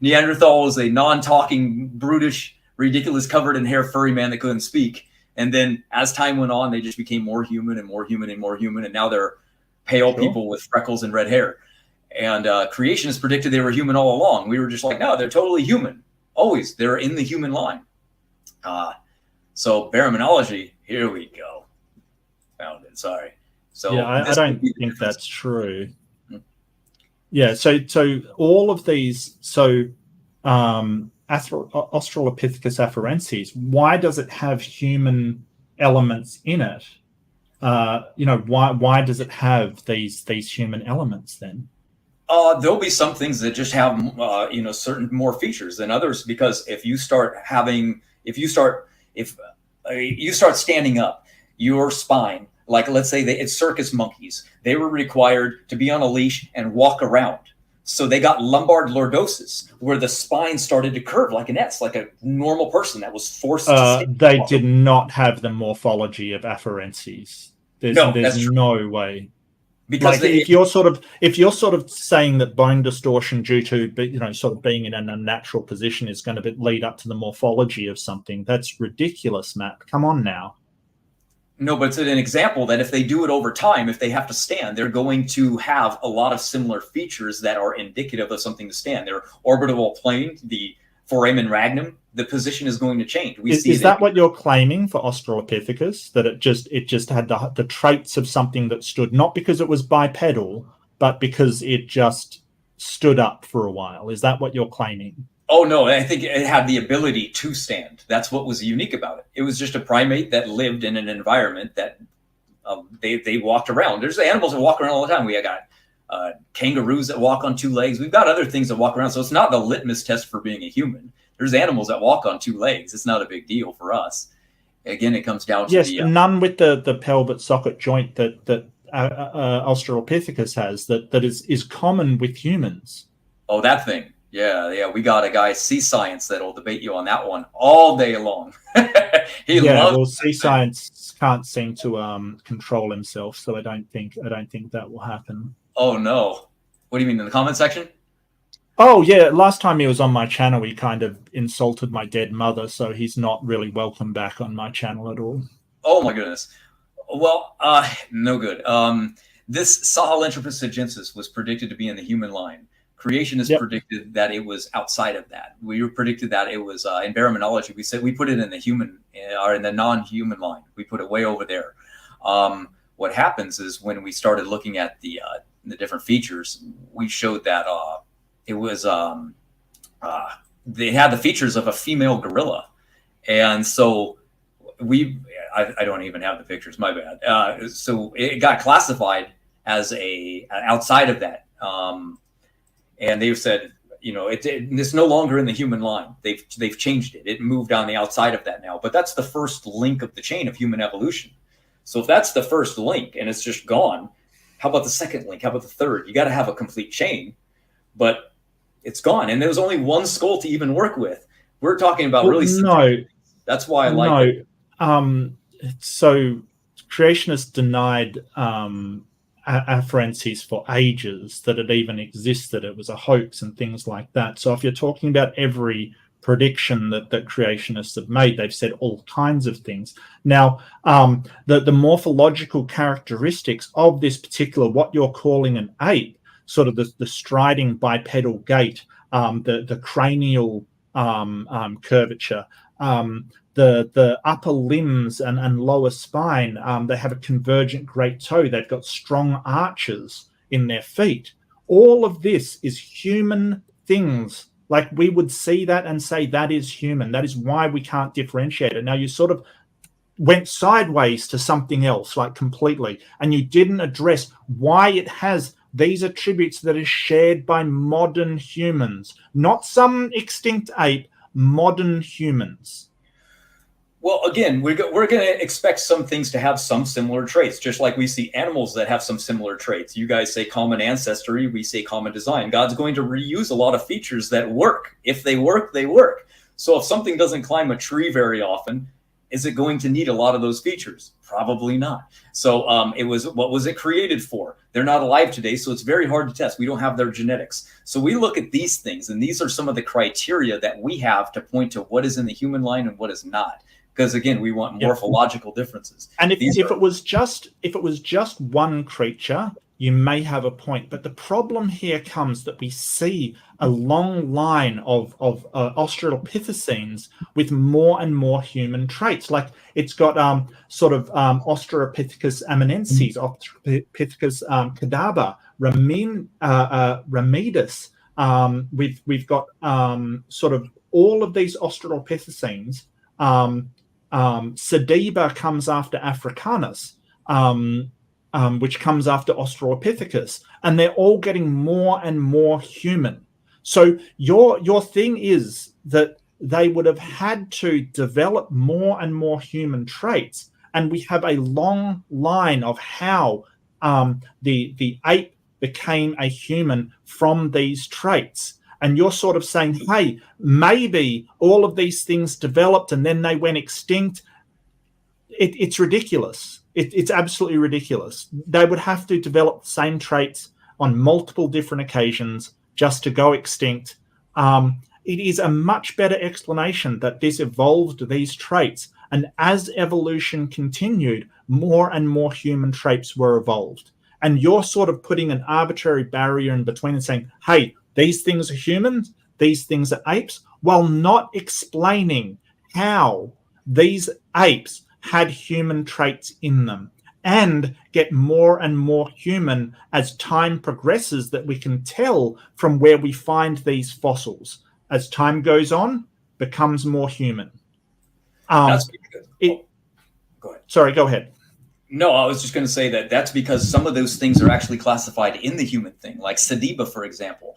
Neanderthal was a non-talking, brutish, ridiculous, covered in hair, furry man that couldn't speak. And then as time went on, they just became more human and more human and more human. And now they're pale people with freckles and red hair. And creationists predicted they were human all along. We were just like, no, they're totally human. Always. They're in the human line. So baraminology, here we go. Found it. Sorry. So yeah, I don't think that's true. Yeah. So all of these, Australopithecus afarensis, why does it have human elements in it? Why does it have these human elements then? There'll be some things that just have certain more features than others, because if you start standing up, your spine Like, let's say it's circus monkeys. They were required to be on a leash and walk around. So they got lumbar lordosis, where the spine started to curve like an S, like a normal person that was forced to They did not have the morphology of afferences. There's that's true. no way. Because like if you're sort of saying that bone distortion due to sort of being in an unnatural position is going to lead up to the morphology of something, that's ridiculous, Matt. Come on now. No, but it's an example that if they do it over time, if they have to stand, they're going to have a lot of similar features that are indicative of something to stand. Their orbital plane, the foramen magnum, the position is going to change. Is that what you're claiming for Australopithecus? That it just had the traits of something that stood, not because it was bipedal, but because it just stood up for a while? Is that what you're claiming? Oh, no, I think it had the ability to stand. That's what was unique about it. It was just a primate that lived in an environment that they walked around. There's animals that walk around all the time. We got kangaroos that walk on two legs. We've got other things that walk around. So it's not the litmus test for being a human. There's animals that walk on two legs. It's not a big deal for us. Again, it comes down to but none with the pelvic socket joint that Australopithecus has that is common with humans. Oh, that thing. Yeah. We got a guy, C Science, that'll debate you on that one all day long. C Science can't seem to control himself, so I don't think that will happen. Oh no! What do you mean, in the comment section? Oh yeah, last time he was on my channel, he kind of insulted my dead mother, so he's not really welcome back on my channel at all. Oh my goodness. Well, no good. This Sahelanthropus agensis was predicted to be in the human line. Creationists predicted that it was outside of that. We predicted that it was in baraminology. We said we put it in the human or in the non-human line. We put it way over there. What happens is when we started looking at the different features, we showed that it was they had the features of a female gorilla, and so I don't even have the pictures. My bad. So it got classified as outside of that. And they've said, it's no longer in the human line. They've changed it. It moved on the outside of that now. But that's the first link of the chain of human evolution. So if that's the first link and it's just gone, how about the second link? How about the third? You got to have a complete chain, but it's gone. And there was only one skull to even work with. We're talking about That's why I like it. So creationists denied afferences for ages, that it even existed. It was a hoax and things like that. So if you're talking about every prediction that creationists have made, they've said all kinds of things. Now, the morphological characteristics of this particular, what you're calling an ape, sort of the striding bipedal gait, the cranial curvature, the upper limbs and lower spine, they have a convergent great toe. They've got strong arches in their feet. All of this is human things. Like, we would see that and say that is human. That is why we can't differentiate it. Now, you sort of went sideways to something else, like completely, and you didn't address why it has these attributes that is shared by modern humans, not some extinct ape, modern humans. Well, again, we're going to expect some things to have some similar traits, just like we see animals that have some similar traits. You guys say common ancestry, we say common design. God's going to reuse a lot of features that work. If they work, they work. So if something doesn't climb a tree very often, is it going to need a lot of those features? Probably not. So what was it created for? They're not alive today, so it's very hard to test. We don't have their genetics. So we look at these things, and these are some of the criteria that we have to point to what is in the human line and what is not. Because again, we want morphological differences. And if it was just one creature, you may have a point. But the problem here comes that we see a long line of Australopithecines with more and more human traits. Like, it's got Australopithecus eminensis, Australopithecus cadaver, ramidus. We've got sort of all of these Australopithecines. Sediba comes after Africanus, which comes after Australopithecus, and they're all getting more and more human. So your thing is that they would have had to develop more and more human traits, and we have a long line of how the ape became a human from these traits. And you're sort of saying, hey, maybe all of these things developed and then they went extinct. It's ridiculous. It's absolutely ridiculous. They would have to develop the same traits on multiple different occasions just to go extinct. It is a much better explanation that this evolved these traits. And as evolution continued, more and more human traits were evolved. And you're sort of putting an arbitrary barrier in between and saying, hey, these things are humans, these things are apes, while not explaining how these apes had human traits in them, and get more and more human as time progresses, that we can tell from where we find these fossils. As time goes on, becomes more human. That's good. Go ahead. Sorry, go ahead. No, I was just going to say that's because some of those things are actually classified in the human thing, like Sediba, for example.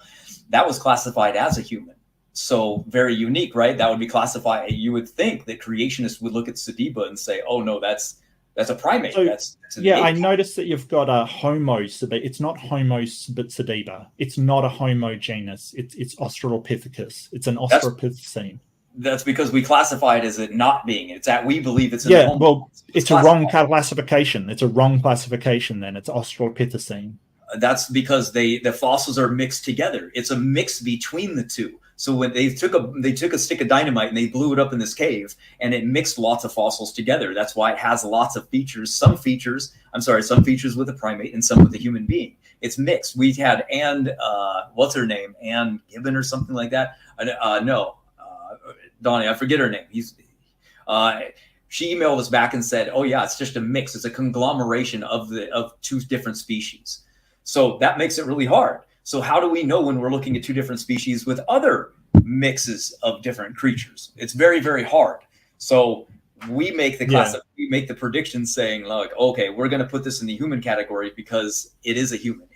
That was classified as a human. So very unique, right? That would be classified. You would think that creationists would look at Sediba and say, oh, no, that's a primate. So, that's yeah, ape. I noticed that you've got a Homo. It's not Homo Sediba. It's not a Homo genus. It's Australopithecus. It's an Australopithecine. That's because we classify it as it not being. It's that we believe it's in yeah. the Homo. Well, it's a wrong classification. It's a wrong classification. Then it's Australopithecine. That's because the fossils are mixed together. It's a mix between the two. So when they took a stick of dynamite and they blew it up in this cave, and it mixed lots of fossils together. That's why it has lots of features. Some features with a primate and some with a human being. It's mixed. We had what's her name? Ann Gibbon or something like that. Donnie, I forget her name. She emailed us back and said, "Oh yeah, it's just a mix. It's a conglomeration of two different species." So that makes it really hard. So how do we know when we're looking at two different species with other mixes of different creatures? It's very, very hard. So we make we make the prediction saying, like, okay, we're going to put this in the human category because it is a human.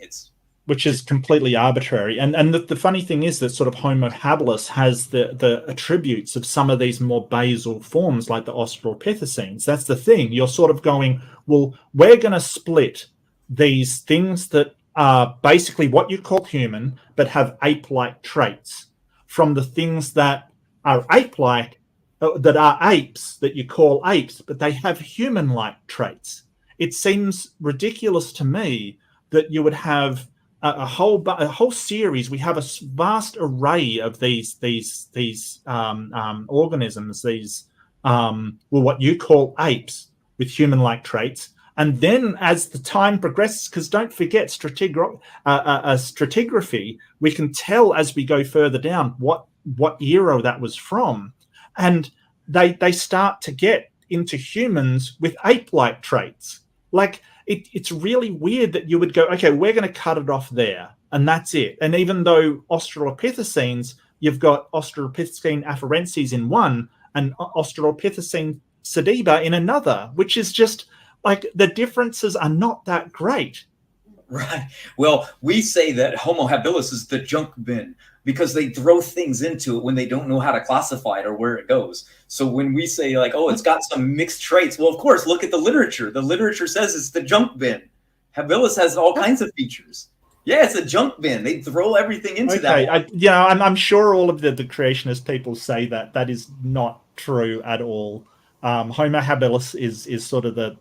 Which is completely arbitrary. And the funny thing is that sort of Homo habilis has the attributes of some of these more basal forms like the Australopithecines. That's the thing. You're sort of going, well, we're going to split these things that are basically what you call human but have ape-like traits from the things that are ape-like, that are apes, that you call apes, but they have human-like traits. It seems ridiculous to me that you would have a whole series. We have a vast array of these organisms, what you call apes with human-like traits. And then as the time progresses, because don't forget stratigraphy, we can tell as we go further down what era that was from. And they start to get into humans with ape-like traits. Like, it's really weird that you would go, okay, we're going to cut it off there, and that's it. And even though Australopithecines, you've got Australopithecine afarensis in one and Australopithecine sediba in another, which is just like the differences are not that great. Right. Well, we say that Homo habilis is the junk bin because they throw things into it when they don't know how to classify it or where it goes. So when we say like, oh, it's got some mixed traits, well, of course, look at the literature. The literature says it's the junk bin. Habilis has all kinds of features. Yeah, it's a junk bin. They throw everything into that. I'm sure all of the creationist people say that. That is not true at all. Homo habilis is sort of the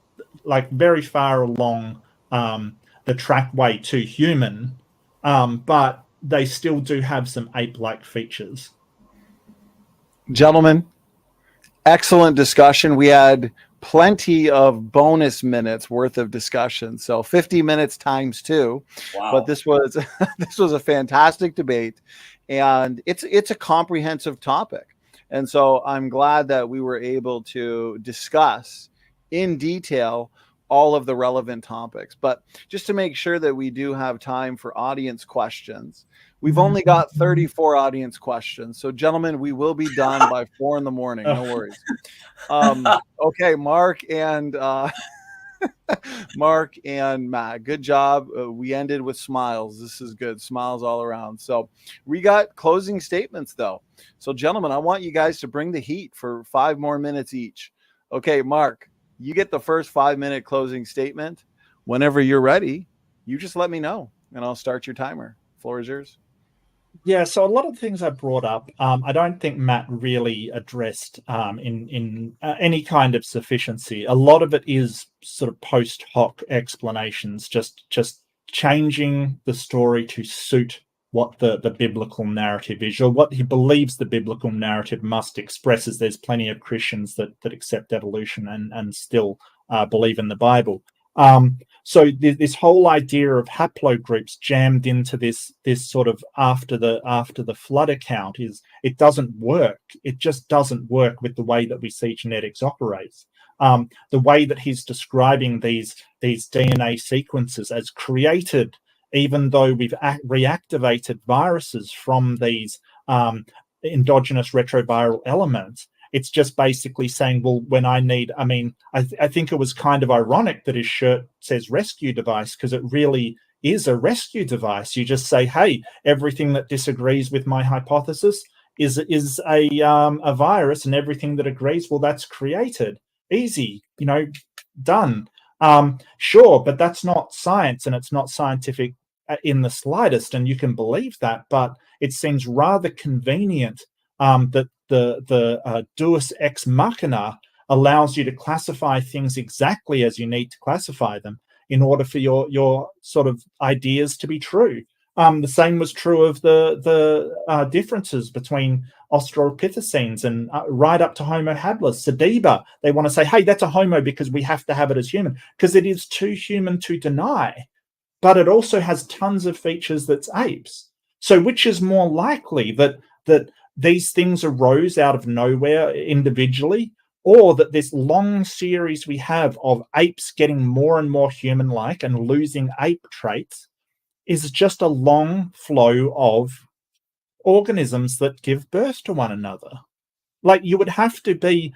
very far along the trackway to human, but they still do have some ape-like features. Gentlemen, excellent discussion. We had plenty of bonus minutes worth of discussion, so 50 minutes times 2. Wow. But this was a fantastic debate, and it's a comprehensive topic, and so I'm glad that we were able to discuss in detail all of the relevant topics. But just to make sure that we do have time for audience questions, we've only got 34 audience questions. So gentlemen, we will be done by 4 a.m. No worries. Okay, Mark and Matt, good job. We ended with smiles. This is good. Smiles all around. So we got closing statements though. So gentlemen, I want you guys to bring the heat for 5 more minutes each. Okay, Mark. You get the first 5-minute closing statement. Whenever you're ready, you just let me know, and I'll start your timer. Floor is yours. Yeah, so a lot of the things I brought up, I don't think Matt really addressed in any kind of sufficiency. A lot of it is sort of post hoc explanations, just changing the story to suit what the biblical narrative is, or what he believes the biblical narrative must express. As there's plenty of Christians that accept evolution and still believe in the Bible. So this whole idea of haplogroups jammed into this sort of after the flood account it doesn't work. It just doesn't work with the way that we see genetics operates. The way that he's describing these DNA sequences as created, even though we've reactivated viruses from these endogenous retroviral elements. It's just basically saying, well, when I need, I think it was kind of ironic that his shirt says rescue device, because it really is a rescue device. You just say, hey, everything that disagrees with my hypothesis is a virus, and everything that agrees, well, that's created. Easy, done. Sure, but that's not science, and it's not scientific in the slightest, and you can believe that, but it seems rather convenient that the deus ex machina allows you to classify things exactly as you need to classify them in order for your sort of ideas to be true. The same was true of the differences between Australopithecines and right up to Homo habilis. Sediba, they want to say, hey, that's a Homo because we have to have it as human, because it is too human to deny. But it also has tons of features that's apes. So which is more likely, that these things arose out of nowhere individually, or that this long series we have of apes getting more and more human-like and losing ape traits is just a long flow of organisms that give birth to one another? Like, you would have to be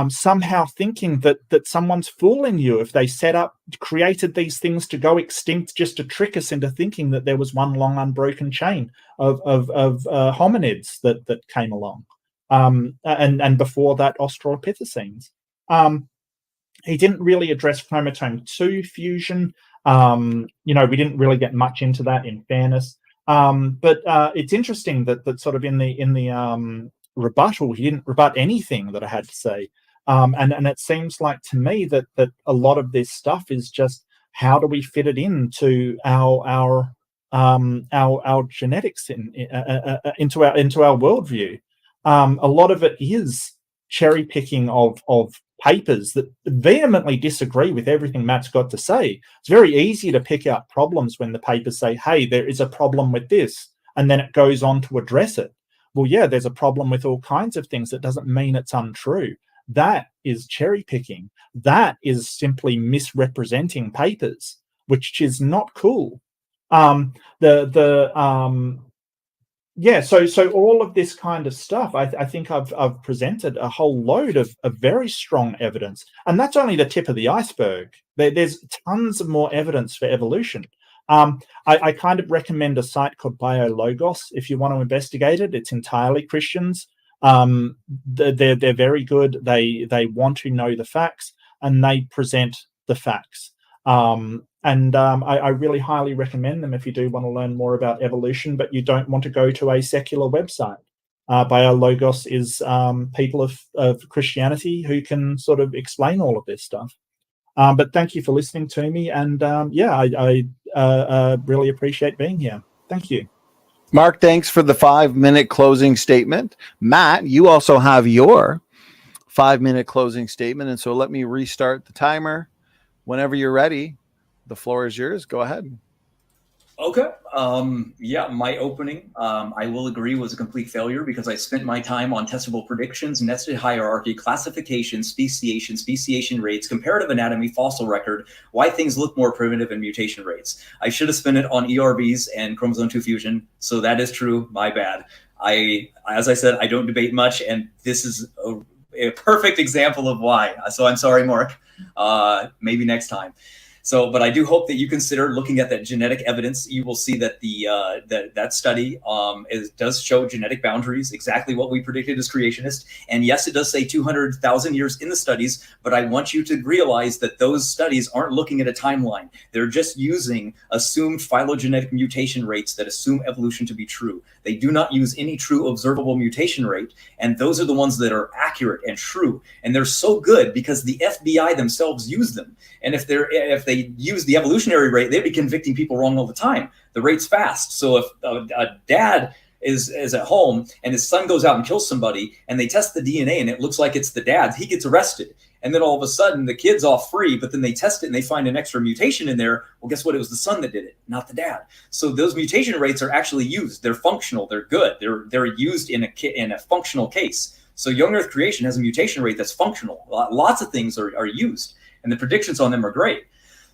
somehow thinking that someone's fooling you if they created these things to go extinct just to trick us into thinking that there was one long unbroken chain of hominids that came along, and before that Australopithecines. He didn't really address chromosome 2 fusion. We didn't really get much into that, in fairness. But it's interesting that sort of in the rebuttal, he didn't rebut anything that I had to say. And it seems like to me that a lot of this stuff is just, how do we fit it into our genetics into our worldview? A lot of it is cherry picking of papers that vehemently disagree with everything Matt's got to say. It's very easy to pick out problems when the papers say, hey, there is a problem with this, and then it goes on to address it. Well, yeah, there's a problem with all kinds of things. That doesn't mean it's untrue. That is cherry picking. That is simply misrepresenting papers, which is not cool. So all of this kind of stuff, I think I've presented a whole load of very strong evidence, and that's only the tip of the iceberg. There's tons of more evidence for evolution. I kind of recommend a site called BioLogos if you want to investigate it. It's entirely Christians. They're very good. They want to know the facts, and they present the facts. I really highly recommend them if you do want to learn more about evolution, but you don't want to go to a secular website. BioLogos is people of Christianity who can sort of explain all of this stuff. But thank you for listening to me, and I really appreciate being here. Thank you. Mark, thanks for the 5-minute closing statement. Matt, you also have your 5-minute closing statement, and so let me restart the timer. Whenever you're ready, the floor is yours. Go ahead. Okay. My opening, I will agree, was a complete failure because I spent my time on testable predictions, nested hierarchy, classification, speciation rates, comparative anatomy, fossil record, why things look more primitive, and mutation rates. I should have spent it on ERVs and chromosome 2 fusion. So that is true. My bad. As I said, I don't debate much, and this is a perfect example of why. So I'm sorry, Mark. Maybe next time. So, but I do hope that you consider looking at that genetic evidence. You will see that that study does show genetic boundaries, exactly what we predicted as creationists. And yes, it does say 200,000 years in the studies, but I want you to realize that those studies aren't looking at a timeline. They're just using assumed phylogenetic mutation rates that assume evolution to be true. They do not use any true observable mutation rate, and those are the ones that are accurate and true. And they're so good because the FBI themselves use them. And if they use the evolutionary rate, they'd be convicting people wrong all the time. The rate's fast. So if a dad is at home and his son goes out and kills somebody and they test the DNA and it looks like it's the dad's, he gets arrested. And then all of a sudden the kid's off free, but then they test it and they find an extra mutation in there. Well, guess what? It was the son that did it, not the dad. So those mutation rates are actually used. They're functional. They're good. They're used in a functional case. So young Earth creation has a mutation rate that's functional. Lots of things are used, and the predictions on them are great.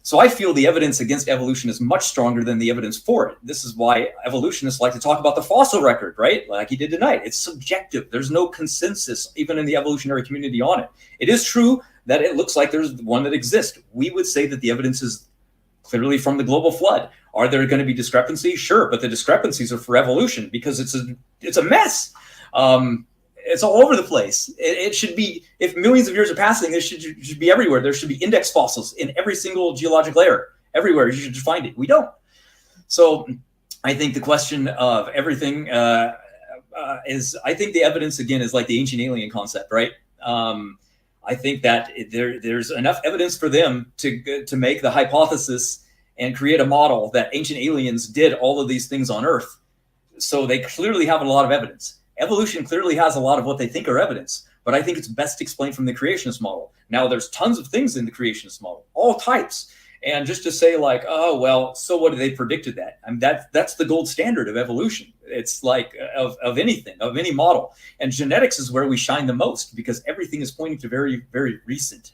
So I feel the evidence against evolution is much stronger than the evidence for it. This is why evolutionists like to talk about the fossil record, right? Like he did tonight. It's subjective. There's no consensus, even in the evolutionary community, on it. It is true that it looks like there's one that exists. We would say that the evidence is clearly from the global flood. Are there going to be discrepancies? Sure, but the discrepancies are for evolution because it's a mess. It's all over the place. It should be, if millions of years are passing, it should be everywhere. There should be index fossils in every single geologic layer. Everywhere, you should find it. We don't. So I think the question of everything is, I think the evidence, again, is like the ancient alien concept, right? I think that there's enough evidence for them to make the hypothesis and create a model that ancient aliens did all of these things on Earth. So they clearly have a lot of evidence. Evolution clearly has a lot of what they think are evidence, but I think it's best explained from the creationist model. Now, there's tons of things in the creationist model, all types. And just to say like, oh, well, so what, they predicted that? I mean, that's the gold standard of evolution. It's like of anything, of any model. And genetics is where we shine the most because everything is pointing to very, very recent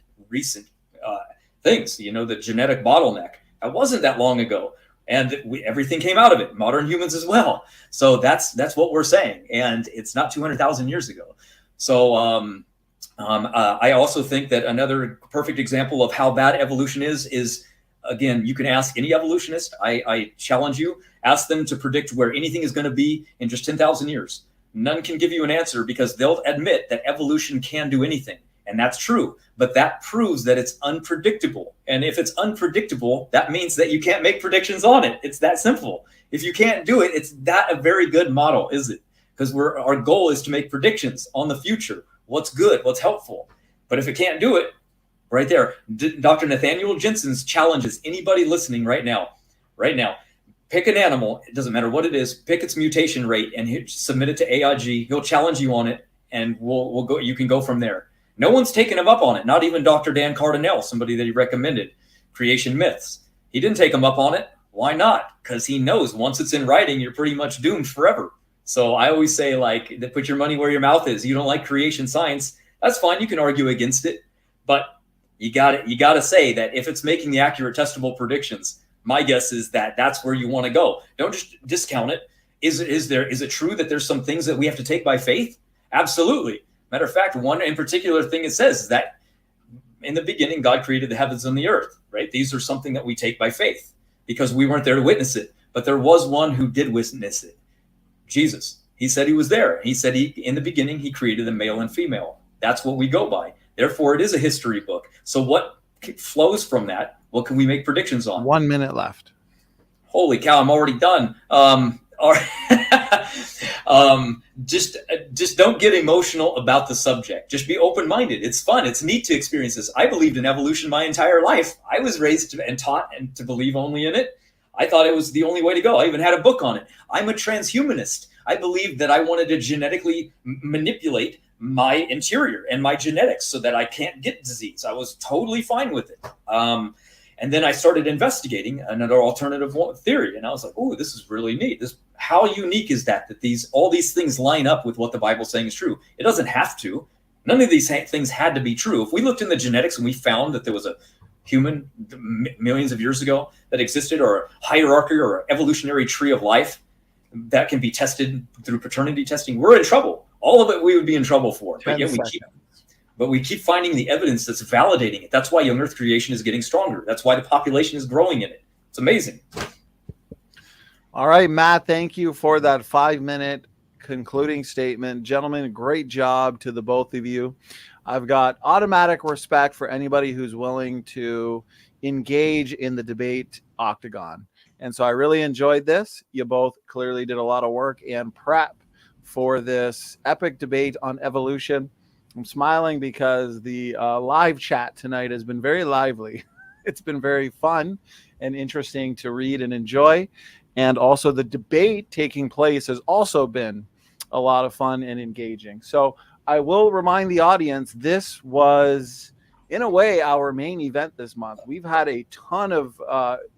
things. You know, the genetic bottleneck. It wasn't that long ago. And everything came out of it, modern humans as well. So that's what we're saying. And it's not 200,000 years ago. So I also think that another perfect example of how bad evolution is, again, you can ask any evolutionist. I challenge you, ask them to predict where anything is going to be in just 10,000 years. None can give you an answer because they'll admit that evolution can do anything. And that's true, but that proves that it's unpredictable. And if it's unpredictable, that means that you can't make predictions on it. It's that simple. If you can't do it, it's not a very good model, is it? Because our goal is to make predictions on the future. What's good, what's helpful. But if it can't do it, right there, Dr. Nathaniel Jensen's challenges anybody listening right now, pick an animal, it doesn't matter what it is, pick its mutation rate and submit it to AIG. He'll challenge you on it and we'll go. You can go from there. No one's taken him up on it. Not even Dr. Dan Cardinale, somebody that he recommended, Creation Myths. He didn't take him up on it. Why not? Because he knows once it's in writing, you're pretty much doomed forever. So I always say, like, put your money where your mouth is. You don't like creation science, that's fine. You can argue against it, but you got to say that if it's making the accurate testable predictions, my guess is that that's where you want to go. Don't just discount it. Is it true that there's some things that we have to take by faith? Absolutely. Matter of fact, one in particular thing it says is that in the beginning, God created the heavens and the earth, right? These are something that we take by faith because we weren't there to witness it. But there was one who did witness it, Jesus. He said he was there. He said in the beginning, he created the male and female. That's what we go by. Therefore, it is a history book. So what flows from that? What can we make predictions on? 1 minute left. Holy cow, I'm already done. Just don't get emotional about the subject. Just be open-minded. It's fun. It's neat to experience this. I believed in evolution my entire life. I was raised and taught and to believe only in it. I thought it was the only way to go. I even had a book on it. I'm a transhumanist. I believed that I wanted to genetically manipulate my interior and my genetics so that I can't get disease. I was totally fine with it. And then I started investigating another alternative theory, and I was like, "Oh, this is really neat. How unique is that all these things line up with what the Bible's saying is true? It doesn't have to. None of these things had to be true. If we looked in the genetics and we found that there was a human millions of years ago that existed, or a hierarchy or an evolutionary tree of life that can be tested through paternity testing, we're in trouble. All of it we would be in trouble for. But yet we keep but we keep finding the evidence that's validating it. That's why young Earth creation is getting stronger. That's why the population is growing in it. It's amazing. All right, Matt, thank you for that 5-minute concluding statement. Gentlemen, great job to the both of you. I've got automatic respect for anybody who's willing to engage in the debate octagon. And so I really enjoyed this. You both clearly did a lot of work and prep for this epic debate on evolution. I'm smiling because the live chat tonight has been very lively. It's been very fun and interesting to read and enjoy. And also the debate taking place has also been a lot of fun and engaging. So I will remind the audience, this was, in a way, our main event this month. We've had a ton of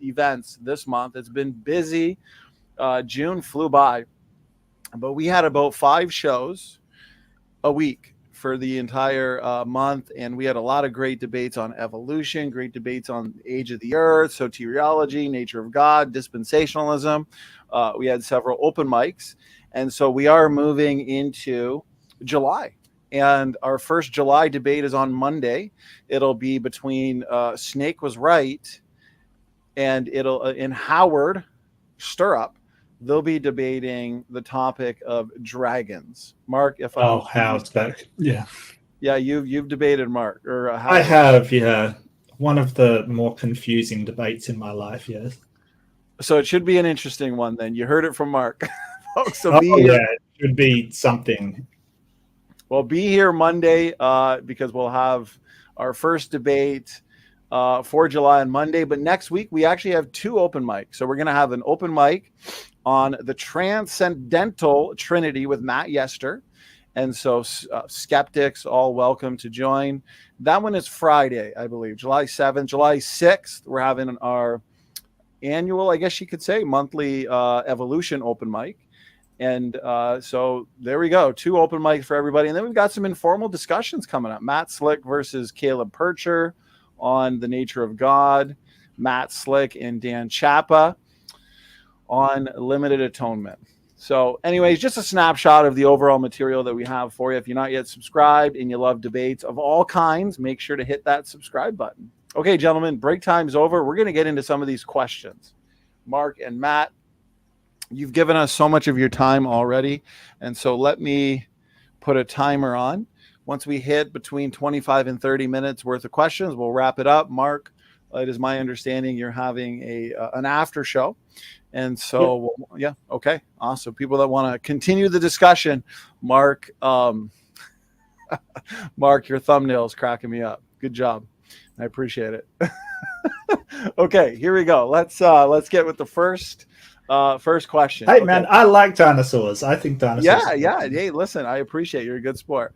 events this month. It's been busy. June flew by, but we had about 5 shows a week for the entire month, and we had a lot of great debates on evolution, great debates on age of the earth, soteriology, nature of God, dispensationalism. We had several open mics, and so we are moving into July. And our first July debate is on Monday. It'll be between Snake Was Right and it'll in Howard Stirrup. They'll be debating the topic of dragons. Mark, if Howard's back. Yeah. Yeah, you've debated Mark or I have, yeah. One of the more confusing debates in my life, yes. So it should be an interesting one then. You heard it from Mark. Folks, so it should be something. Well, be here Monday because we'll have our first debate for July on Monday. But next week, we actually have 2 open mics. So we're going to have an open mic on the Transcendental Trinity with Matt Yester. And so skeptics, all welcome to join. That one is Friday, I believe, July 7th. July 6th, we're having our annual, I guess you could say, monthly evolution open mic. And so there we go. 2 open mics for everybody. And then we've got some informal discussions coming up. Matt Slick versus Caleb Percher on the nature of God. Matt Slick and Dan Chapa on limited atonement. So anyways, just a snapshot of the overall material that we have for you. If you're not yet subscribed and you love debates of all kinds, make sure to hit that subscribe button. Okay, gentlemen, break time's over. We're going to get into some of these questions. Mark and Matt, you've given us so much of your time already. And so let me put a timer on. Once we hit between 25 and 30 minutes worth of questions, we'll wrap it up. Mark, it is my understanding you're having an after show. And so, yeah, okay, awesome. People that want to continue the discussion, Mark, Mark, your thumbnail is cracking me up. Good job. I appreciate it. Okay, here we go. Let's get with the first question. Hey, man, I like dinosaurs. I think dinosaurs. Yeah. Hey, listen, I appreciate it. You're a good sport.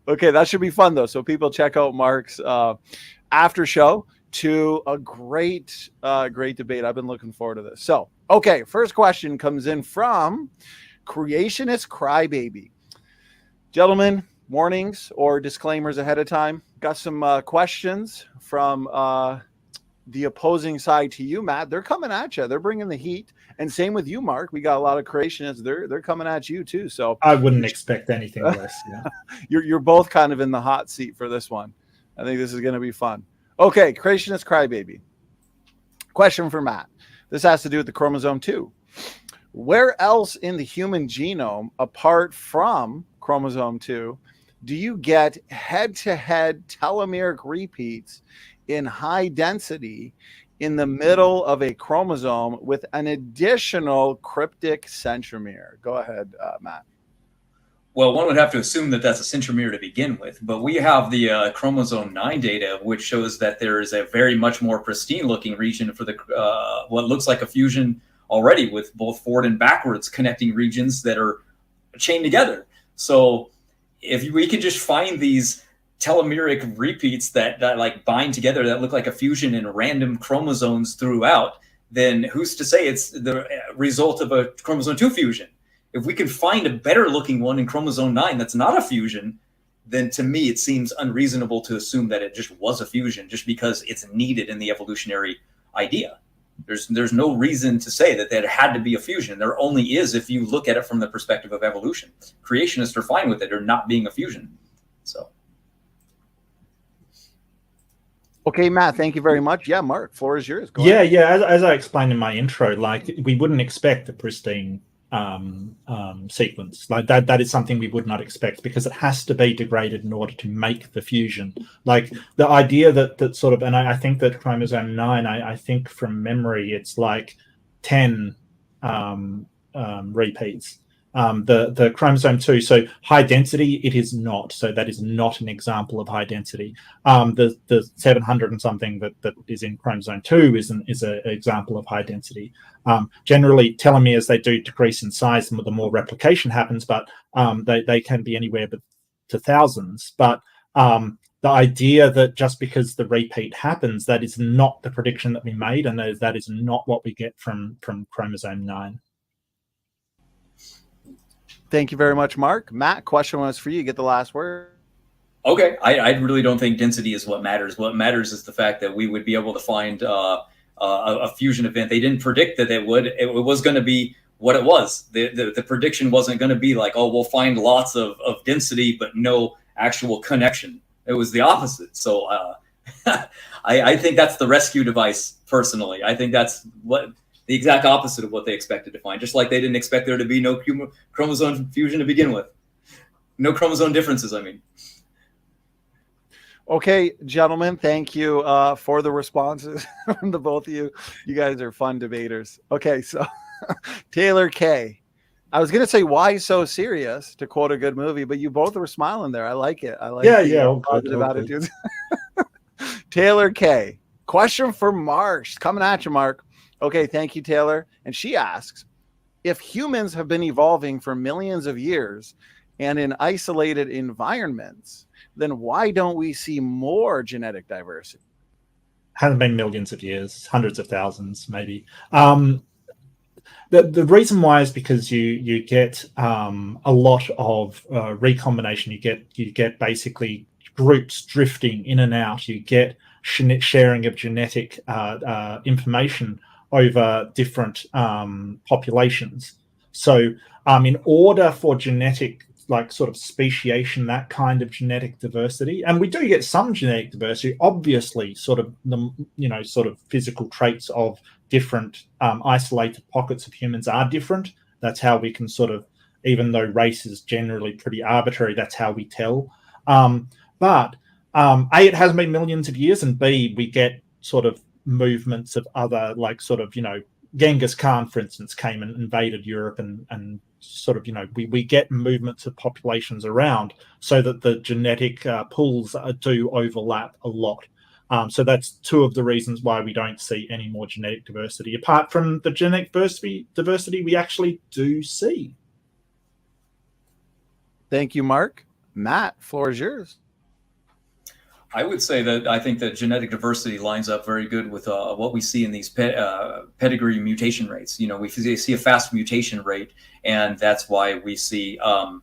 Okay, that should be fun though. So people check out Mark's after show to a great debate. I've been looking forward to this. So, okay, first question comes in from Creationist Crybaby. Gentlemen, warnings or disclaimers ahead of time. Got some questions from the opposing side to you, Matt. They're coming at you. They're bringing the heat. And same with you, Mark. We got a lot of creationists. They're coming at you too. So I wouldn't expect anything less. Yeah. You're both kind of in the hot seat for this one. I think this is going to be fun. Okay, Creationist Crybaby. Question for Matt. This has to do with the chromosome 2. Where else in the human genome, apart from chromosome 2, do you get head-to-head telomeric repeats in high density in the middle of a chromosome with an additional cryptic centromere? Go ahead, Matt. Well, one would have to assume that that's a centromere to begin with, but we have the chromosome 9 data, which shows that there is a very much more pristine-looking region for the what looks like a fusion already, with both forward and backwards connecting regions that are chained together. So if we could just find these telomeric repeats that like bind together that look like a fusion in random chromosomes throughout, then who's to say it's the result of a chromosome 2 fusion? If we can find a better looking one in chromosome 9 that's not a fusion, then to me it seems unreasonable to assume that it just was a fusion just because it's needed in the evolutionary idea. There's no reason to say that there had to be a fusion. There only is if you look at it from the perspective of evolution. Creationists are fine with it or not being a fusion. So. Okay, Matt, thank you very much. Yeah, Mark, floor is yours. Go Yeah, ahead. yeah. As I explained in my intro, like we wouldn't expect a pristine sequence like that. That is something we would not expect because it has to be degraded in order to make the fusion. Like the idea that sort of, and I think that chromosome 9, I think from memory, it's like 10 repeats. The chromosome 2, so high density, it is not. So that is not an example of high density. The 700 and something that is in chromosome 2 is an example of high density. Generally, telomeres, they do decrease in size the more replication happens, but they can be anywhere but to thousands. But the idea that just because the repeat happens, that is not the prediction that we made, and that is not what we get from chromosome 9. Thank you very much, Mark. Matt, question was for you. Get the last word. Okay, I really don't think density is what matters. What matters is the fact that we would be able to find a fusion event. They didn't predict that it would. It was going to be what it was. The prediction wasn't going to be like, oh, we'll find lots of density, but no actual connection. It was the opposite. So I think that's the rescue device, personally. I think that's the exact opposite of what they expected to find, just like they didn't expect there to be no chromosome fusion to begin with. No chromosome differences, I mean. Okay, gentlemen, thank you for the responses from the both of you. You guys are fun debaters. Okay, so Taylor K. I was going to say, why so serious, to quote a good movie, but you both were smiling there. I like it. I like the positive attitudes. Taylor K. Question for Mark. She's coming at you, Mark. Okay, thank you, Taylor. And she asks, if humans have been evolving for millions of years and in isolated environments, then why don't we see more genetic diversity? Hasn't been millions of years, hundreds of thousands, maybe. The reason why is because you get a lot of recombination. You get basically groups drifting in and out. You get sharing of genetic information over different populations. So in order for genetic, like sort of speciation, that kind of genetic diversity, and we do get some genetic diversity, obviously sort of the sort of physical traits of different isolated pockets of humans are different. That's how we can sort of, even though race is generally pretty arbitrary, that's how we tell. But A, it hasn't been millions of years, and B, we get sort of movements of other, like sort of, Genghis Khan, for instance, came and invaded Europe and sort of, we get movements of populations around so that the genetic pools do overlap a lot. So that's two of the reasons why we don't see any more genetic diversity. Apart from the genetic diversity we actually do see. Thank you, Mark. Matt, floor is yours. I would say that I think that genetic diversity lines up very good with what we see in these pedigree mutation rates. We see a fast mutation rate, and that's why we see not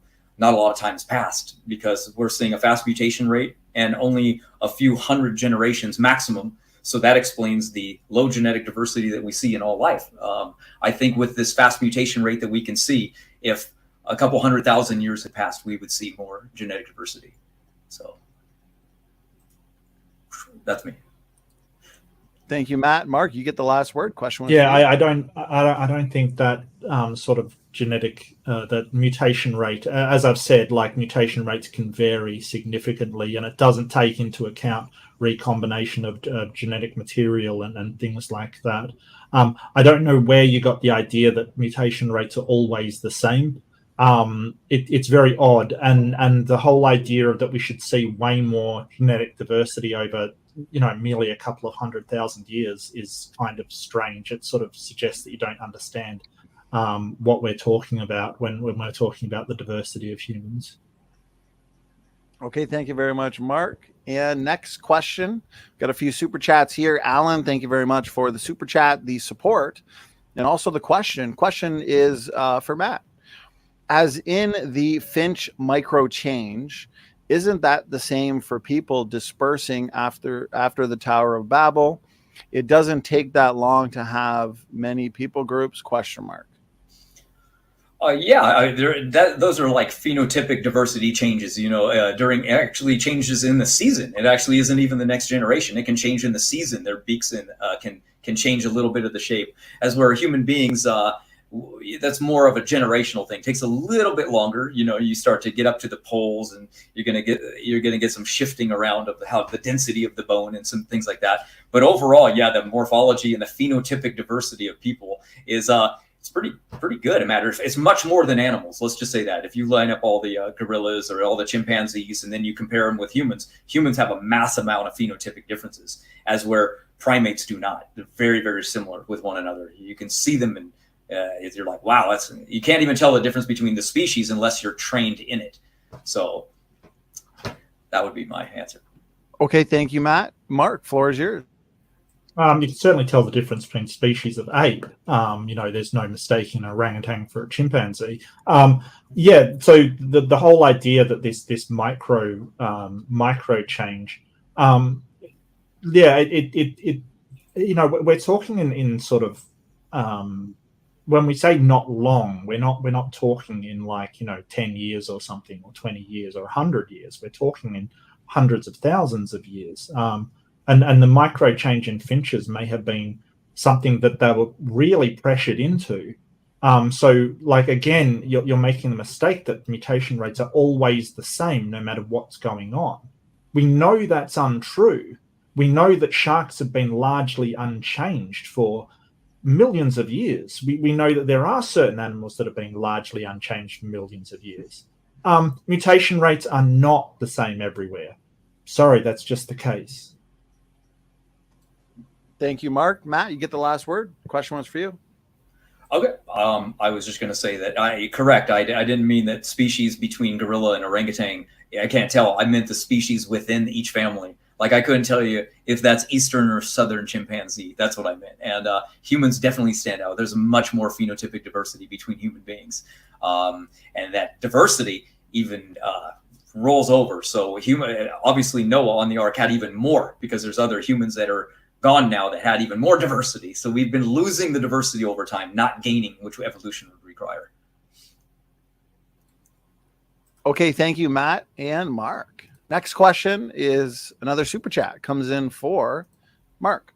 a lot of times passed, because we're seeing a fast mutation rate and only a few hundred generations maximum. So that explains the low genetic diversity that we see in all life. I think with this fast mutation rate that we can see, if a couple 100,000 years had passed, we would see more genetic diversity. So that's me. Thank you, Matt. Mark, you get the last word. Question. Yeah, I don't think that sort of genetic that mutation rate, as I've said, like mutation rates can vary significantly, and it doesn't take into account recombination of genetic material and things like that. I don't know where you got the idea that mutation rates are always the same. It's very odd, and the whole idea of that we should see way more genetic diversity over merely a couple of 100,000 years is kind of strange. It sort of suggests that you don't understand what we're talking about when we're talking about the diversity of humans. Okay, thank you very much, Mark. And next question, got a few super chats here. Alan, thank you very much for the super chat, the support, and also the question. Question is for Matt. As in the Finch micro change, isn't that the same for people dispersing after the Tower of Babel? It doesn't take that long to have many people groups, question mark. Those are like phenotypic diversity changes, during actually changes in the season. It actually isn't even the next generation. It can change in the season. Their beaks can change a little bit of the shape. As where human beings, that's more of a generational thing. It takes a little bit longer. You start to get up to the poles, and you're gonna get some shifting around of how the density of the bone and some things like that. But overall, the morphology and the phenotypic diversity of people is it's pretty good. It's much more than animals. Let's just say that. If you line up all the gorillas or all the chimpanzees and then you compare them with humans have a mass amount of phenotypic differences, as where primates do not. They're very, very similar with one another. You can see them, and you're like, wow, you can't even tell the difference between the species unless you're trained in it. So that would be my answer. Okay, thank you, Matt. Mark, floor is yours. You can certainly tell the difference between species of ape. There's no mistaking an orangutan for a chimpanzee. So the whole idea that this micro change, we're talking in sort of when we say not long, we're not talking in 10 years or something, or 20 years or 100 years. We're talking in hundreds of thousands of years. And the micro change in finches may have been something that they were really pressured into. Again, you're making the mistake that mutation rates are always the same no matter what's going on. We know that's untrue. We know that sharks have been largely unchanged for millions of years. We know that there are certain animals that have been largely unchanged for millions of years. Mutation rates are not the same everywhere. Sorry, that's just the case. Thank you, Mark. Matt, you get the last word. Question was for you. Okay. I was just going to say that correct. I didn't mean that species between gorilla and orangutan. I can't tell. I meant the species within each family. Like, I couldn't tell you if that's eastern or southern chimpanzee. That's what I meant. And humans definitely stand out. There's much more phenotypic diversity between human beings. And that diversity even rolls over. So obviously Noah on the Ark had even more, because there's other humans that are gone now that had even more diversity. So we've been losing the diversity over time, not gaining, which evolution would require. Okay, thank you, Matt and Mark. Next question is another super chat. Comes in for Mark.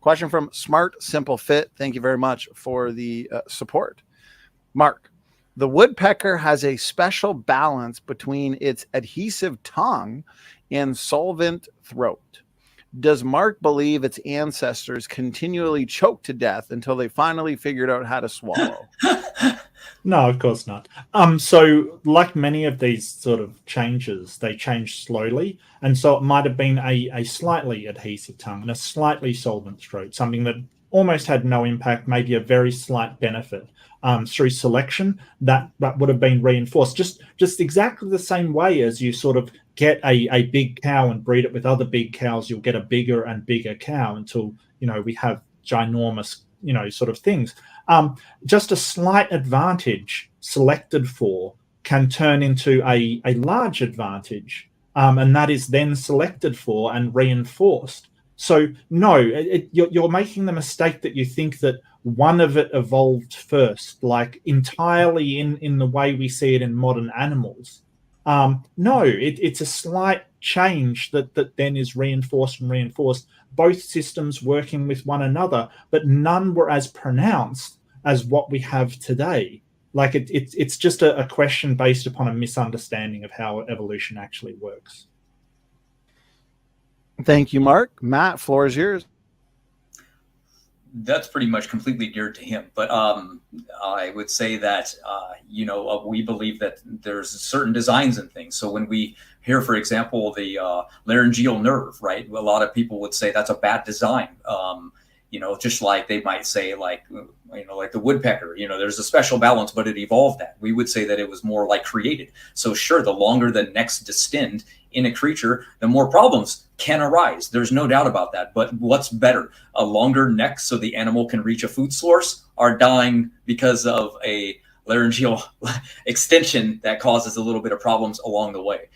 Question from Smart Simple Fit. Thank you very much for the support. Mark, the woodpecker has a special balance between its adhesive tongue and solvent throat. Does Mark believe its ancestors continually choked to death until they finally figured out how to swallow? No, of course not. So like many of these sort of changes, they change slowly. And so it might have been a slightly adhesive tongue and a slightly solvent throat, something that almost had no impact, maybe a very slight benefit. Through selection, that would have been reinforced. Just exactly the same way as you sort of get a big cow and breed it with other big cows, you'll get a bigger and bigger cow until, we have ginormous, sort of things. Just a slight advantage selected for can turn into a large advantage, and that is then selected for and reinforced. So no, you're making the mistake that you think that one of it evolved first, like entirely in the way we see it in modern animals. No, it's a slight change that then is reinforced and reinforced, both systems working with one another, but none were as pronounced as what we have today. Like it's just a question based upon a misunderstanding of how evolution actually works. Thank you, Mark. Matt, floor is yours. That's pretty much completely geared to him. But I would say that, we believe that there's certain designs and things. So when we hear, for example, the laryngeal nerve, right? A lot of people would say that's a bad design. Just like they might say, like the woodpecker, there's a special balance, but it evolved that. We would say that it was more like created. So sure, the longer the necks distend in a creature, the more problems can arise. There's no doubt about that. But what's better? A longer neck so the animal can reach a food source, or dying because of a laryngeal extension that causes a little bit of problems along the way?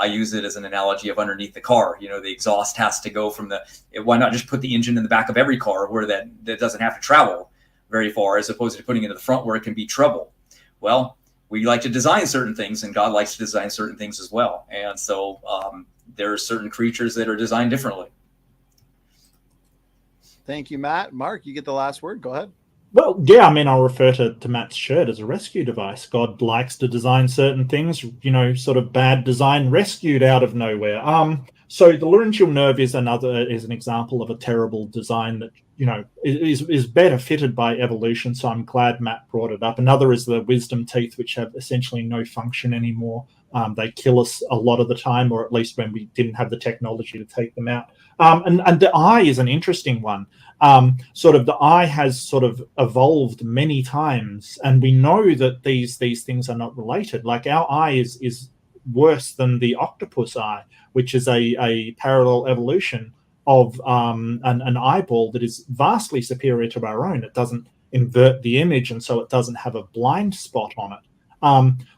I use it as an analogy of underneath the car. The exhaust has to go from why not just put the engine in the back of every car where that doesn't have to travel very far, as opposed to putting it in the front where it can be trouble. well, we like to design certain things, and God likes to design certain things as well. And so there are certain creatures that are designed differently. Thank you, Matt. Mark, you get the last word. Go ahead. Well, yeah, I mean, I'll refer to Matt's shirt as a rescue device. God likes to design certain things, sort of bad design rescued out of nowhere. So the laryngeal nerve is an example of a terrible design that, is better fitted by evolution. So I'm glad Matt brought it up. Another is the wisdom teeth, which have essentially no function anymore. They kill us a lot of the time, or at least when we didn't have the technology to take them out. And the eye is an interesting one. Sort of the eye has sort of evolved many times, and we know that these things are not related. Like our eye is worse than the octopus eye, which is a parallel evolution of an eyeball that is vastly superior to our own. It doesn't invert the image, and so it doesn't have a blind spot on it.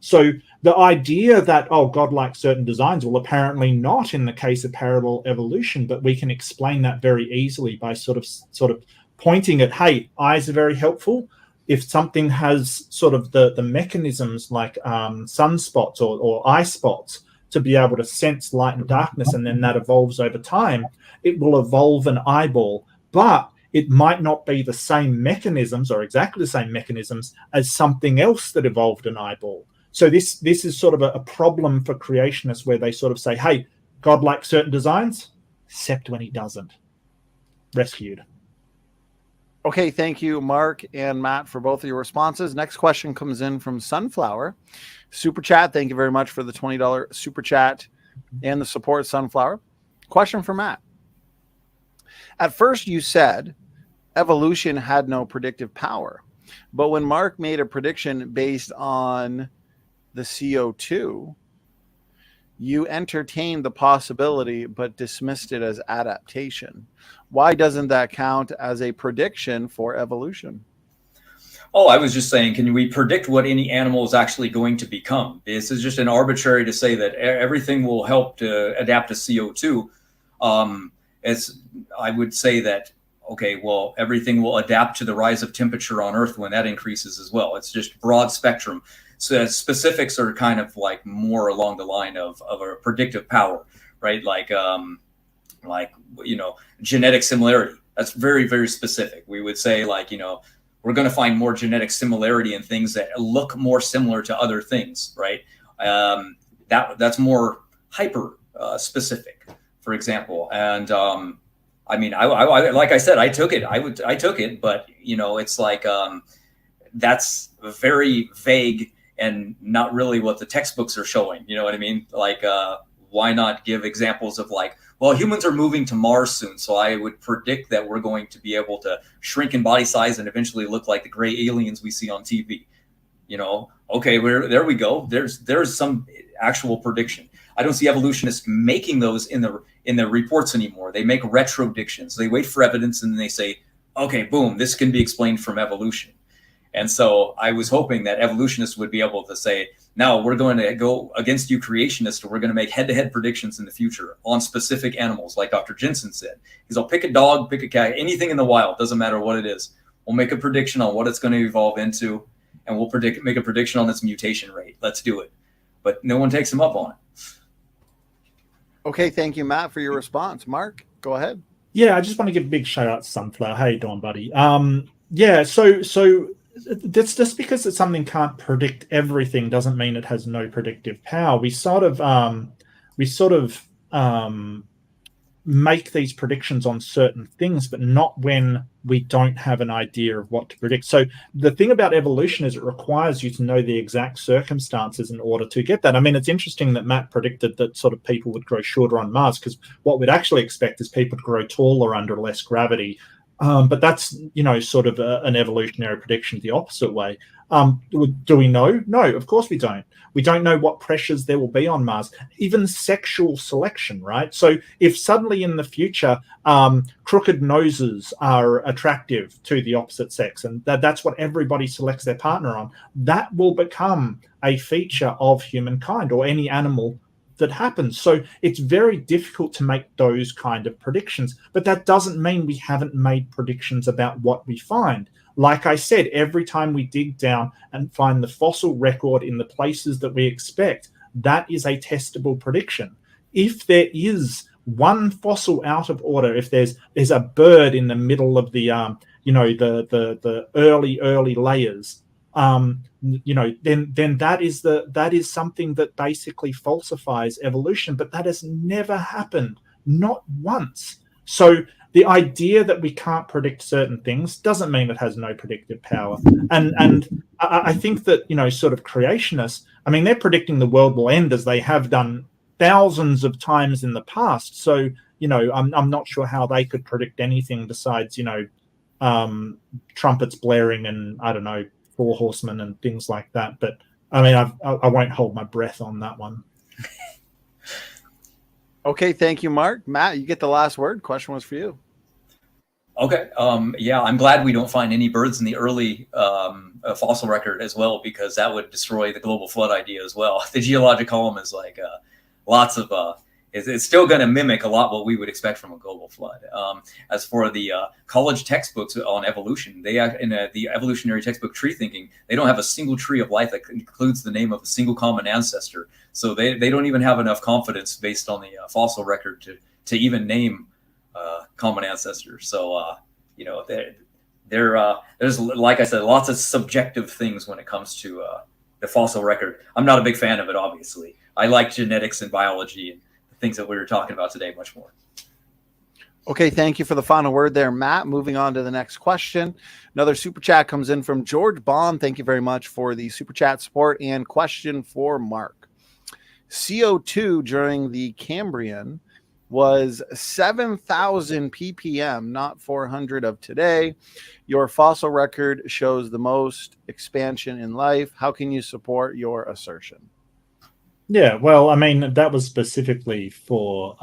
So the idea that, God likes certain designs, well, apparently not in the case of parallel evolution, but we can explain that very easily by sort of pointing at, hey, eyes are very helpful. If something has sort of the mechanisms like sunspots or eye spots to be able to sense light and darkness, and then that evolves over time, it will evolve an eyeball. But it might not be the same mechanisms or exactly the same mechanisms as something else that evolved an eyeball. So this is sort of a problem for creationists, where they sort of say, hey, God likes certain designs, except when he doesn't. Rescued. Okay, thank you, Mark and Matt, for both of your responses. Next question comes in from Sunflower. Super chat, thank you very much for the $20 super chat and the support, Sunflower. Question for Matt. At first you said evolution had no predictive power, but when Mark made a prediction based on the CO2, you entertained the possibility but dismissed it as adaptation. Why doesn't that count as a prediction for evolution? Oh, I was just saying, can we predict what any animal is actually going to become? This is just an arbitrary to say that everything will help to adapt to CO2. I would say that, okay, well, everything will adapt to the rise of temperature on Earth when that increases as well. It's just broad spectrum. So specifics are kind of like more along the line of a predictive power, right? Like genetic similarity. That's very, very specific. We would say we're going to find more genetic similarity in things that look more similar to other things, right? That's more hyper specific, for example. And I mean, I like I said, I took it. I took it, but it's like that's very vague and not really what the textbooks are showing. You know what I mean? Like, why not give examples of well, humans are moving to Mars soon, so I would predict that we're going to be able to shrink in body size and eventually look like the gray aliens we see on TV. Okay, there we go. There's some actual prediction. I don't see evolutionists making those in the reports anymore. They make retrodictions. They wait for evidence and then they say, okay, boom, this can be explained from evolution. And so I was hoping that evolutionists would be able to say, now we're going to go against you creationists, or we're going to make head-to-head predictions in the future on specific animals, like Dr. Jensen said. I'll pick a dog, pick a cat, anything in the wild, doesn't matter what it is. We'll make a prediction on what it's going to evolve into, and we'll make a prediction on its mutation rate. Let's do it. But no one takes him up on it. Okay, thank you, Matt, for your response. Mark, go ahead. Yeah, I just want to give a big shout out to Sunflower. How you doing, buddy? So that's just because something can't predict everything doesn't mean it has no predictive power. We sort of make these predictions on certain things, but not when we don't have an idea of what to predict. So the thing about evolution is it requires you to know the exact circumstances in order to get that. I mean, it's interesting that Matt predicted that sort of people would grow shorter on Mars, because what we'd actually expect is people to grow taller under less gravity. But that's, sort of an evolutionary prediction the opposite way. Do we know? No, of course we don't. We don't know what pressures there will be on Mars, even sexual selection, right? So if suddenly in the future, crooked noses are attractive to the opposite sex, and that's what everybody selects their partner on, that will become a feature of humankind or any animal that happens. So it's very difficult to make those kind of predictions, but that doesn't mean we haven't made predictions about what we find. like I said, every time we dig down and find the fossil record in the places that we expect, that is a testable prediction. If there is one fossil out of order, if there's a bird in the middle of the the early layers, then that is something that basically falsifies evolution. But that has never happened, not once. So the idea that we can't predict certain things doesn't mean it has no predictive power. And I think that, sort of creationists, I mean, they're predicting the world will end as they have done thousands of times in the past. So, I'm not sure how they could predict anything besides, trumpets blaring and, I don't know, 4 horsemen and things like that. But I mean, I won't hold my breath on that one. Okay, thank you, Mark. Matt, you get the last word. Question was for you. Okay. Yeah, I'm glad we don't find any birds in the early fossil record as well, because that would destroy the global flood idea as well. The geologic column is like lots of it's still going to mimic a lot what we would expect from a global flood. As for the college textbooks on evolution, they in the evolutionary textbook Tree Thinking, they don't have a single tree of life that includes the name of a single common ancestor. So they don't even have enough confidence based on the fossil record to even name common ancestors. So there's, like I said, lots of subjective things when it comes to the fossil record. I'm not a big fan of it, obviously. I like genetics and biology and the things that we were talking about today much more. Okay, thank you for the final word there, Matt. Moving on to the next question. Another super chat comes in from George Baum. Thank you very much for the super chat support. And question for Mark. CO2 during the Cambrian was 7,000 ppm, not 400 of today. Your fossil record shows the most expansion in life. How can you support your assertion? Yeah, well, I mean, that was specifically for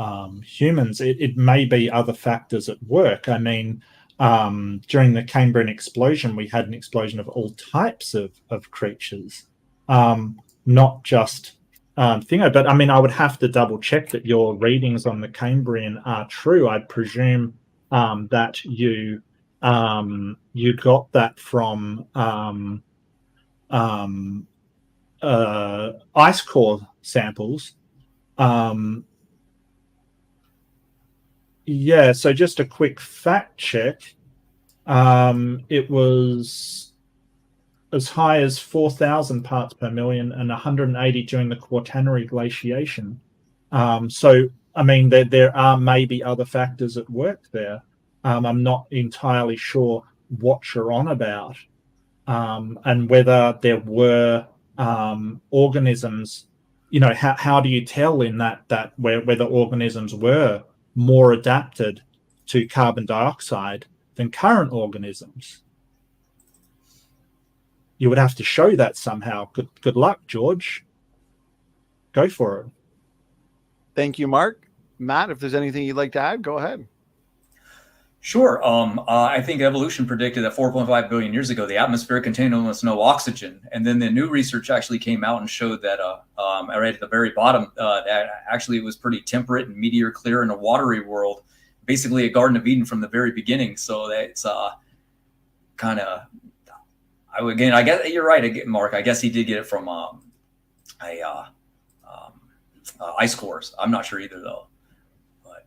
humans. It may be other factors at work. I mean, during the Cambrian explosion, we had an explosion of all types of creatures, not just thing. But I mean, I would have to double check that your readings on the Cambrian are true. I presume that you got that from ice core samples. Yeah, so just a quick fact check. It was as high as 4,000 parts per million and 180 during the Quaternary glaciation. So, I mean, there are maybe other factors at work there. I'm not entirely sure what you're on about, and whether there were organisms. How do you tell in that whether organisms were more adapted to carbon dioxide than current organisms? You would have to show that somehow. Good luck, George. Go for it. Thank you, Mark. Matt, if there's anything you'd like to add, go ahead. Sure. I think evolution predicted that 4.5 billion years ago, the atmosphere contained almost no oxygen. And then the new research actually came out and showed that right at the very bottom, that actually it was pretty temperate and meteor clear in a watery world, basically a Garden of Eden from the very beginning. So that's kind of, I guess you're right, Mark. I guess he did get it from ice cores. I'm not sure either, though. But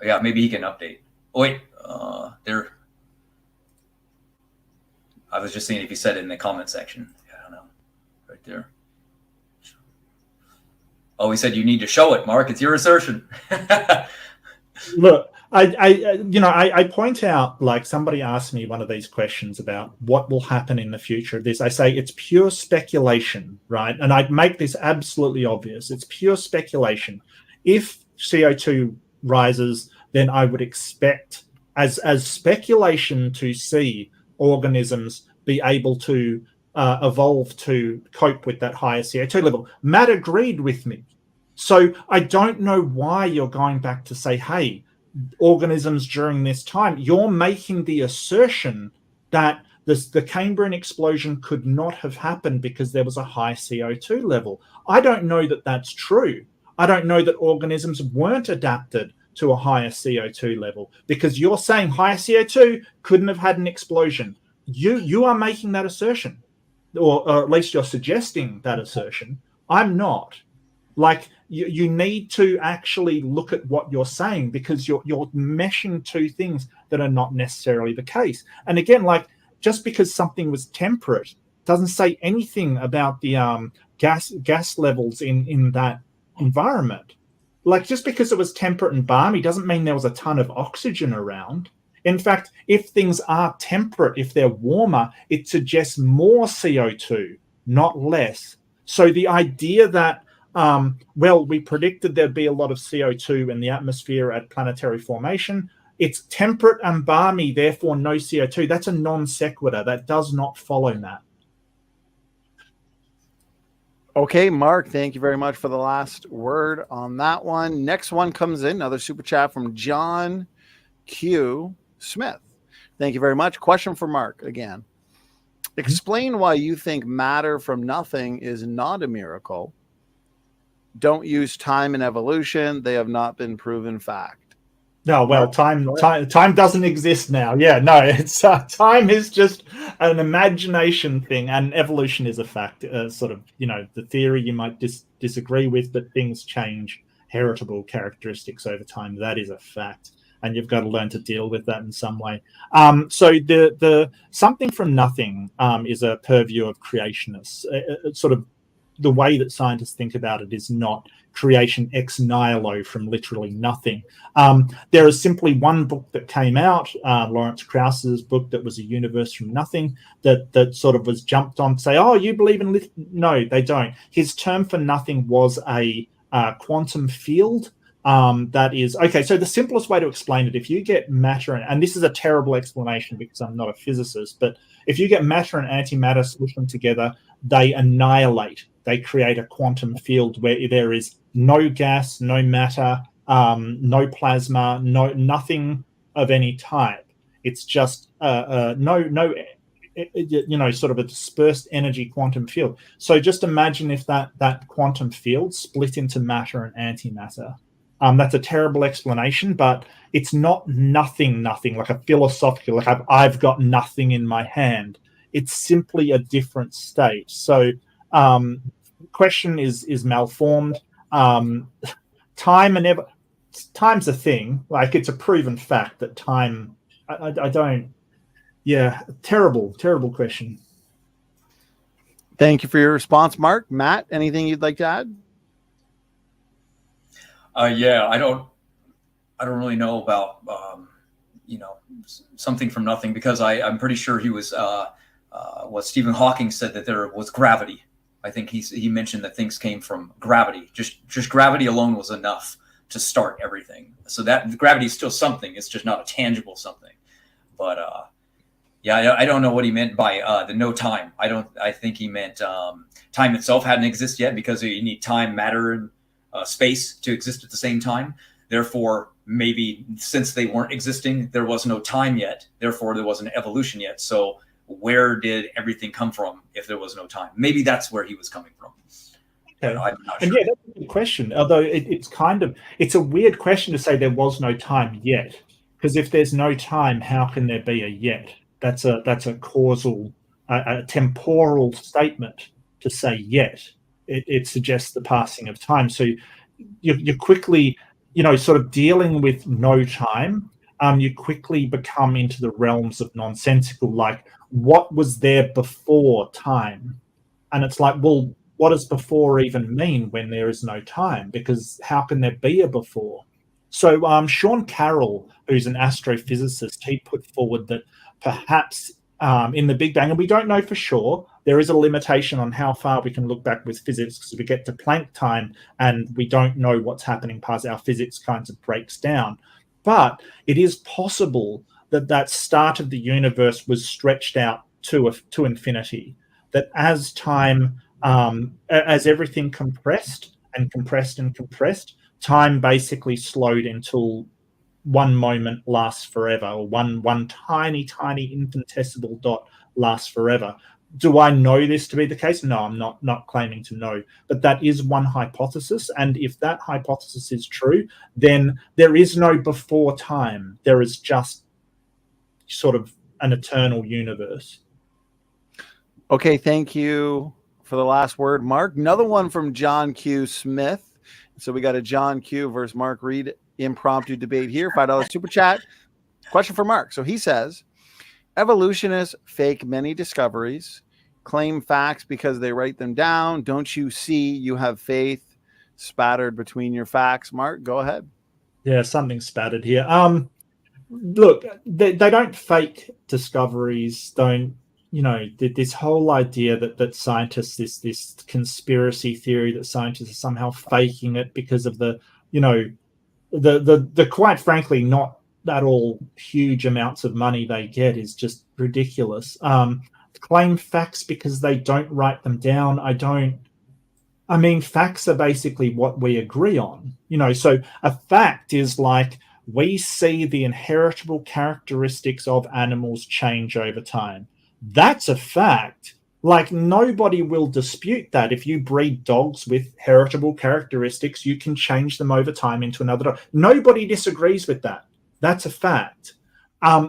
yeah, maybe he can update. Oh, wait, there. I was just seeing if he said it in the comment section. Yeah, I don't know. Right there. Oh, he said you need to show it, Mark. It's your assertion. Look, I point out, like, somebody asked me one of these questions about what will happen in the future of this. I say it's pure speculation, right? And I'd make this absolutely obvious. It's pure speculation. If CO2 rises, then I would expect, as speculation, to see organisms be able to evolve to cope with that higher CO2 level. Matt agreed with me. So I don't know why you're going back to say, hey, organisms during this time, you're making the assertion that the Cambrian explosion could not have happened because there was a high CO2 level. I don't know that that's true. I don't know that organisms weren't adapted to a higher CO2 level, because you're saying higher CO2 couldn't have had an explosion. you are making that assertion, or at least you're suggesting that assertion. I'm not. Like, you need to actually look at what you're saying, because you're meshing two things that are not necessarily the case. And again, like, just because something was temperate doesn't say anything about the gas levels in that environment. Like, just because it was temperate and balmy doesn't mean there was a ton of oxygen around. In fact, if things are temperate, if they're warmer, it suggests more CO2, not less. So the idea that, well, we predicted there'd be a lot of CO2 in the atmosphere at planetary formation, it's temperate and balmy, therefore no CO2, that's a non sequitur. That does not follow that. Okay, Mark, thank you very much for the last word on that one. Next one comes in, another super chat from John Q. Smith. Thank you very much. Question for Mark again. Explain why you think matter from nothing is not a miracle. Don't use time and evolution. They have not been proven fact. No, well, time doesn't exist now. Yeah, no, it's time is just an imagination thing, and evolution is a fact. Sort of, the theory you might disagree with, but things change, heritable characteristics over time. That is a fact, and you've got to learn to deal with that in some way. So the something from nothing is a purview of creationists. Sort of the way that scientists think about it is not creation ex nihilo, from literally nothing. There is simply one book that came out, Lawrence Krauss's book, that was a universe from nothing, that sort of was jumped on to say, oh, you believe in no, they don't. His term for nothing was a quantum field. That is okay. So the simplest way to explain it, if you get matter, and this is a terrible explanation because I'm not a physicist, but if you get matter and antimatter, squish them together, they annihilate. They create a quantum field where there is no gas, no matter, no plasma, nothing of any type. It's just sort of a dispersed energy quantum field. So just imagine if that quantum field split into matter and antimatter. That's a terrible explanation, but it's not nothing, like a philosophical, like I've got nothing in my hand. It's simply a different state. So question is malformed. Time's a thing. Like, it's a proven fact that time. I don't. Yeah, terrible question. Thank you for your response, Mark. Matt, anything you'd like to add? Yeah, I don't really know about something from nothing, because I'm pretty sure he was what Stephen Hawking said, that there was gravity. I think he mentioned that things came from gravity. Just gravity alone was enough to start everything. So that gravity is still something. It's just not a tangible something. But yeah, I don't know what he meant by the no time. I think he meant time itself hadn't existed yet, because you need time, matter, and space to exist at the same time. Therefore, maybe since they weren't existing, there was no time yet. Therefore, there wasn't evolution yet. So where did everything come from if there was no time? Maybe that's where he was coming from. Okay. I'm not sure. And yeah, that's a good question. Although it's a weird question to say there was no time yet, because if there's no time, how can there be a yet? That's a causal, a temporal statement to say yet. It suggests the passing of time. So you're quickly, sort of dealing with no time. You quickly become into the realms of nonsensical, like, what was there before time? And it's like, well, what does before even mean when there is no time? Because how can there be a before? So Sean Carroll, who's an astrophysicist, he put forward that perhaps in the Big Bang, and we don't know for sure, there is a limitation on how far we can look back with physics, because we get to Planck time and we don't know what's happening past our physics kind of breaks down. But it is possible that start of the universe was stretched out to infinity, that as time, as everything compressed, time basically slowed until one moment lasts forever, or one tiny infinitesimal dot lasts forever. Do I know this to be the case? No, I'm not claiming to know, but that is one hypothesis. And if that hypothesis is true, then there is no before time. There is just sort of an eternal universe. Okay, thank you for the last word, Mark. Another one from John Q. Smith. So we got a John Q. versus Mark Reid impromptu debate here. $5 super chat. Question for Mark. So he says, evolutionists fake many discoveries, claim facts because they write them down. Don't you see you have faith spattered between your facts? Mark, go ahead. Yeah, something spattered here. Look, they don't fake discoveries. Don't, this whole idea that scientists, this conspiracy theory that scientists are somehow faking it because of the quite frankly not at all huge amounts of money they get is just ridiculous. Claim facts because they don't write them down. I mean, facts are basically what we agree on. So a fact is like, we see the inheritable characteristics of animals change over time. That's a fact. Like, nobody will dispute that. If you breed dogs with heritable characteristics, you can change them over time into another dog. Nobody disagrees with that. That's a fact.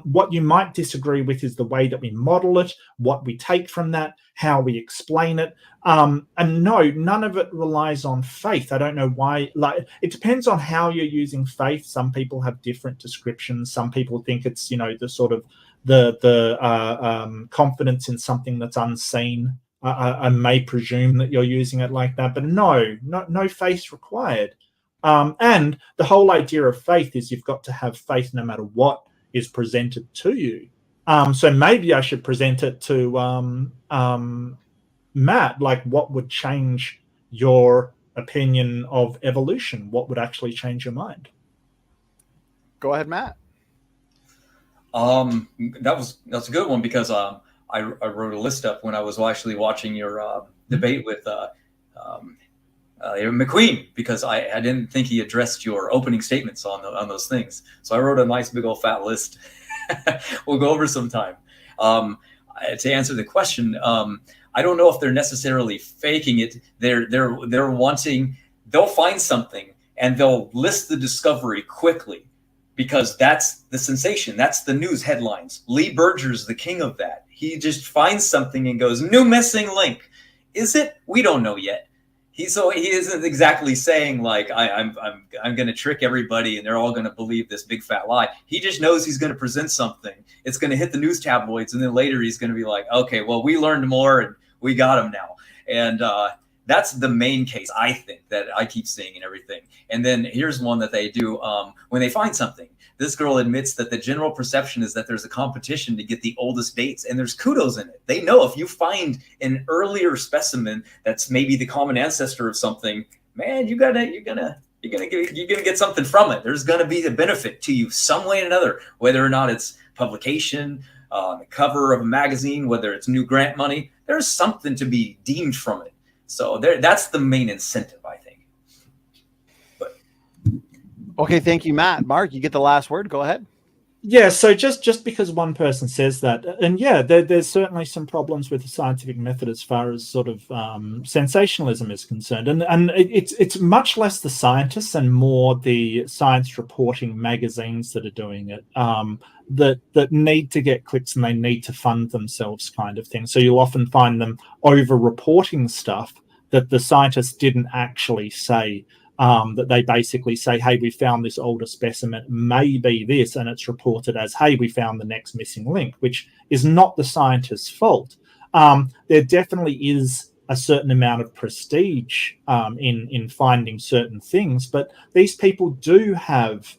What you might disagree with is the way that we model it, what we take from that, how we explain it. And no, none of it relies on faith. I don't know why. Like, it depends on how you're using faith. Some people have different descriptions. Some people think it's, the sort of the confidence in something that's unseen. I may presume that you're using it like that, but no faith required. And the whole idea of faith is you've got to have faith no matter what is presented to you. So maybe I should present it to Matt, like, what would change your opinion of evolution? What would actually change your mind? Go ahead, Matt. That's a good one, because I wrote a list up when I was actually watching your debate with McQueen, because I didn't think he addressed your opening statements on those things. So I wrote a nice big old fat list. We'll go over sometime. To answer the question, I don't know if they're necessarily faking it. They're wanting, they'll find something and they'll list the discovery quickly, because that's the sensation. That's the news headlines. Lee Berger's the king of that. He just finds something and goes, new missing link. Is it? We don't know yet. He isn't exactly saying like, I'm going to trick everybody and they're all going to believe this big fat lie. He just knows he's going to present something. It's going to hit the news tabloids, and then later he's going to be like, okay, well, we learned more and we got him now. And that's the main case, I think, that I keep seeing and everything. And then here's one that they do when they find something. This girl admits that the general perception is that there's a competition to get the oldest dates, and there's kudos in it. They know if you find an earlier specimen that's maybe the common ancestor of something, man, you're gonna get something from it. There's gonna be a benefit to you some way or another, whether or not it's publication, the cover of a magazine, whether it's new grant money. There's something to be deemed from it. So that's the main incentive, I think. Okay, thank you, Matt. Mark, you get the last word. Go ahead. Yeah, so just because one person says that, and yeah, there's certainly some problems with the scientific method as far as sort of sensationalism is concerned, and it's much less the scientists and more the science reporting magazines that are doing it, that need to get clicks and they need to fund themselves, kind of thing. So you'll often find them over-reporting stuff that the scientists didn't actually say. That they basically say, hey, we found this older specimen, maybe this, and it's reported as, hey, we found the next missing link, which is not the scientist's fault. There definitely is a certain amount of prestige in finding certain things, but these people do have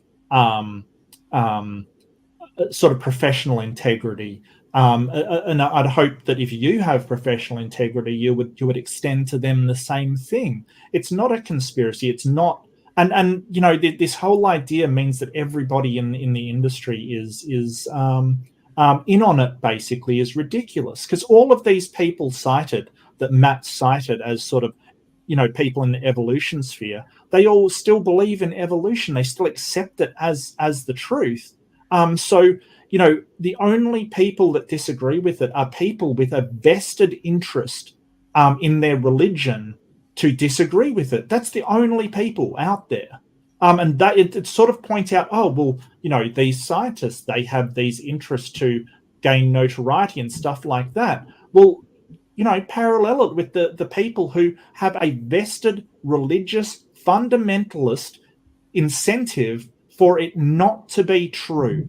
sort of professional integrity. And I'd hope that if you have professional integrity, you would extend to them the same thing. It's not a conspiracy. It's not, and this whole idea means that everybody in the industry is in on it. Basically, is ridiculous, because all of these people cited that Matt cited as sort of people in the evolution sphere, they all still believe in evolution. They still accept it as the truth. So. The only people that disagree with it are people with a vested interest in their religion to disagree with it. That's the only people out there. And that it sort of point out, oh, well, these scientists, they have these interests to gain notoriety and stuff like that. Well, parallel it with the people who have a vested religious fundamentalist incentive for it not to be true,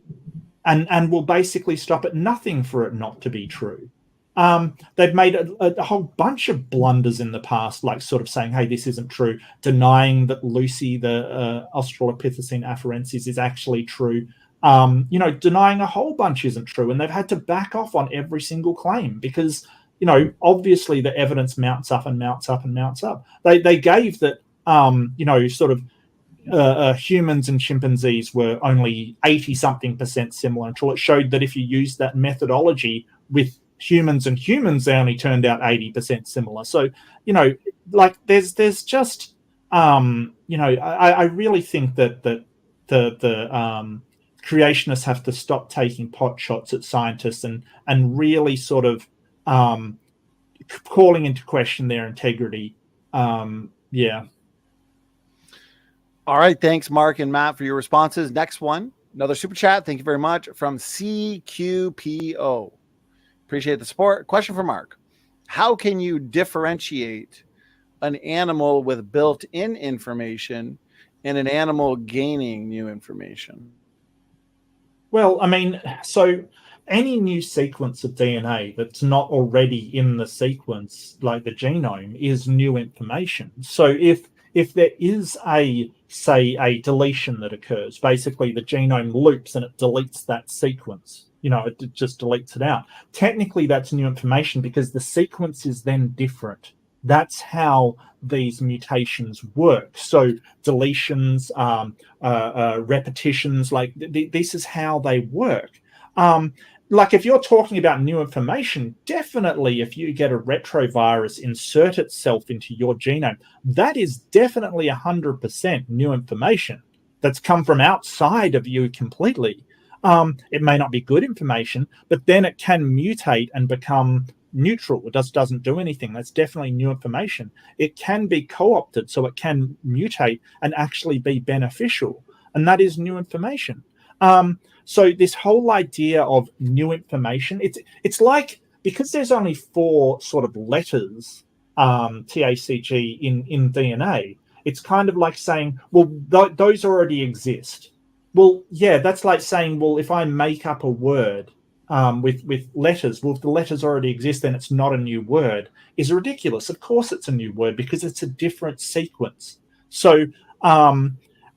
and will basically stop at nothing for it not to be true. They've made a whole bunch of blunders in the past, like sort of saying, hey, this isn't true, denying that Lucy, the Australopithecine afarensis, is actually true, denying a whole bunch isn't true, and they've had to back off on every single claim because, obviously the evidence mounts up and mounts up and mounts up. They gave that, humans and chimpanzees were only 80-something% similar until it showed that if you used that methodology with humans and humans, they only turned out 80% similar. So, there's just, I really think that the creationists have to stop taking pot shots at scientists and really sort of calling into question their integrity. Yeah. All right. Thanks, Mark and Matt, for your responses. Next one, another super chat. Thank you very much from CQPO. Appreciate the support. Question for Mark. How can you differentiate an animal with built-in information and an animal gaining new information? Well, I mean, so any new sequence of DNA that's not already in the sequence, like the genome, is new information. So if there is a deletion that occurs, basically the genome loops and it deletes that sequence, it just deletes it out. Technically, that's new information because the sequence is then different. That's how these mutations work. So deletions, repetitions, like this is how they work. Like if you're talking about new information, definitely if you get a retrovirus insert itself into your genome, that is definitely 100% new information that's come from outside of you completely. It may not be good information, but then it can mutate and become neutral. It doesn't do anything. That's definitely new information. It can be co-opted, so it can mutate and actually be beneficial, and that is new information. So this whole idea of new information, it's like, because there's only 4 sort of letters, TACG in DNA, it's kind of like saying, well, those already exist. Well, yeah, that's like saying, well, if I make up a word with letters, well, if the letters already exist, then it's not a new word, is ridiculous. Of course it's a new word because it's a different sequence. So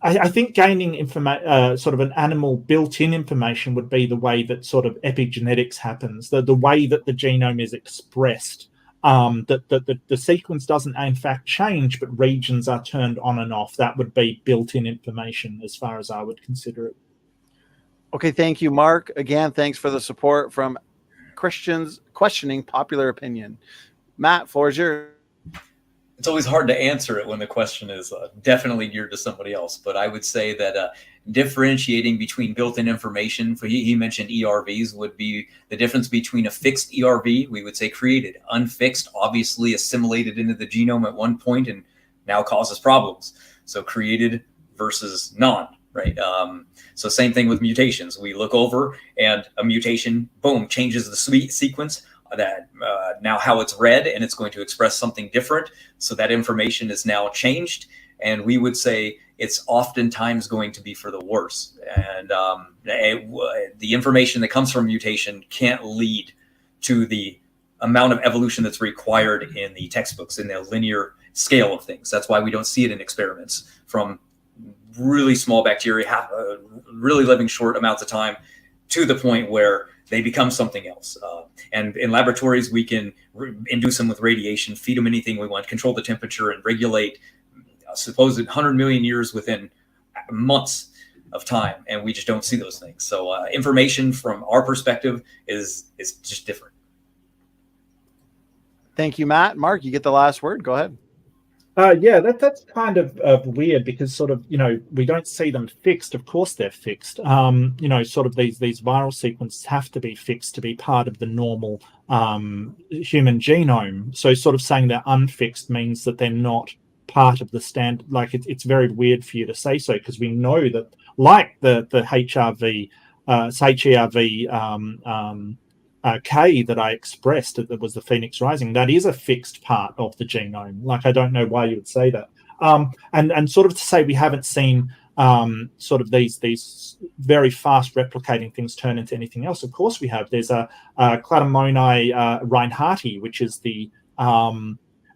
I think gaining sort of an animal built-in information would be the way that sort of epigenetics happens, the way that the genome is expressed, that the sequence doesn't in fact change, but regions are turned on and off. That would be built-in information as far as I would consider it. Okay, thank you, Mark. Again, thanks for the support from Christians questioning popular opinion. Matt, floor is yours. It's always hard to answer it when the question is definitely geared to somebody else. But I would say that differentiating between built-in information, he mentioned ERVs, would be the difference between a fixed ERV, we would say created, unfixed, obviously assimilated into the genome at one point and now causes problems. So created versus non, right? So same thing with mutations. We look over and a mutation, boom, changes the sequence. That now how it's read, and it's going to express something different. So that information is now changed, and we would say it's oftentimes going to be for the worse. And the information that comes from mutation can't lead to the amount of evolution that's required in the textbooks in the linear scale of things. That's why we don't see it in experiments from really small bacteria, really living short amounts of time, to the point where they become something else. And in laboratories, we can induce them with radiation, feed them anything we want, control the temperature, and regulate supposed 100 million years within months of time. And we just don't see those things. So information from our perspective is just different. Thank you, Matt. Mark, you get the last word. Go ahead. Yeah, that's kind of weird because sort of, we don't see them fixed. Of course they're fixed. Sort of these viral sequences have to be fixed to be part of the normal human genome. So sort of saying they're unfixed means that they're not part of the standard. Like it's very weird for you to say so, because we know that, like the HRV, HERV K that I expressed, that was the Phoenix Rising, that is a fixed part of the genome. Like, I don't know why you would say that. And sort of to say we haven't seen sort of these very fast replicating things turn into anything else. Of course we have. There's a Cladomonae reinhardti, which is the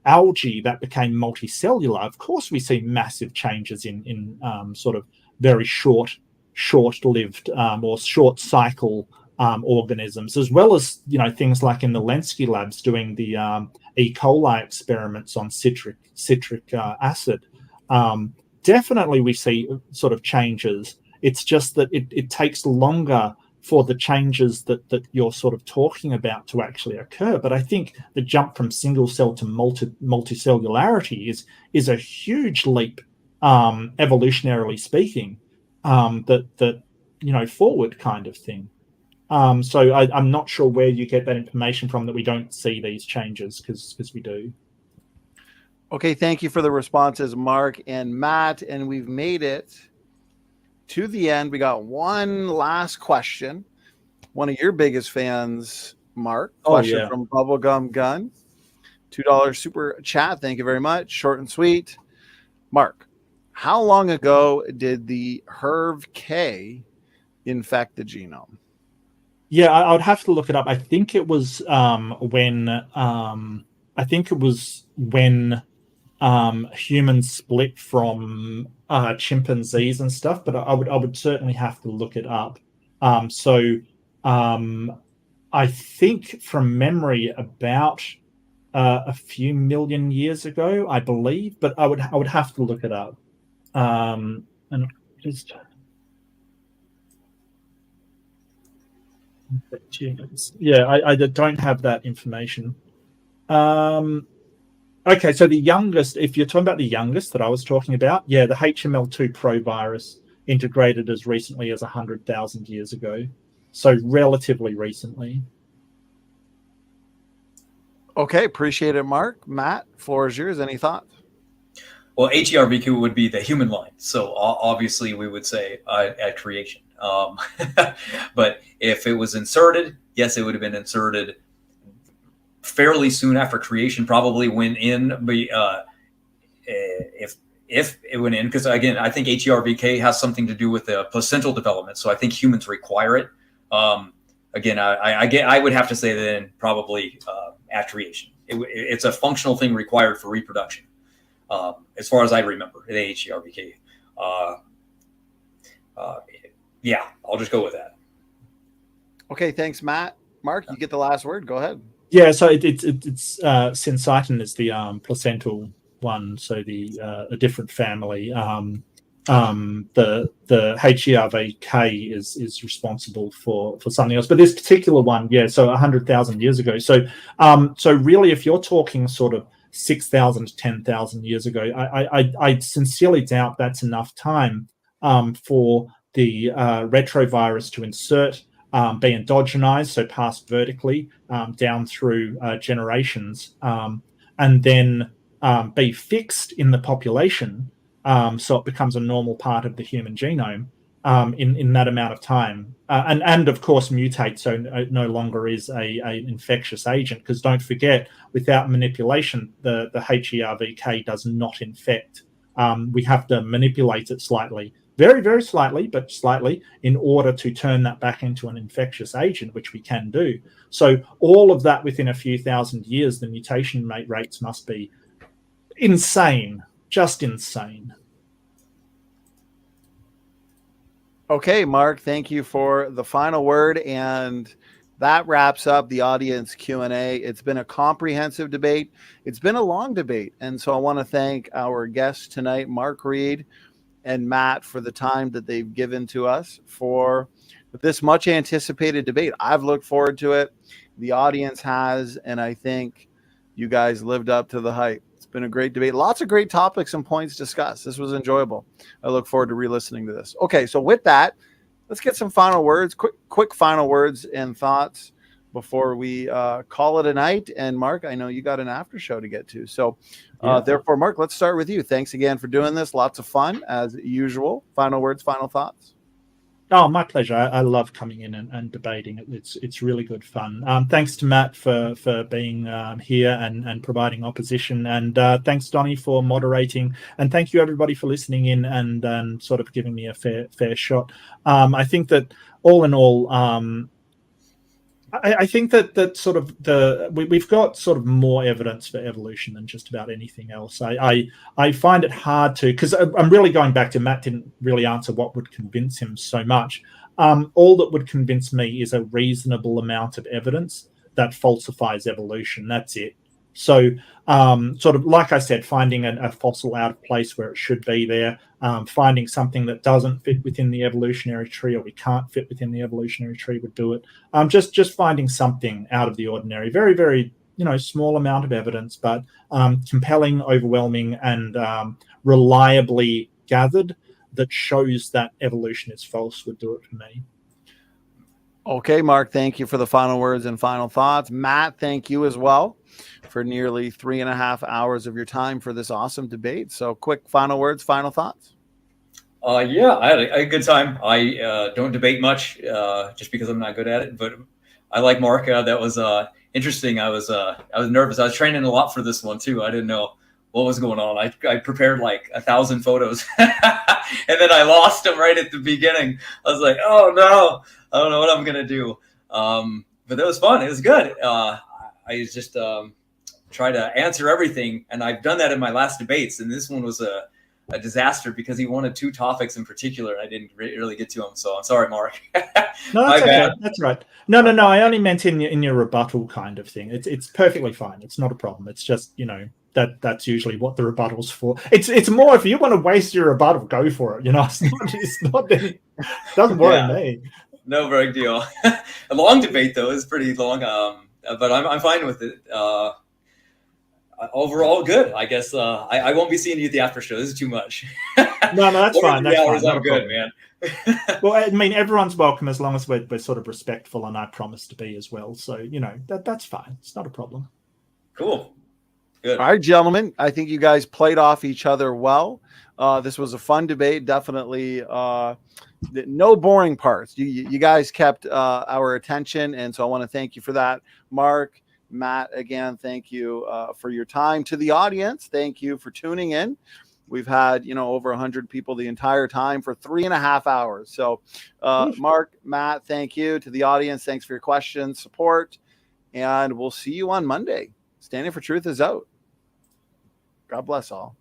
algae that became multicellular. Of course we see massive changes in sort of very short-lived or short cycle organisms, as well as, you know, things like in the Lenski labs doing the E. coli experiments on citric acid. Definitely we see sort of changes. It's just that it takes longer for the changes that you're sort of talking about to actually occur. But I think the jump from single cell to multicellularity is a huge leap, evolutionarily speaking, that you know, forward kind of thing. So I'm not sure where you get that information from, that we don't see these changes, because we do. Okay, thank you for the responses, Mark and Matt. And we've made it to the end. We got one last question. One of your biggest fans, Mark. Question from Bubblegum Gun. $2 super chat. Thank you very much. Short and sweet. Mark, how long ago did the HERV-K infect the genome? Yeah, I would have to look it up. I think it was when humans split from chimpanzees and stuff, but I would certainly have to look it up. I think from memory about a few million years ago, I believe, but I would have to look it up. And just I don't have that information. Okay, so the youngest, if you're talking about the youngest that I was talking about, the HML2 Pro virus integrated as recently as 100,000 years ago. So relatively recently. Okay, appreciate it, Mark. Matt, floor is yours. Any thoughts? Well, HERVQ would be the human line. So obviously we would say at creation. But if it was inserted, yes, it would have been inserted fairly soon after creation, probably went in. But if it went in, because again, I think HERVK has something to do with the placental development. So I think humans require it. Again, I would have to say then probably at creation. It's a functional thing required for reproduction. As far as I remember, the HERVK. Yeah, I'll just go with that. Okay, thanks, Matt. Mark, you get the last word. Go ahead. Yeah, so it's syncytin is the placental one, so a different family. The HERVK is responsible for something else, but this particular one, so 100,000 years ago. So really, if you're talking sort of 6,000 to 10,000 years ago, I sincerely doubt that's enough time for the retrovirus to insert, be endogenized, so passed vertically down through generations, and then be fixed in the population, so it becomes a normal part of the human genome in that amount of time, and of course mutate, so it no longer is an infectious agent, because don't forget, without manipulation, the HERVK does not infect. We have to manipulate it slightly, very, very slightly, but slightly, in order to turn that back into an infectious agent, which we can do. So all of that within a few thousand years, the mutation rates must be insane, just insane. Okay, Mark, thank you for the final word, and that wraps up the audience Q&A. It's been a comprehensive debate. It's been a long debate, and so I want to thank our guests tonight, Mark Reid and Matt, for the time that they've given to us for this much anticipated debate. I've looked forward to it. The audience has, and I think you guys lived up to the hype. It's been a great debate. Lots of great topics and points discussed. This was enjoyable. I look forward to re-listening to this. Okay, so with that, let's get some final words, quick final words and thoughts before we call it a night. And Mark, I know you got an after show to get to. So therefore, Mark, let's start with you. Thanks again for doing this. Lots of fun as usual. Final words, final thoughts. Oh, my pleasure. I love coming in and debating. It's really good fun. Thanks to Matt for being here and providing opposition, and thanks Donnie for moderating, and thank you everybody for listening in and sort of giving me a fair shot. I think that all in all, I think that sort of we've got sort of more evidence for evolution than just about anything else. I find it hard to, because I'm really going back to Matt didn't really answer what would convince him so much. All that would convince me is a reasonable amount of evidence that falsifies evolution. That's it. So sort of like I said, finding a fossil out of place where it should be there, finding something that doesn't fit within the evolutionary tree, or we can't fit within the evolutionary tree would do it. Just finding something out of the ordinary, very, very, small amount of evidence, but compelling, overwhelming, and reliably gathered that shows that evolution is false would do it for me. Okay, Mark, thank you for the final words and final thoughts. Matt, thank you as well for nearly 3.5 hours of your time for this awesome debate. So quick final words, final thoughts. Yeah, I had a good time. I don't debate much just because I'm not good at it, but I like Mark. That was interesting. I was nervous. I was training a lot for this one too. I didn't know what was going on. I prepared like 1,000 photos and then I lost them right at the beginning. I was like, oh no, I don't know what I'm going to do. But that was fun. It was good. I just try to answer everything. And I've done that in my last debates. And this one was a disaster because he wanted 2 topics in particular. And I didn't really get to them. So I'm sorry, Mark. No, that's okay. That's right. No. I only meant in your rebuttal kind of thing. It's perfectly fine. It's not a problem. It's just, that's usually what the rebuttal's for. It's more if you want to waste your rebuttal, go for it. It's not it doesn't worry me. No big deal. A long debate though is pretty long. But I'm fine with it. Overall, good. I guess I won't be seeing you at the after show. This is too much. No, that's fine. That's hours, fine. I'm good, man. Well, I mean, everyone's welcome as long as we're sort of respectful, and I promise to be as well. So that's fine. It's not a problem. Cool. Good. All right, gentlemen. I think you guys played off each other well. This was a fun debate. Definitely no boring parts. You guys kept our attention, and so I want to thank you for that. Mark, Matt, again, thank you for your time. To the audience, thank you for tuning in. We've had, over 100 people the entire time for 3.5 hours. So Mark, Matt, thank you. To the audience, thanks for your questions, support, and we'll see you on Monday. Standing for Truth is out. God bless all.